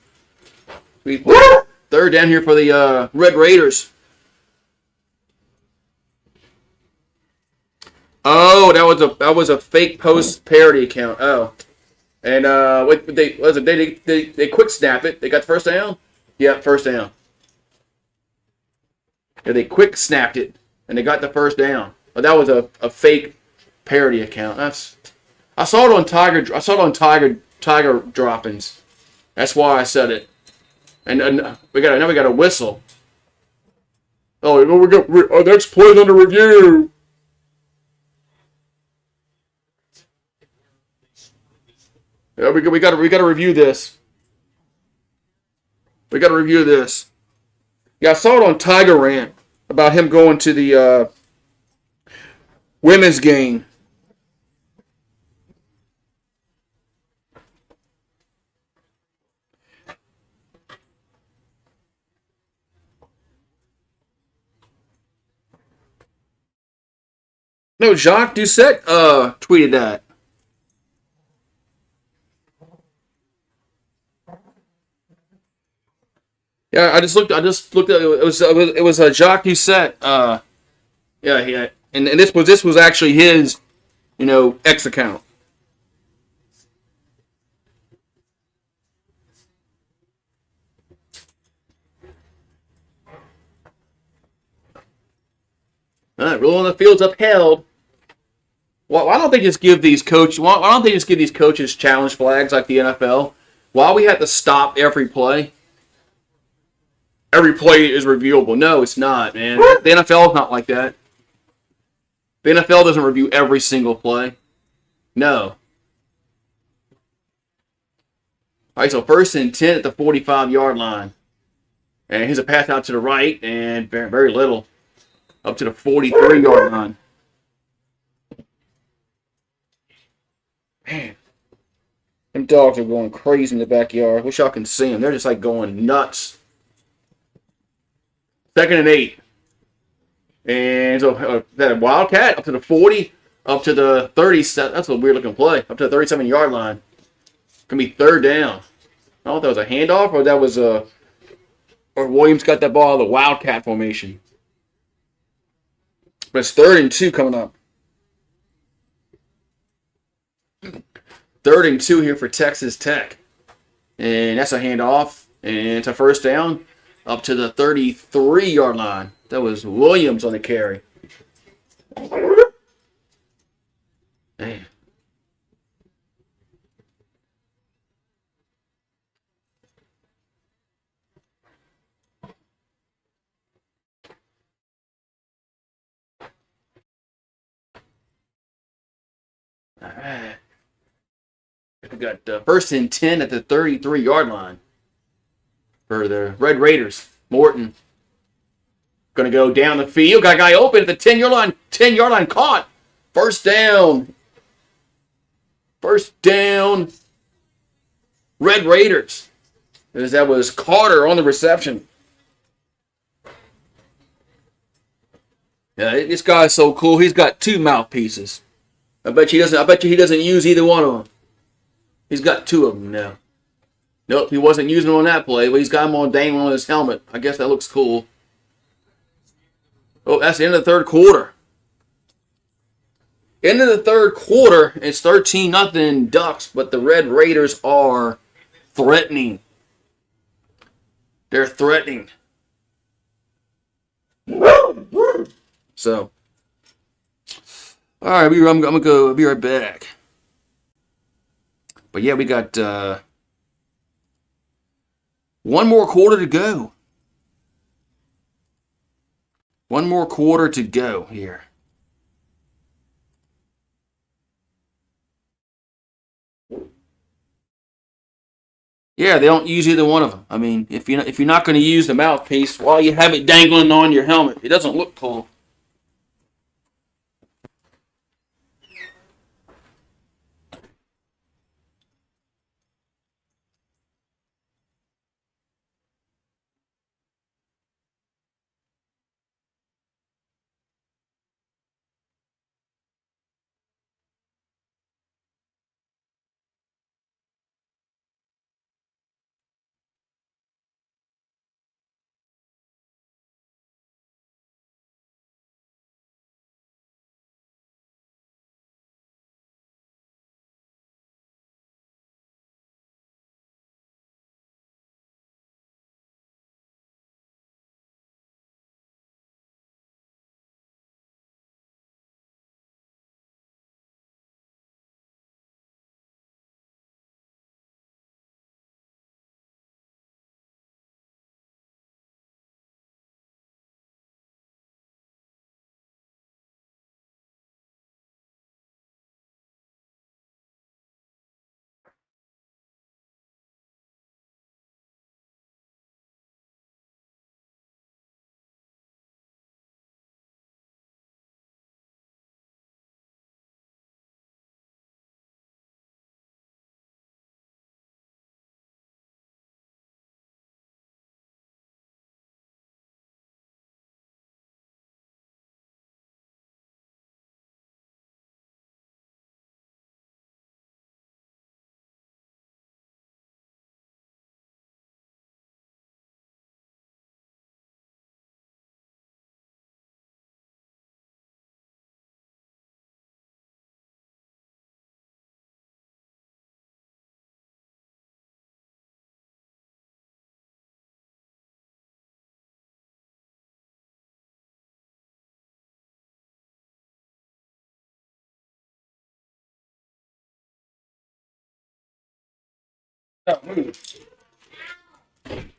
Third down here for the Red Raiders. Oh, that was a fake post parody account. Oh. And they quick snap it. They got the first down? Yeah, first down. Yeah, they quick snapped it, and they got the first down. But that was a fake parody account. I saw it on Tiger droppings. That's why I said it. And we got a whistle. Oh, we got our next play's under review. Yeah, we got to review this. We got to review this. Yeah, I saw it on Tiger Rant about him going to the women's game. No, Jacques Doucette tweeted that. Yeah, I just looked at it was Jacques Doucette. Yeah, and this was actually his, X account. All right, rule on the field's upheld. Why don't they just give these coaches? Why don't they just give these coaches challenge flags like the NFL? Why we have to stop every play? Every play is reviewable. No, it's not, man. The NFL is not like that. The NFL doesn't review every single play. No. All right, so first and 10 at the 45-yard line. And here's a pass out to the right, and very, very little. Up to the 43-yard line. Man. Them dogs are going crazy in the backyard. Wish y'all can see them. They're just like going nuts. Second and 8. And so that Wildcat up to the 40, up to the 37. That's a weird looking play. Up to the 37-yard line. Gonna be third down. I don't know if that was a handoff or that was or Williams got that ball out of the Wildcat formation. But it's 3rd and 2 coming up. 3rd and 2 here for Texas Tech. And that's a handoff. And it's a first down up to the 33-yard line. That was Williams on the carry. Man. All right. We got first and 10 at the 33-yard line for the Red Raiders. Morton going to go down the field. Got a guy open at the 10-yard line. 10-yard line caught. First down. First down. Red Raiders. As that was Carter on the reception. Yeah, this guy's so cool. He's got 2 mouthpieces. I bet you he doesn't use either one of them. He's got 2 of them now. Nope, he wasn't using them on that play, but he's got them on dangling on his helmet. I guess that looks cool. Oh, that's the end of the third quarter. End of the third quarter, it's 13-0 Ducks, but the Red Raiders are threatening. They're threatening. So, all right, I'm gonna go. I'll be right back. But yeah, we got 1 more quarter to go. 1 more quarter to go here. Yeah, they don't use either one of them. I mean, if you're not going to use the mouthpiece, while you have it dangling on your helmet, it doesn't look cool.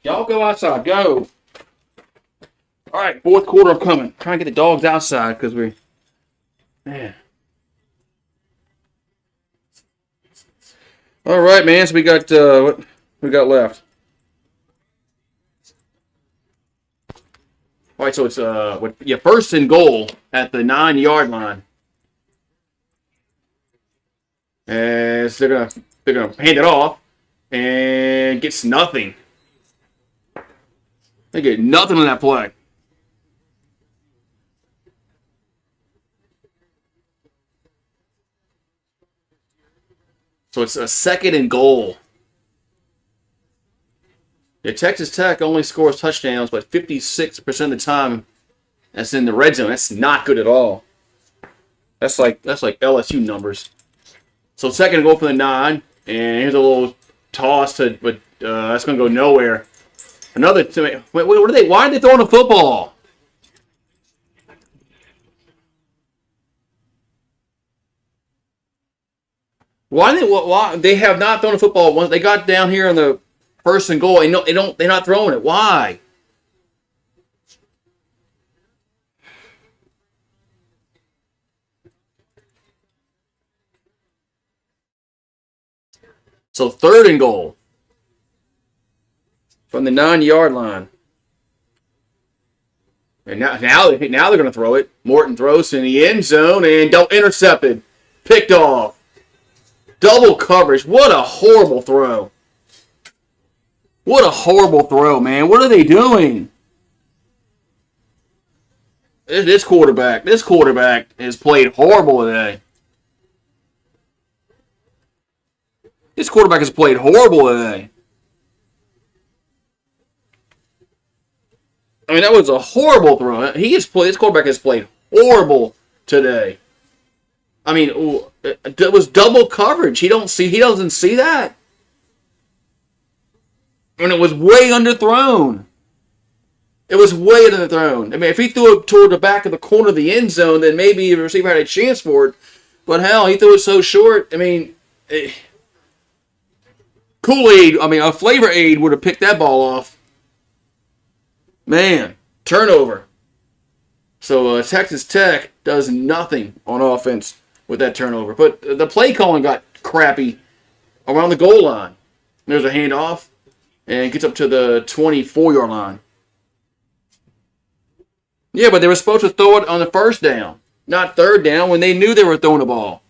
Y'all go outside. Go. All right, 4th quarter coming. Trying to get the dogs outside because man. All right, man. So we got what we got left. All right, so it's 1st and goal at the 9-yard line. And so they're gonna hand it off and gets nothing. They get nothing on that play. So it's a 2nd and goal. Yeah, Texas Tech only scores touchdowns, but 56% of the time that's in the red zone. That's not good at all. That's like LSU numbers. So 2nd and goal for the 9, and here's a little toss but that's gonna go nowhere. Another. Wait, what are they? Why are they throwing a football? Why they have not thrown a football once they got down here on the 1st and goal, and they're not throwing it. Why? So 3rd and goal from the 9-yard line. And now they're going to throw it. Morton throws in the end zone and don't intercepted. Picked off. Double coverage. What a horrible throw. What a horrible throw, man. What are they doing? This quarterback has played horrible today. This quarterback has played horrible today. I mean, that was a horrible throw. This quarterback has played horrible today. I mean, it was double coverage. He doesn't see that. And it was way underthrown. It was way underthrown. I mean, if he threw it toward the back of the corner of the end zone, then maybe the receiver had a chance for it. But hell, he threw it so short. I mean, a Flavor Aid would have picked that ball off. Man, turnover. So Texas Tech does nothing on offense with that turnover. But the play calling got crappy around the goal line. There's a handoff, and gets up to the 24-yard line. Yeah, but they were supposed to throw it on the first down, not third down, when they knew they were throwing the ball.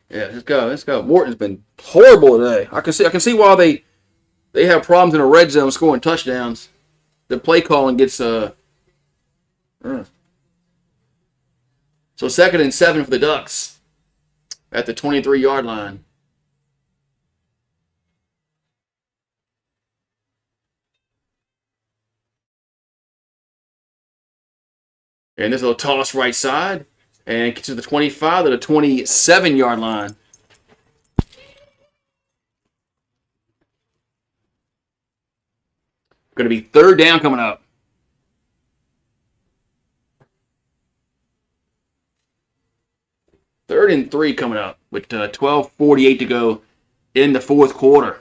Yeah, let's go. Morton's been horrible today. I can see why they have problems in the red zone scoring touchdowns. The play calling gets So 2nd and 7 for the Ducks at the 23-yard line. And this little toss right side and get to the 25 to the 27-yard line. Going to be 3rd down coming up. 3rd and 3 coming up with 12:48 to go in the 4th quarter.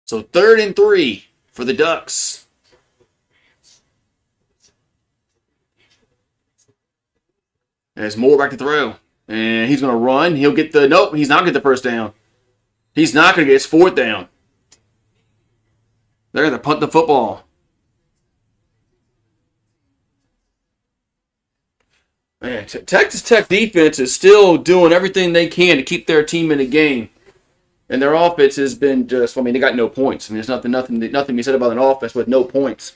So 3rd and 3 for the Ducks. There's Moore back to throw. And he's going to run. He'll get nope, he's not going to get the first down. He's not going to get his 4th down. They're going to punt the football. Man, Texas Tech defense is still doing everything they can to keep their team in the game. And their offense has been they got no points. I mean, there's nothing to be said about an offense with no points.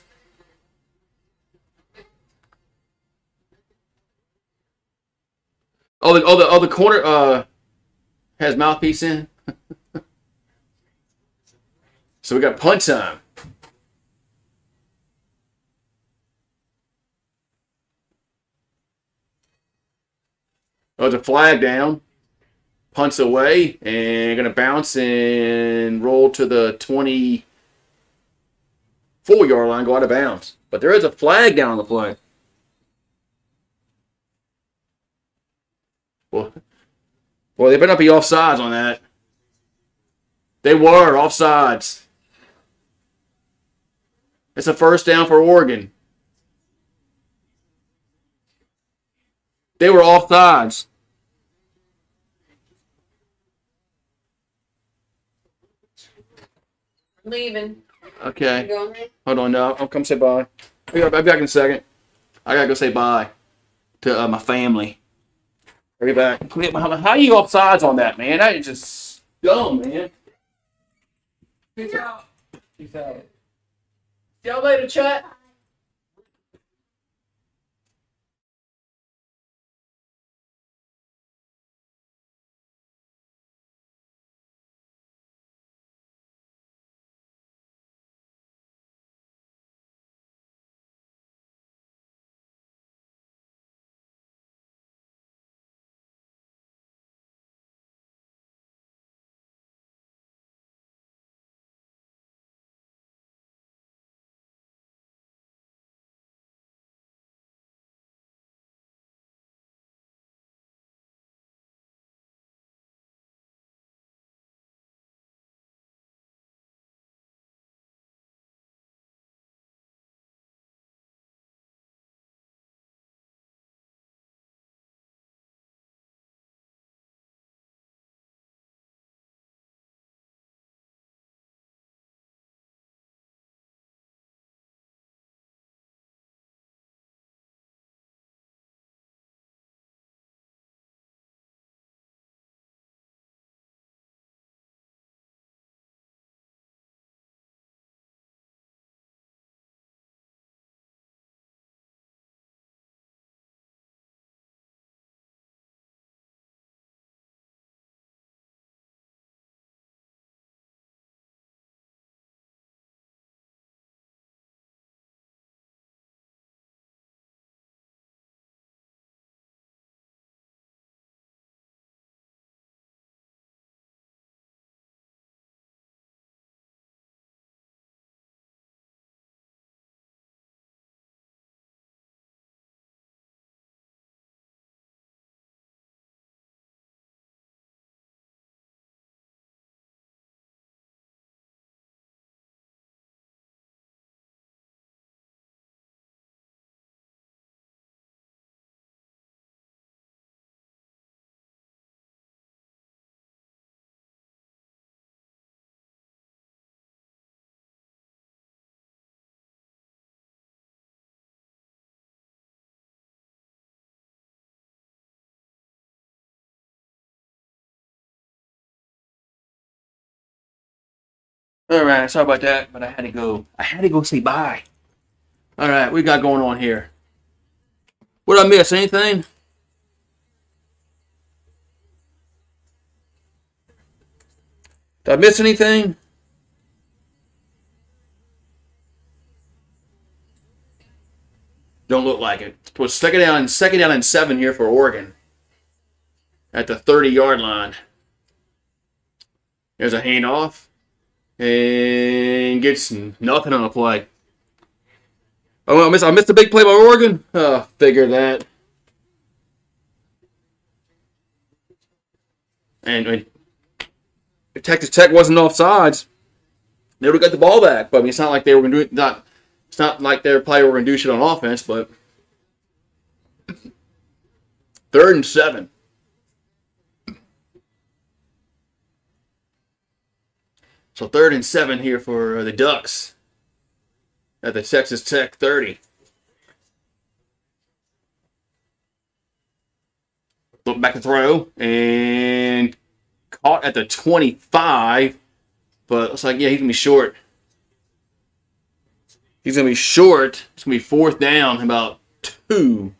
The corner has mouthpiece in. So we got punt time. Oh, the flag down. Punts away and going to bounce and roll to the 24-yard line, go out of bounds. But there is a flag down on the play. Well, they better not be offsides on that. They were offsides. It's a 1st down for Oregon. They were offsides. Leaving. Okay. Hold on, no. I'll come say bye. I'll be back in a second. I gotta go say bye to my family. I'll be back. How are you offsides on that, man? That is just dumb, man. Peace out. Peace out. See y'all later, chat. All right, sorry about that, but I had to go. I had to go say bye. All right, what we got going on here? What did I miss? Anything? Did I miss anything? Don't look like it. It was second down and 7 here for Oregon at the 30-yard line. There's a handoff and gets nothing on the play. Oh, I missed the big play by Oregon. Figure that. And if Texas Tech wasn't offsides, they would have got the ball back. But I mean, it's not like they were going to do it. It's not like they probably were going to do shit on offense. But 3rd and 7. So 3rd and 7 here for the Ducks at the Texas Tech 30. Look back to throw and caught at the 25. But looks like, yeah, he's going to be short. He's going to be short. It's going to be 4th down, about 2.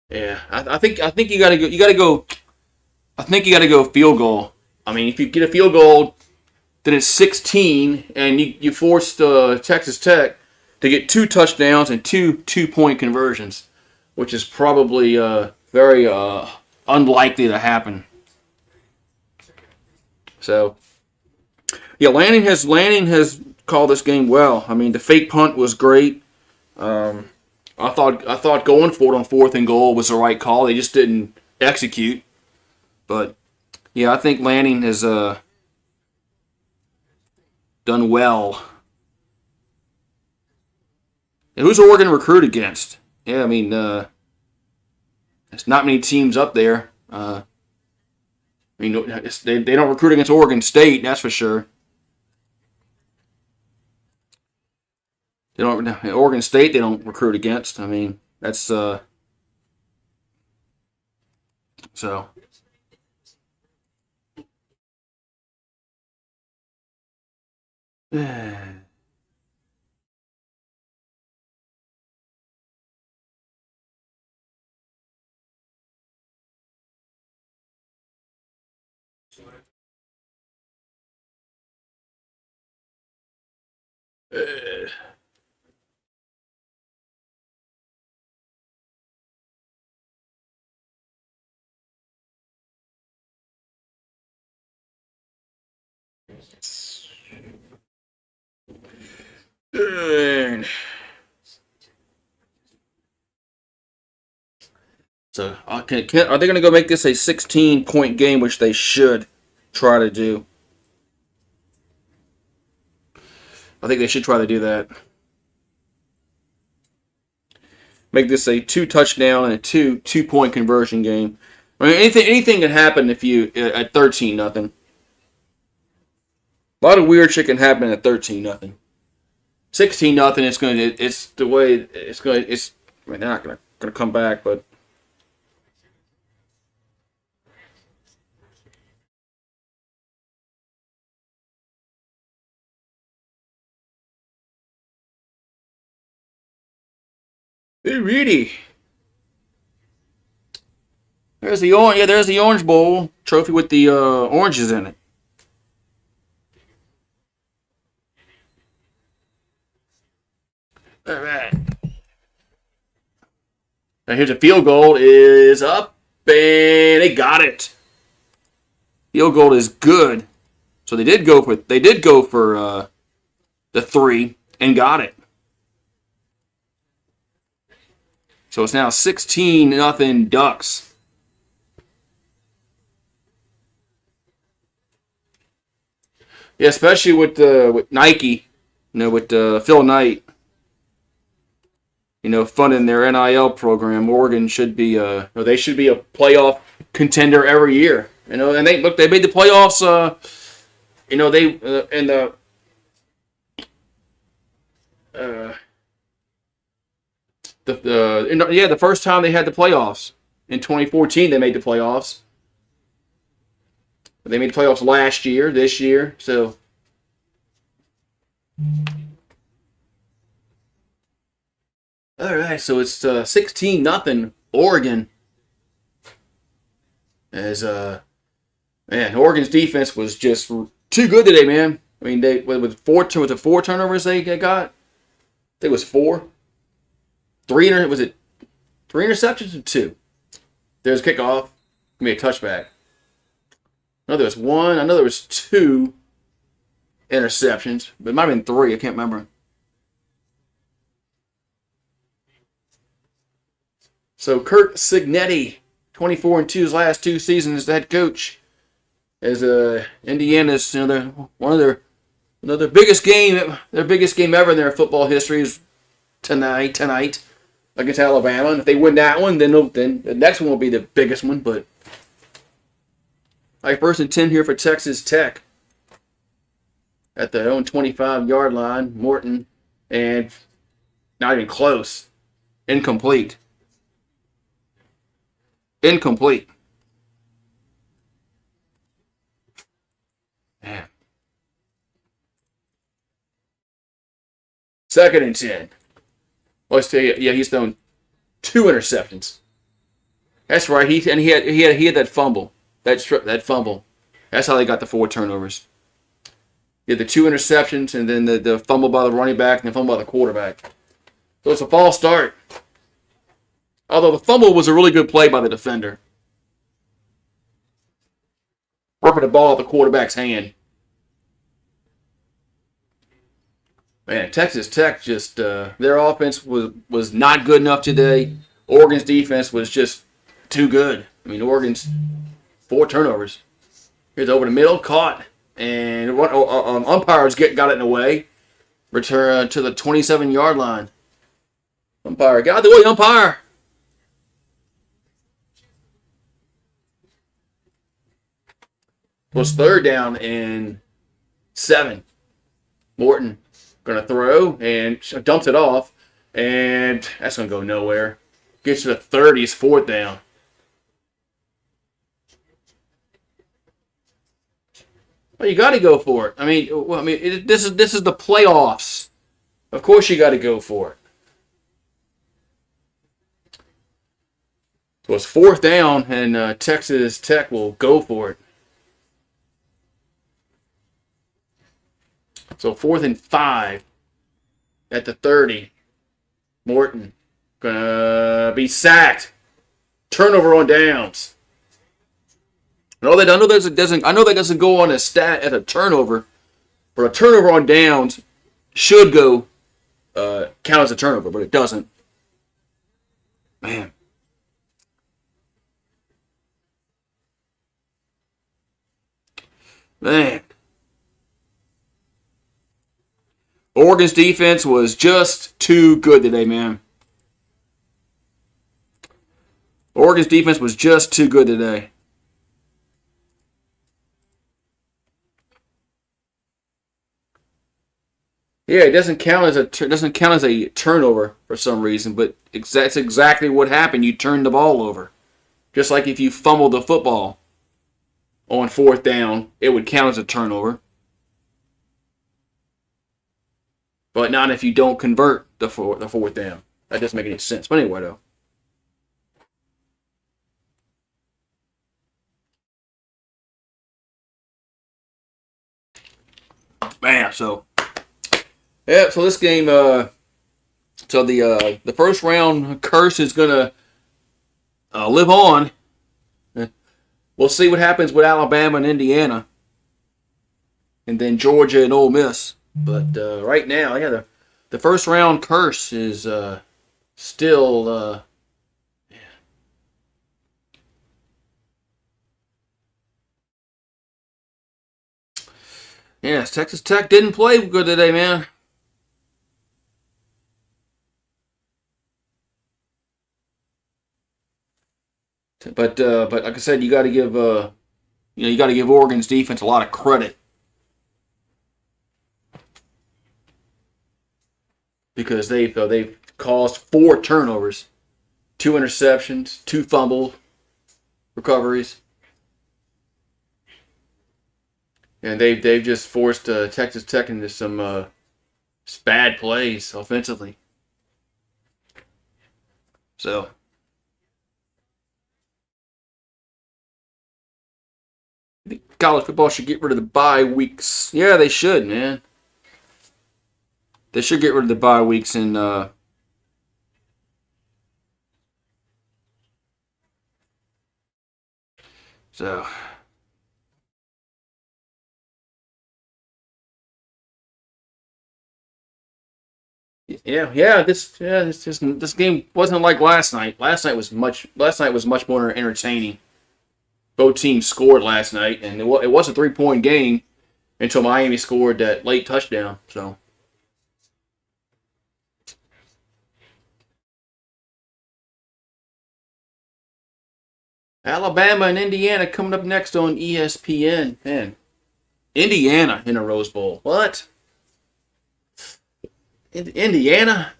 Yeah, I think you gotta go. I think you gotta go field goal. I mean, if you get a field goal, then it's 16, and you forced Texas Tech to get 2 touchdowns and 2-point conversions, which is probably very unlikely to happen. So, yeah, Lanning has called this game well. I mean, the fake punt was great. I thought going for it on 4th and goal was the right call. They just didn't execute. But yeah, I think Lanning has done well. And who's Oregon recruit against? Yeah, I mean, there's not many teams up there. I mean, they don't recruit against Oregon State, that's for sure. They don't. Oregon State, they don't recruit against. I mean, that's so. So, are they going to go make this a 16-point game, which they should try to do? I think they should try to do that. Make this a 2-touchdown and a two-point conversion game. I mean, anything can happen if you at 13-0. A lot of weird shit can happen at 13-0. 16-0. It's the way it's going. It's I mean, they're not going to come back, but. Hey, really? There's the orange. Yeah, there's the Orange Bowl trophy with the oranges in it. All right. Now here's a field goal. Is up, and they got it. Field goal is good. So they did go for the 3 and got it. So it's now 16-0 Ducks. Yeah, especially with Nike, with Phil Knight, funding their NIL program. Oregon should be they should be a playoff contender every year. And they made the playoffs. They in the The first time they had the playoffs in 2014, they made the playoffs. They made the playoffs last year, this year, so. All right, so it's 16-0 Oregon. As man, Oregon's defense was just too good today, man. I mean, they with four turnovers they got. I think it was four. Was it 3 interceptions or 2? There's a kickoff. Give me a touchback. I know there was 1. I know there was 2 interceptions, but it might have been 3. I can't remember. So Kurt Cignetti, 24-2 his last 2 seasons as the head coach, as Indiana's one of their biggest game ever in their football history is tonight against Alabama. And if they win that one, then the next one will be the biggest one. But first and 10 here for Texas Tech at their own 25-yard line. Morton, and not even close. Incomplete. Man. Second and 10. Let's tell you, he's thrown 2 interceptions. That's right. He had that fumble. That fumble. That's how they got the 4 turnovers. He had the 2 interceptions and then the fumble by the running back and the fumble by the quarterback. So it's a false start. Although the fumble was a really good play by the defender. Ripping the ball out the quarterback's hand. Man, Texas Tech just their offense was not good enough today. Oregon's defense was just too good. I mean, Oregon's 4 turnovers. Here's over the middle, caught, and umpires got it in the way. Return to the 27-yard line. Umpire, get out of the way, umpire. It was 3rd down and 7. Morton going to throw and dumps it off, and that's going to go nowhere. Gets to the 30s, 4th down. Well, you got to go for it. This is the playoffs. Of course, you got to go for it. So it's 4th down, and Texas Tech will go for it. So 4th and 5 at the 30. Morton gonna be sacked. Turnover on downs. I know that doesn't go on a stat at a turnover, but a turnover on downs should go count as a turnover, but it doesn't. Man. Oregon's defense was just too good today, man. Oregon's defense was just too good today. Yeah, it doesn't count as a turnover for some reason, but that's exactly what happened. You turned the ball over. Just like if you fumbled the football on 4th down, it would count as a turnover. But not if you don't convert the 4th down. That doesn't make any sense. But anyway, though. Man, so this game, so the first round curse is gonna live on. We'll see what happens with Alabama and Indiana, and then Georgia and Ole Miss. But right now, the first round curse is still. Yes, Texas Tech didn't play good today, man. But like I said, you got to give Oregon's defense a lot of credit because they've caused 4 turnovers, 2 interceptions, 2 fumble recoveries. And they've just forced Texas Tech into some bad plays offensively. So I think college football should get rid of the bye weeks. Yeah, they should, man. They should get rid of the bye weeks and so this game wasn't like last night. Last night was much more entertaining. Both teams scored last night, and it was a 3-point game until Miami scored that late touchdown. So Alabama and Indiana coming up next on ESPN. Man, Indiana in a Rose Bowl. What? Indiana?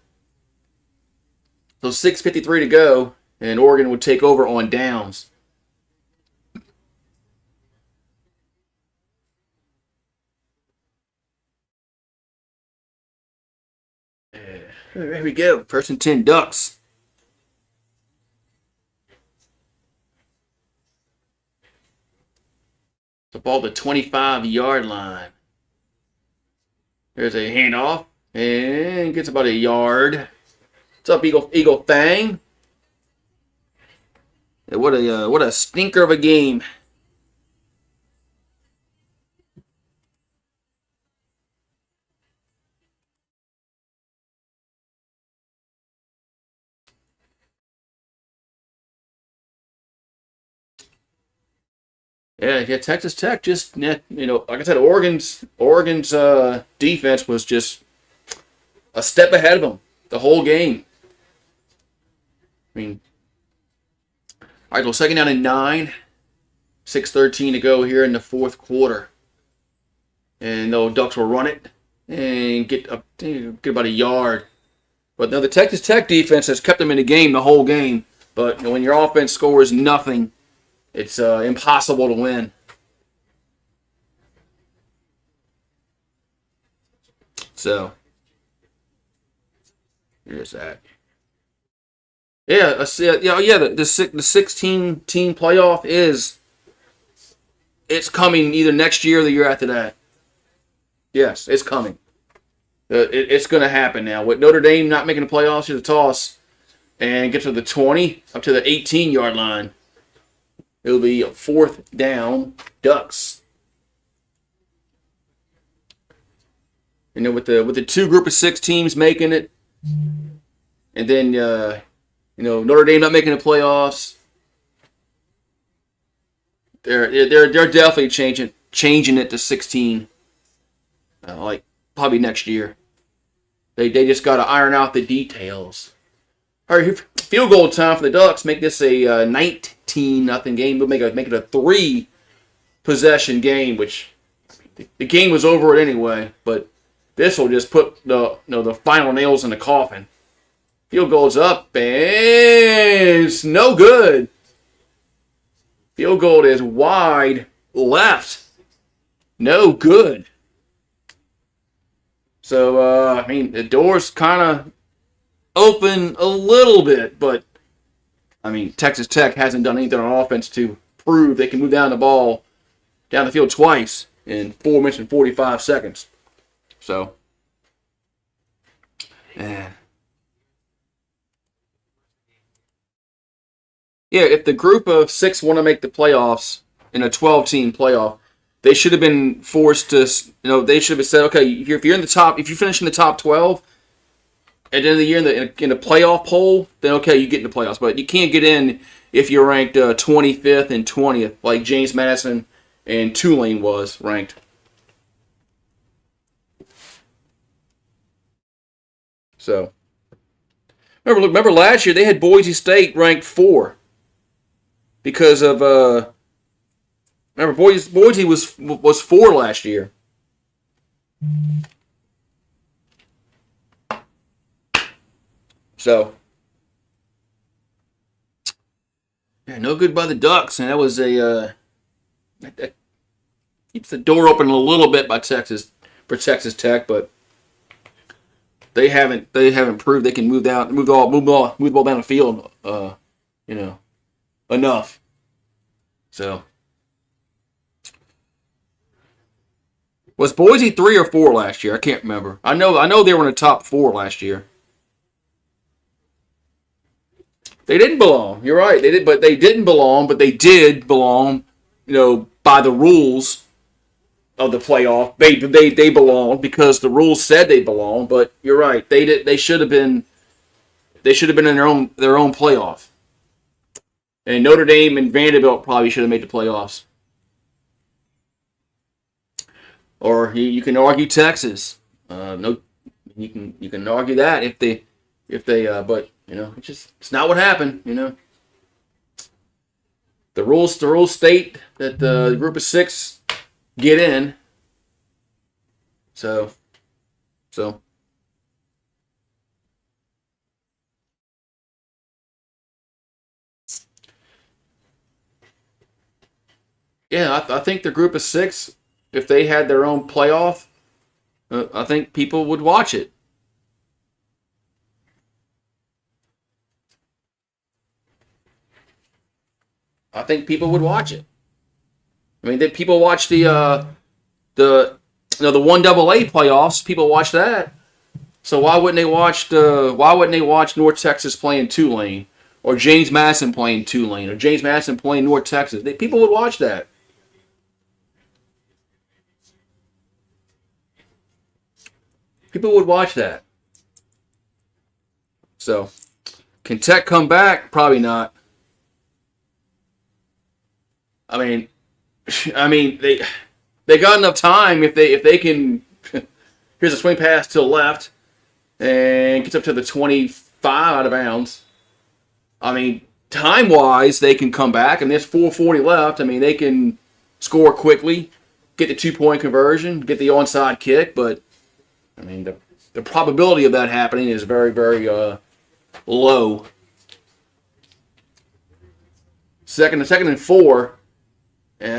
So 6:53 to go, and Oregon would take over on downs. There we go. First and 10 Ducks. The ball the 25-yard line. There's a handoff and gets about a yard. What's up, Eagle Fang? What a stinker of a game. Yeah, Texas Tech just, like I said, Oregon's defense was just a step ahead of them the whole game. I mean, all right, well, second down and 9, 6:13 to go here in the fourth quarter, and the Ducks will run it and get about a yard. But now the Texas Tech defense has kept them in the game the whole game. But when your offense scores nothing, it's impossible to win. So here's that. Yeah, the 16-team playoff it's coming either next year or the year after that. Yes, it's coming. It's going to happen now. With Notre Dame not making the playoffs, to the toss and get to the 20 up to the 18-yard line. It'll be a 4th down Ducks. And then with the 2 group of 6 teams making it, and then Notre Dame not making the playoffs, they're definitely changing it to 16. Like probably next year. They just got to iron out the details. All right, field goal time for the Ducks. Make this a 19-0 game. We'll make it a 3-possession game, which the game was over it anyway. But this will just put the final nails in the coffin. Field goal's up, and it's no good. Field goal is wide left. No good. So, the door's kind of open a little bit, but, Texas Tech hasn't done anything on offense to prove they can move down the field twice in 4 minutes and 45 seconds. So, man. Yeah, if the group of 6 want to make the playoffs in a 12-team playoff, they should have been forced to, they should have said, okay, if you finish in the top 12 at the end of the year in the playoff poll, then okay, you get in the playoffs. But you can't get in if you're ranked 25th and 20th, like James Madison and Tulane was ranked. So, remember last year they had Boise State ranked 4 because of remember Boise was 4 last year. So, yeah, no good by the Ducks, and that was that keeps the door open a little bit by Texas for Texas Tech, but they haven't proved they can move the ball down the field, enough. So, was Boise 3 or 4 last year? I can't remember. I know they were in the top 4 last year. They didn't belong. You're right. They didn't belong, but they did belong, by the rules of the playoff. They belonged because the rules said they belonged, but you're right. They should have been in their own playoff. And Notre Dame and Vanderbilt probably should have made the playoffs. Or you can argue Texas. No, you can argue that if they, but it's not what happened. The rules state that the group of 6 get in. So. Yeah, I think the group of 6, if they had their own playoff, I think people would watch it. I think people would watch it. I mean, people watch the 1AA playoffs. People watch that. So why wouldn't they watch North Texas playing Tulane, or James Madison playing Tulane, or James Madison playing North Texas? People would watch that. People would watch that. So, can Tech come back? Probably not. I mean, they got enough time if they can. Here's a swing pass to the left, and gets up to the 25 out of bounds. I mean, time-wise, they can come back, and there's 4:40 left. I mean, they can score quickly, get the 2-point conversion, get the onside kick, but I mean, the probability of that happening is very, very low. Second and 4.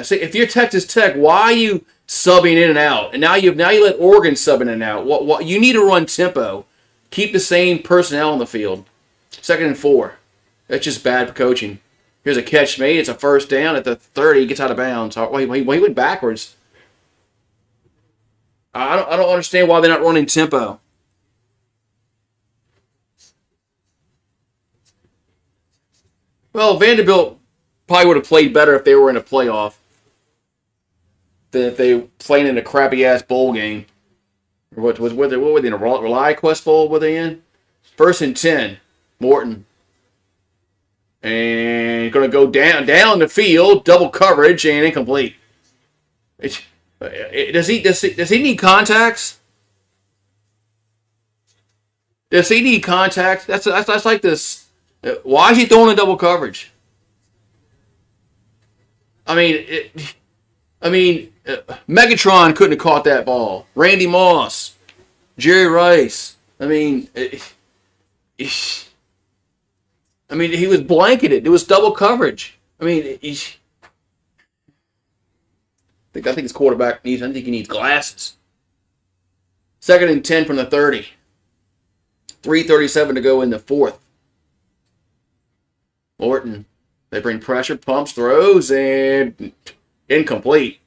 See, if you're Texas Tech, why are you subbing in and out? And now you let Oregon sub in and out. What you need to run tempo, keep the same personnel on the field. 2nd and 4. That's just bad coaching. Here's a catch made. It's a first down at the 30. He gets out of bounds. He went backwards. I don't understand why they're not running tempo. Well, Vanderbilt probably would have played better if they were in a playoff than if they played in a crappy ass bowl game. What were they in a Rely Quest Bowl? Were they in? 1st and 10, Morton, and going to go down the field, double coverage and incomplete. Does he need contacts? Does he need contacts? That's like this. Why is he throwing in double coverage? I mean, Megatron couldn't have caught that ball. Randy Moss, Jerry Rice. I mean, he was blanketed. It was double coverage. I mean, I think his quarterback needs. I think he needs glasses. 2nd and 10 from the 30. 3:37 to go in the 4th. Morton. They bring pressure, pumps, throws, and incomplete.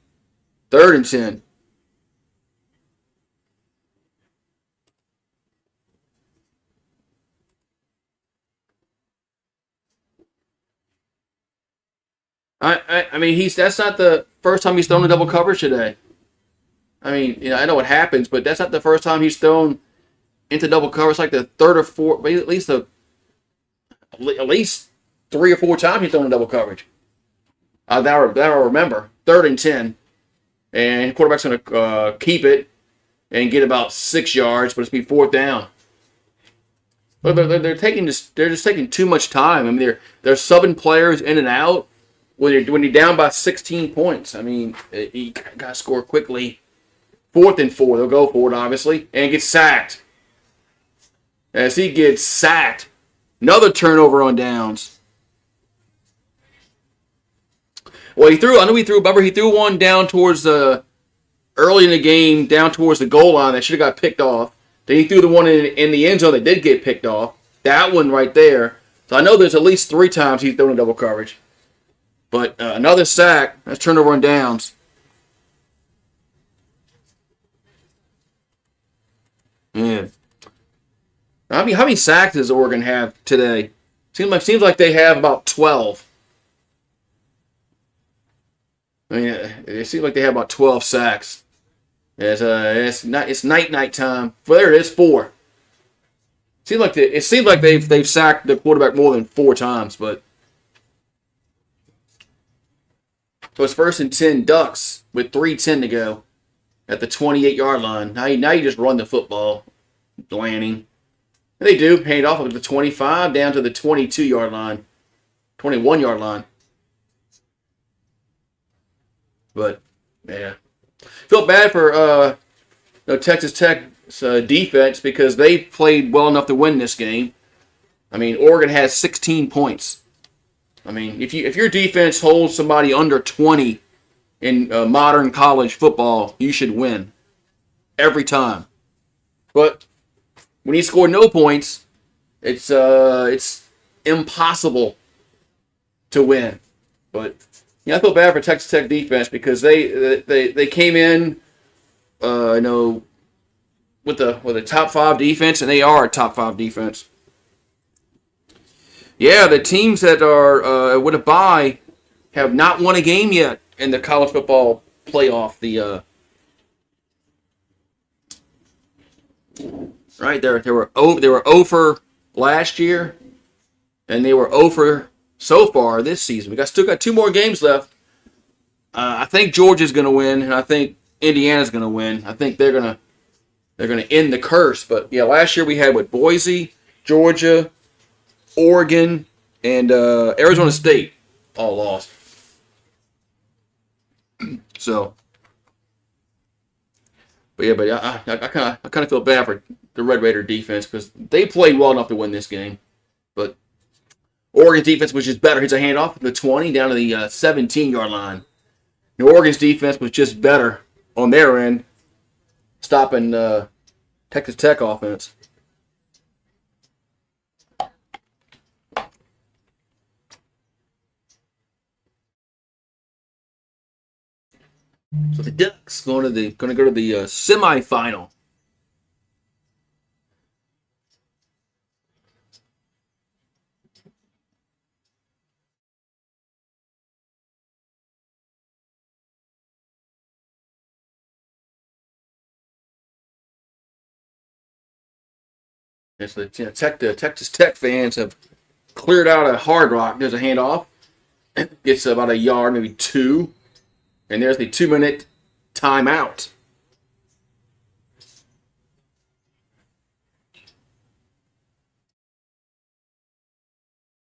3rd and 10. I mean, that's not the first time he's thrown a double coverage today. I mean, I know what happens, but that's not the first time he's thrown into double coverage. Like the 3rd or 4th, at least 3 or 4 times he's thrown in double coverage. That I remember. 3rd and 10, and the quarterback's going to keep it and get about 6 yards, but it's be 4th down. But they're just taking too much time. I mean, they're subbing players in and out. When you're down by 16 points, I mean, you got to score quickly. 4th and 4, they'll go for it, obviously, and get sacked. as he gets sacked. Another turnover on downs. Well, I know he threw. Remember, he threw one down towards the early in the game, down towards the goal line that should have got picked off. Then he threw the one in the end zone that did get picked off. That one right there. So I know there's at least 3 times he's thrown in double coverage. But another sack. That's turnover on downs. Man. How many sacks does Oregon have today? Seems like they have about 12. I mean, it seems like they have about 12 sacks. It's night time. Well, there it is, 4. It seems like they've sacked the quarterback more than 4 times, but so it's 1st and 10 Ducks with 3:10 to go at the 28-yard line. Now you just run the football, Lanning. And they do hand it off at the 25 down to the 22-yard line, 21-yard line. But yeah, feel bad for Texas Tech's defense because they played well enough to win this game. I mean, Oregon has 16 points. I mean, if your defense holds somebody under 20 in modern college football, you should win every time. But when you score no points, it's impossible to win. But I feel bad for Texas Tech defense because they came in, with a top 5 defense, and they are a top 5 defense. Yeah, the teams that are with a bye have not won a game yet in the college football playoff. Right there, they were 0 for last year, and they were 0 for so far this season. We still got 2 more games left. I think Georgia's going to win, and I think Indiana's going to win. I think they're going to end the curse. But yeah, last year we had Boise, Georgia, Oregon, and Arizona State all lost. So, but I kind of feel bad for the Red Raider defense because they played well enough to win this game. But Oregon's defense was just better. Hits a handoff from the 20 down to the 17-yard line. New Oregon's defense was just better on their end, stopping Texas Tech offense. So the Ducks going to go to the semifinal. Yes, the Texas Tech fans have cleared out a Hard Rock. There's a handoff. Gets about a yard, maybe 2. And there's the 2-minute timeout.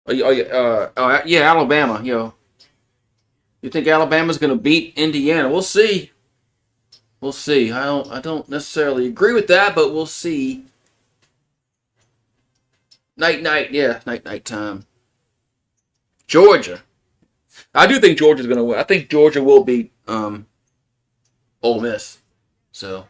Yeah, Alabama. You think Alabama's going to beat Indiana? We'll see. We'll see. I don't necessarily agree with that, but we'll see. Night time. Georgia. I do think Georgia's going to win. I think Georgia will beat Ole Miss. So,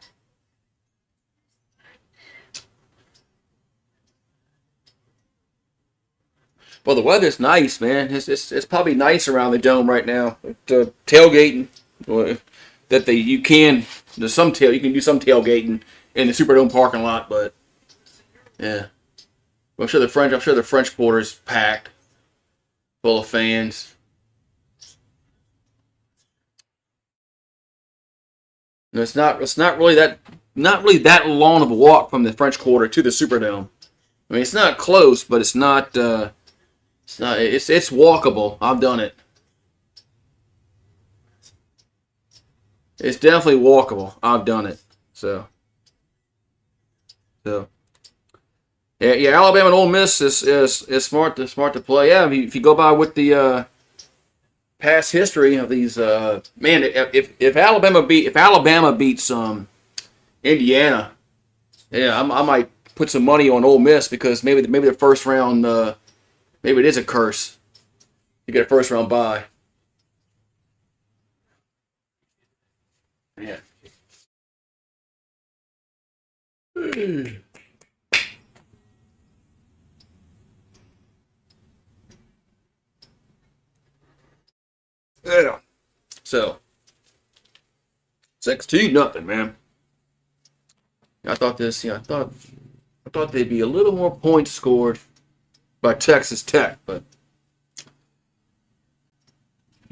well, the weather's nice, man. It's probably nice around the dome right now. Tailgating, you can do some tailgating in the Superdome parking lot, but yeah, I'm sure the French Quarter's packed, full of fans. No, it's not really that long of a walk from the French Quarter to the Superdome. I mean, it's not close, but it's walkable. I've done it. It's definitely walkable. I've done it. So yeah, Alabama and Ole Miss is smart to play. Yeah, if you go by with the past history of these, man, if Alabama beats Indiana, yeah, I put some money on Ole Miss because maybe the first round, maybe it is a curse. You get a first round bye. Yeah. Yeah. So 16-0, man. I thought I thought there'd be a little more points scored by Texas Tech, but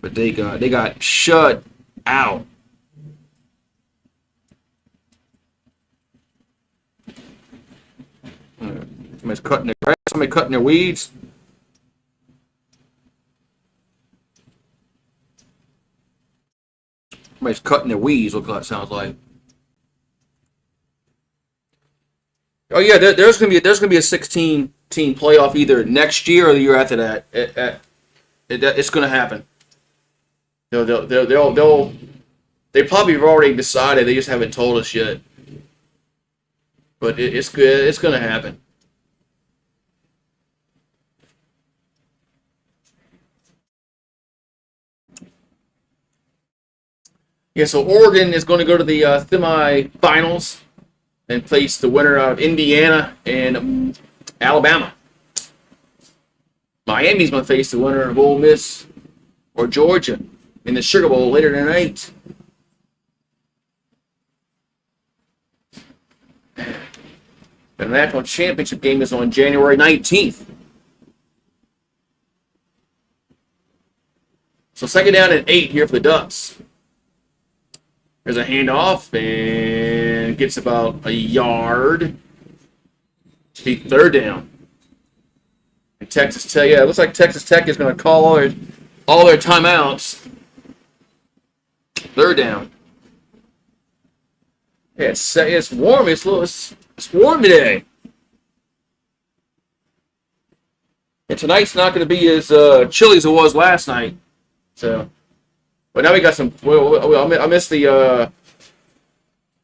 they got shut out. Somebody's cutting their grass. Somebody cutting their weeds. Somebody's cutting their weeds. Look like it sounds like. Oh yeah, there's gonna be a 16-team playoff either next year or the year after that. It's gonna happen. They probably have already decided. They just haven't told us yet. But it's good. It's gonna happen. Yeah, so Oregon is going to go to the semifinals and face the winner of Indiana and Alabama. Miami's going to face the winner of Ole Miss or Georgia in the Sugar Bowl later tonight. The national championship game is on January 19th. So 2nd down and 8 here for the Ducks. There's a handoff and gets about a yard. Should be 3rd down. And Texas Tech, yeah, it looks like Texas Tech is going to call all their timeouts. 3rd down. Yeah, it's warm. It's warm today. And tonight's not going to be as chilly as it was last night. So. But now we got some. I miss the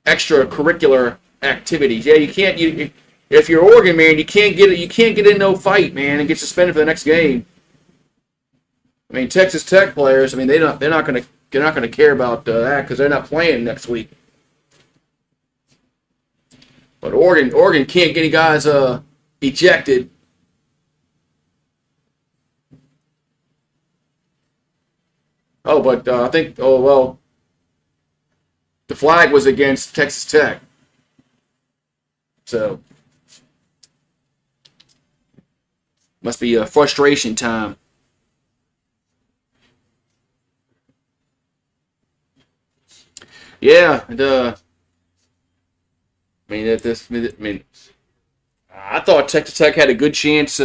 extracurricular activities. Yeah, you can't. If you're Oregon, man, you can't get it. You can't get in no fight, man, and get suspended for the next game. I mean, Texas Tech players. I mean, they're not gonna care about that because they're not playing next week. But Oregon can't get any guys ejected. Oh, but I think, the flag was against Texas Tech. So, must be a frustration time. Yeah, and, I thought Texas Tech had a good chance,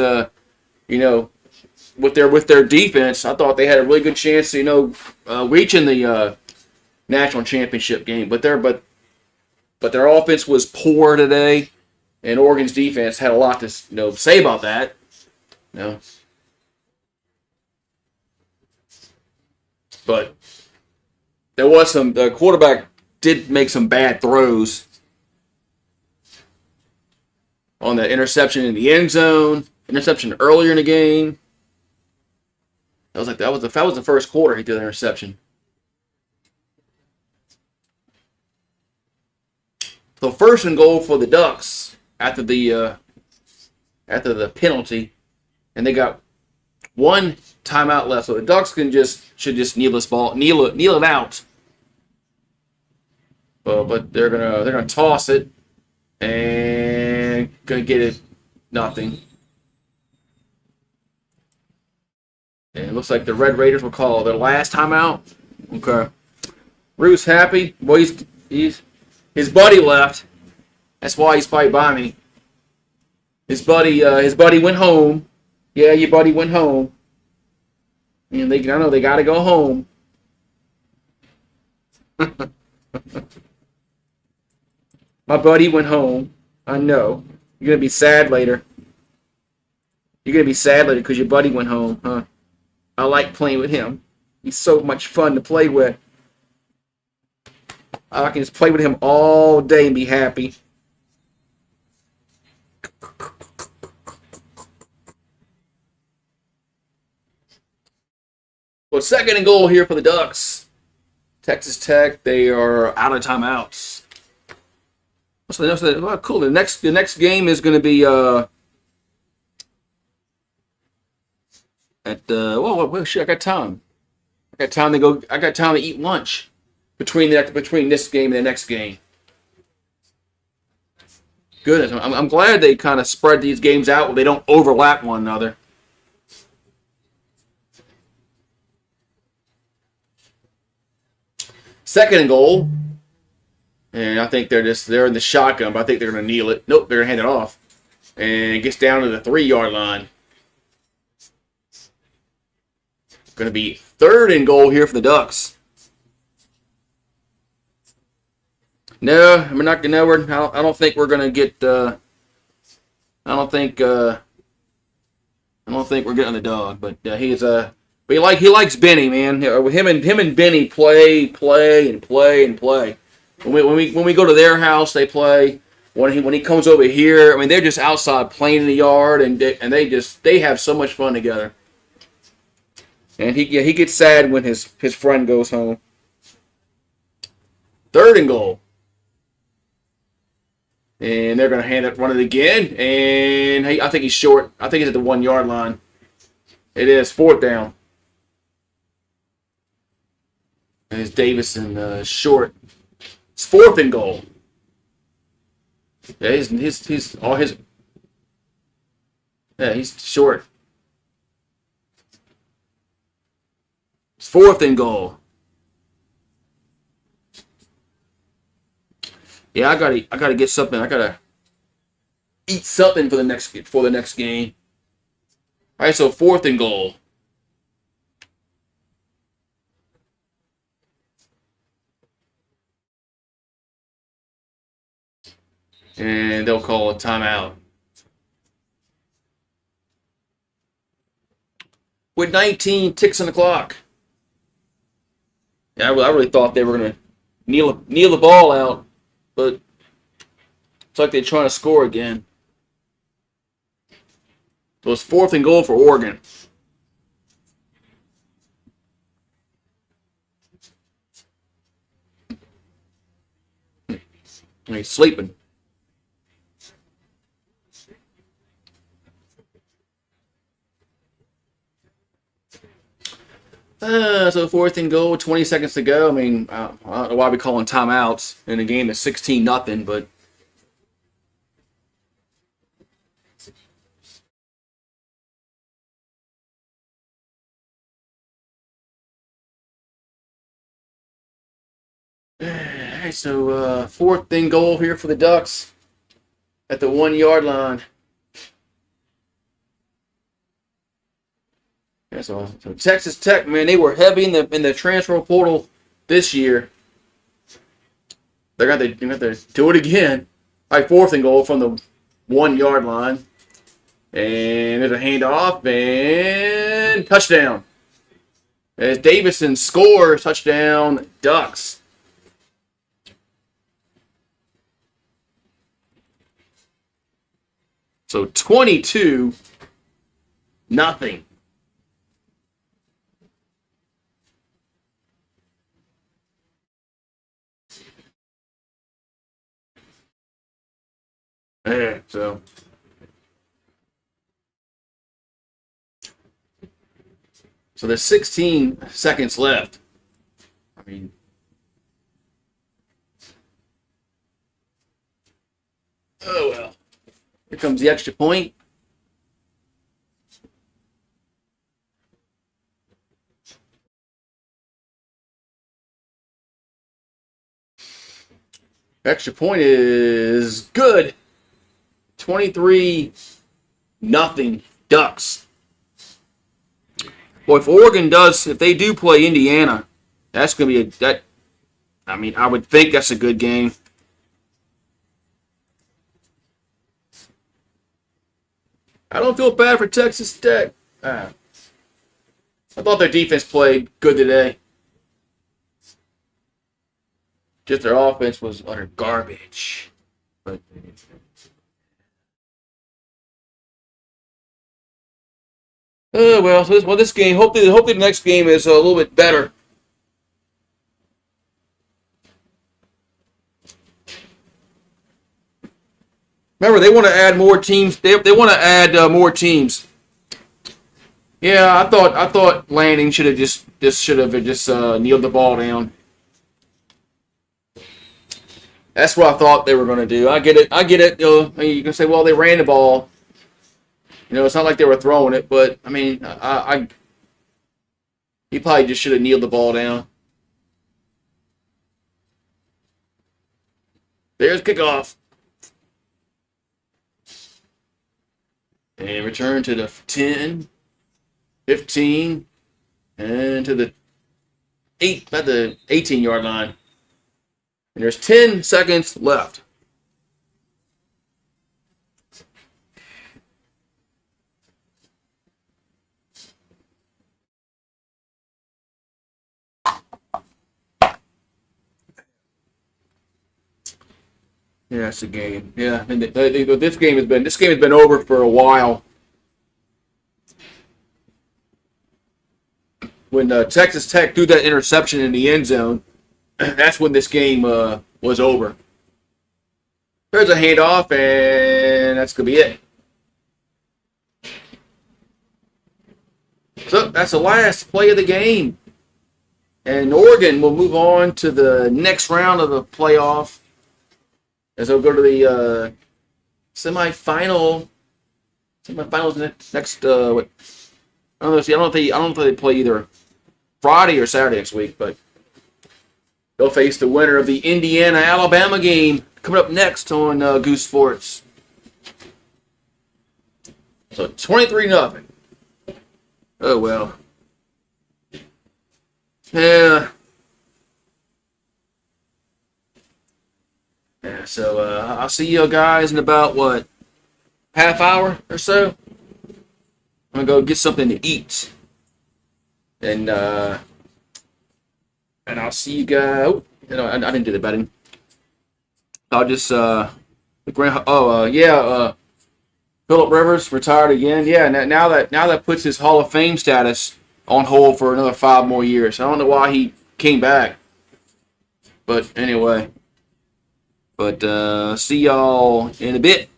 with their defense. I thought they had a really good chance, reaching the national championship game. But their offense was poor today, and Oregon's defense had a lot to say about that. But there was the quarterback did make some bad throws on the interception in the end zone, interception earlier in the game. That was the first quarter he threw the interception. So 1st and goal for the Ducks after the penalty, and they got 1 timeout left. So the Ducks should just kneel it out. But they're gonna toss it and gonna get it nothing. And it looks like the Red Raiders will call their last timeout. Okay. Rue's happy. Boy, his buddy left. That's why he's right by me. His buddy went home. Yeah, your buddy went home. And I know they gotta go home. My buddy went home. I know. You're gonna be sad later. You're gonna be sad later because your buddy went home, huh? I like playing with him. He's so much fun to play with. I can just play with him all day and be happy. Well, second and goal here for the Ducks. Texas Tech, they are out of timeouts. Oh, cool. The next game is going to be well, shit. I got time. I got time to go. I got time to eat lunch between this game and the next game. Goodness, I'm glad they kind of spread these games out where they don't overlap one another. Second and goal. And I think they're in the shotgun, but I think they're going to kneel it. Nope, they're going to hand it off. And it gets down to the 3-yard line. Going to be third and goal here for the Ducks. No, we're not going to. I don't think we're going to get. I don't think we're getting the dog, but he's But he likes Benny, man. Him and Benny play. When we go to their house, they play. When he comes over here, I mean, they're just outside playing in the yard, and they have so much fun together. And he gets sad when his friend goes home. Third and goal. And they're going to run it again. And I think he's short. I think he's at the 1-yard line. It is fourth down. And it's Davison short. It's fourth and goal. Yeah, he's short. It's fourth and goal. Yeah, I gotta get something. I gotta eat something for the next game. All right, so fourth and goal. And they'll call a timeout. With 19 ticks on the clock. Yeah, I really thought they were gonna kneel the ball out. But it's like they're trying to score again. So it's fourth and goal for Oregon. He's sleeping. So fourth and goal, 20 seconds to go. I mean, I don't know why we're calling timeouts in a game that's 16-0, but all right, so fourth and goal here for the Ducks at the 1-yard line. Yeah, so Texas Tech, man, they were heavy in the transfer portal this year. They're going to do it again. All right, fourth and goal from the 1-yard line. And there's a handoff and touchdown. As Davison scores, touchdown, Ducks. So 22-0. Yeah, so there's 16 seconds left. I mean, oh well. Here comes the extra point. Extra point is good. 23-0 Ducks. Well, if they do play Indiana, that's going to be I would think that's a good game. I don't feel bad for Texas Tech. I thought their defense played good today. Just their offense was utter garbage. But Well, this game. Hopefully the next game is a little bit better. Remember, they want to add more teams. They want to add more teams. Yeah, I thought Lanning should have just kneeled the ball down. That's what I thought they were going to do. I get it. You can say, well, they ran the ball. It's not like they were throwing it, but I mean, he probably just should have kneeled the ball down. There's kickoff. And return to the 10, 15, and to the 18-yard line. And there's 10 seconds left. Yeah, it's a game. Yeah, and this game has been over for a while. When Texas Tech threw that interception in the end zone, that's when this game was over. There's a handoff, and that's gonna be it. So that's the last play of the game, and Oregon will move on to the next round of the playoff. As they'll go to the semifinals next. What? I don't know. See, I don't know if they play either Friday or Saturday next week, but they'll face the winner of the Indiana-Alabama game coming up next on Goose Sports. So 23-0. Oh well. Yeah. Yeah, so I'll see you guys in about, half hour or so? I'm going to go get something to eat. And I'll see you guys. Oh, I didn't do the betting. I'll just, Philip Rivers retired again. Yeah, now that puts his Hall of Fame status on hold for another 5 more years. I don't know why he came back. But anyway. But see y'all in a bit.